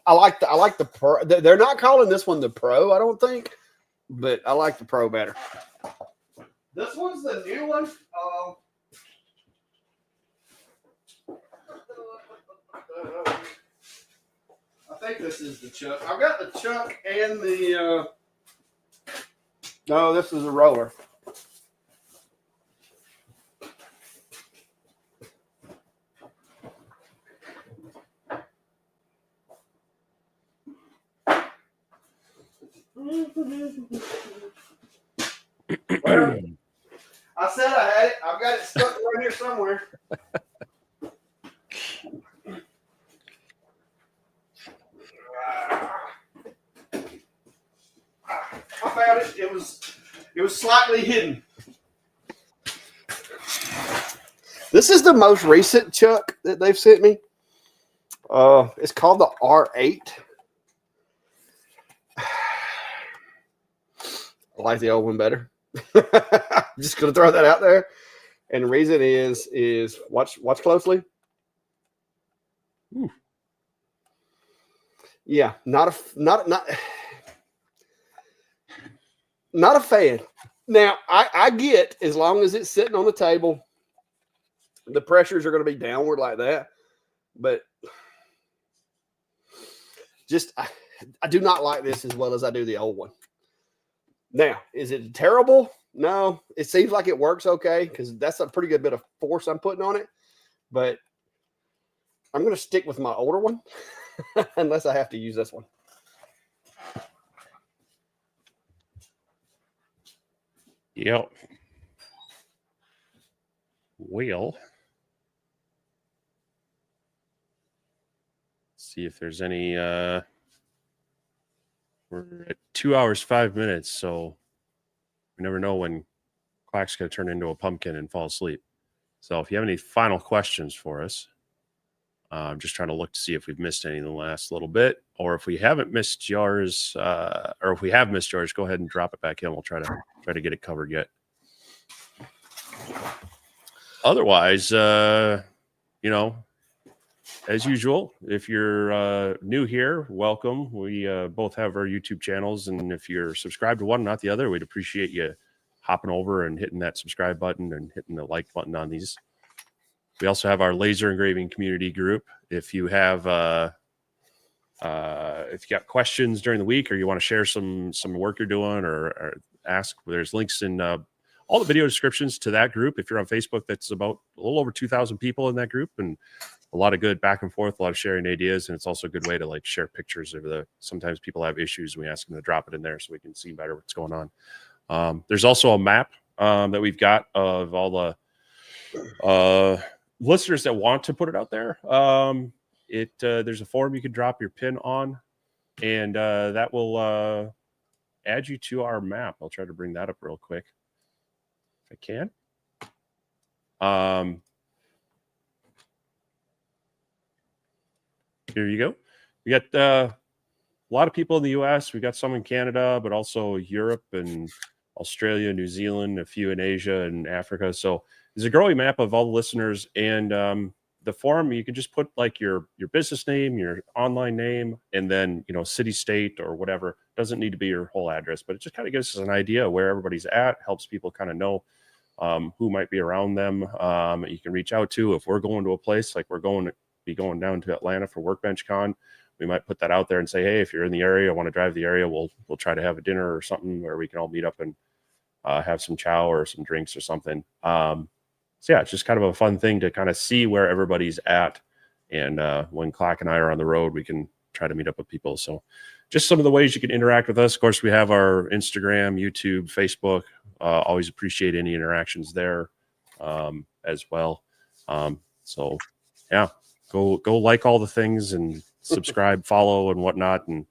I like the Pro. They're not calling this one the Pro, I don't think, but I like the Pro better. This one's the new one. I think this is the chuck. I've got the chuck and the. No, this is a roller. Well, I said I had it. I've got it stuck right here somewhere. I found it. It was slightly hidden. This is the most recent chuck that they've sent me. It's called the R8. I like the old one better. Just going to throw that out there. And the reason is watch closely. Ooh. Yeah, not a fan. Now, I get, as long as it's sitting on the table, the pressures are going to be downward like that. But just, I do not like this as well as I do the old one. Now, is it terrible? No, it seems like it works okay because that's a pretty good bit of force I'm putting on it. But I'm going to stick with my older one unless I have to use this one. Yep. Well, see if there's any. We're at 2 hours, 5 minutes, so we never know when Clack's going to turn into a pumpkin and fall asleep. So if you have any final questions for us, I'm just trying to look to see if we've missed any in the last little bit, or if we haven't missed yours, or if we have missed yours, go ahead and drop it back in. We'll try to get it covered yet. Otherwise, you know, as usual, if you're new here, welcome. We both have our YouTube channels, and if you're subscribed to one, not the other, we'd appreciate you hopping over and hitting that subscribe button and hitting the like button on these. We also have our laser engraving community group. If you have if you got questions during the week, or you want to share some work you're doing, or ask, there's links in all the video descriptions to that group. If you're on Facebook, that's about a little over 2,000 people in that group, and a lot of good back and forth, a lot of sharing ideas, and it's also a good way to like share pictures of sometimes people have issues, and we ask them to drop it in there so we can see better what's going on. There's also a map that we've got of all the listeners that want to put it out there. There's a form you can drop your pin on, and that will add you to our map. I'll try to bring that up real quick if I can. Here you go. We got a lot of people in the US. We got some in Canada, but also Europe and Australia, New Zealand, a few in Asia and Africa. So there's a growing map of all the listeners, and the forum, you can just put like your business name, your online name, and then, you know, city, state, or whatever. Doesn't need to be your whole address, but it just kind of gives us an idea of where everybody's at, helps people kind of know who might be around them. You can reach out to if we're going to a place, like we're going to be going down to Atlanta for Workbench Con. We might put that out there and say, hey, if you're in the area, I want to drive the area, we'll try to have a dinner or something where we can all meet up and have some chow or some drinks or something. So yeah, it's just kind of a fun thing to kind of see where everybody's at. And when Clack and I are on the road, we can try to meet up with people. So just some of the ways you can interact with us. Of course, we have our Instagram, YouTube, Facebook. Always appreciate any interactions there as well. So yeah, go like all the things and subscribe, follow, and whatnot. And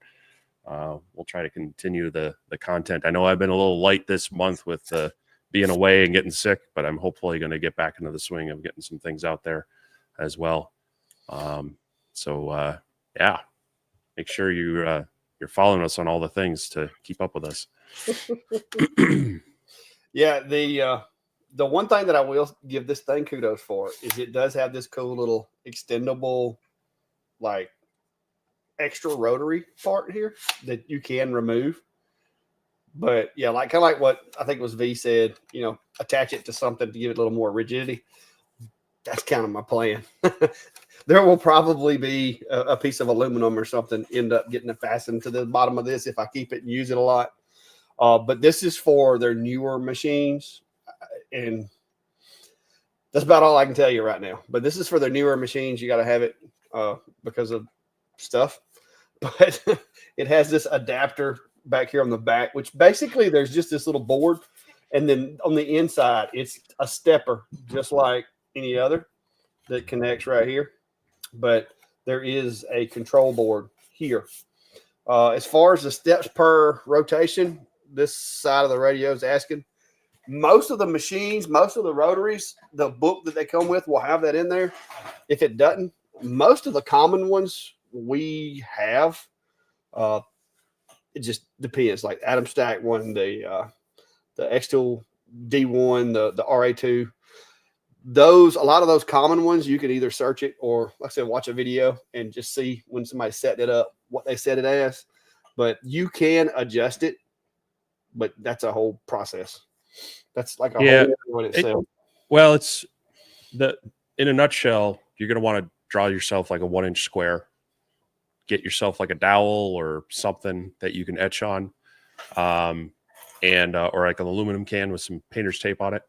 we'll try to continue the content. I know I've been a little light this month with being away and getting sick, but I'm hopefully going to get back into the swing of getting some things out there as well. Yeah, make sure you're following us on all the things to keep up with us. Yeah, the one thing that I will give this thing kudos for is it does have this cool little extendable, like, extra rotary part here that you can remove. But yeah, like kind of like what I think it was V said, you know, attach it to something to give it a little more rigidity. That's kind of my plan. There will probably be a piece of aluminum or something end up getting it fastened to the bottom of this if I keep it and use it a lot. But this is for their newer machines, and that's about all I can tell you right now. But this is for their newer machines. You got to have it because of stuff. But it has this adapter back here on the back, which basically there's just this little board, and then on the inside it's a stepper just like any other that connects right here, but there is a control board here. As far as the steps per rotation, this side of the radio is asking. Most of the machines, most of the rotaries, the book that they come with will have that in there. If it doesn't, most of the common ones we have, it just depends. Like Adam Stack one, the the X-Tool D1, the RA2. A lot of those common ones, you can either search it or, like I said, watch a video and just see when somebody set it up, what they set it as. But you can adjust it, but that's a whole process. That's like a whole one itself. Well, it's in a nutshell, you're going to want to draw yourself like a 1-inch square, get yourself like a dowel or something that you can etch on, and or like an aluminum can with some painter's tape on it.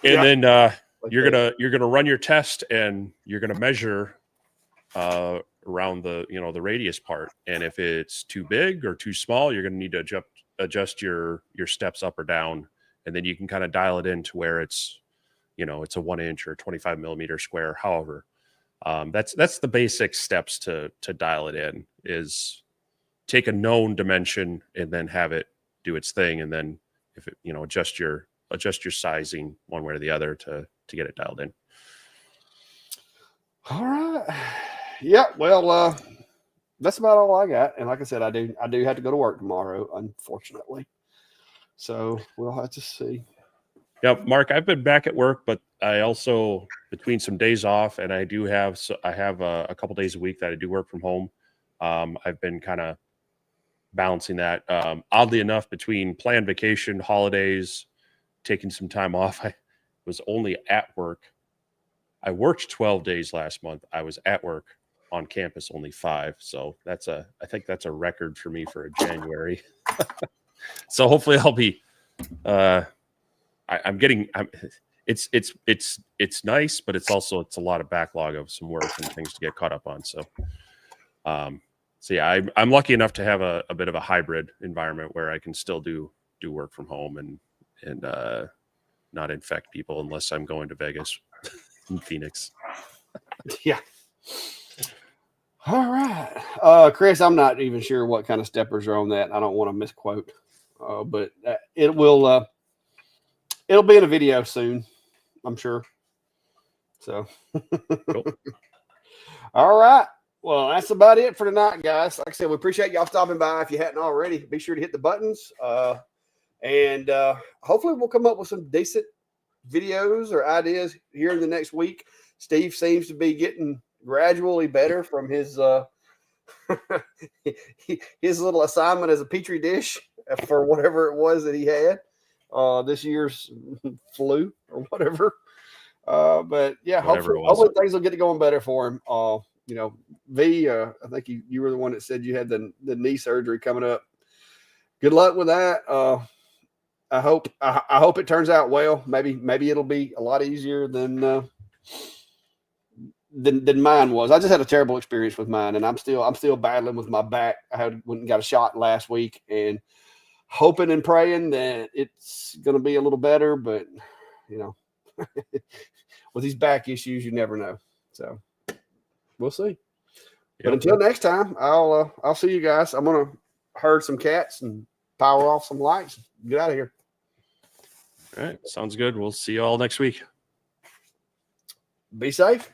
And then you're gonna run your test, and you're gonna measure around the radius part. And if it's too big or too small, you're gonna need to adjust your steps up or down, and then you can kind of dial it in to where it's a 1-inch or 25 millimeter square. However, that's the basic steps to dial it in, is take a known dimension and then have it do its thing, and then if it adjust your sizing one way or the other to get it dialed in. All right. Yeah. Well, that's about all I got. And like I said, I do have to go to work tomorrow, unfortunately. So we'll have to see. Yeah, Mark, I've been back at work, but I also, between some days off, and I have a couple days a week that I do work from home. I've been kind of balancing that. Oddly enough, between planned vacation, holidays, taking some time off, I was only at work. I worked 12 days last month. I was at work on campus only 5. So I think that's a record for me for a January. So hopefully I'll be, it's nice, but it's a lot of backlog of some work and things to get caught up on. So yeah, I'm lucky enough to have a bit of a hybrid environment where I can still do work from home and not infect people unless I'm going to Vegas in Phoenix. Yeah. All right. Chris, I'm not even sure what kind of steppers are on that. I don't want to misquote, but it'll be in a video soon, I'm sure. So, Cool. All right. Well, that's about it for tonight, guys. Like I said, we appreciate y'all stopping by. If you hadn't already, be sure to hit the buttons. And hopefully we'll come up with some decent videos or ideas here in the next week. Steve seems to be getting gradually better from his his little assignment as a petri dish for whatever it was that he had this year's flu or whatever. But yeah, hopefully things will get going better for him. V, I think you were the one that said you had the knee surgery coming up. Good luck with that. I hope it turns out well. Maybe it'll be a lot easier than mine was. I just had a terrible experience with mine, and I'm still battling with my back. I went and got a shot last week, and hoping and praying that it's going to be a little better. But with these back issues, you never know. So we'll see. Yep. But until next time, I'll see you guys. I'm gonna herd some cats and power off some lights. Get out of here. All right. Sounds good. We'll see you all next week. Be safe.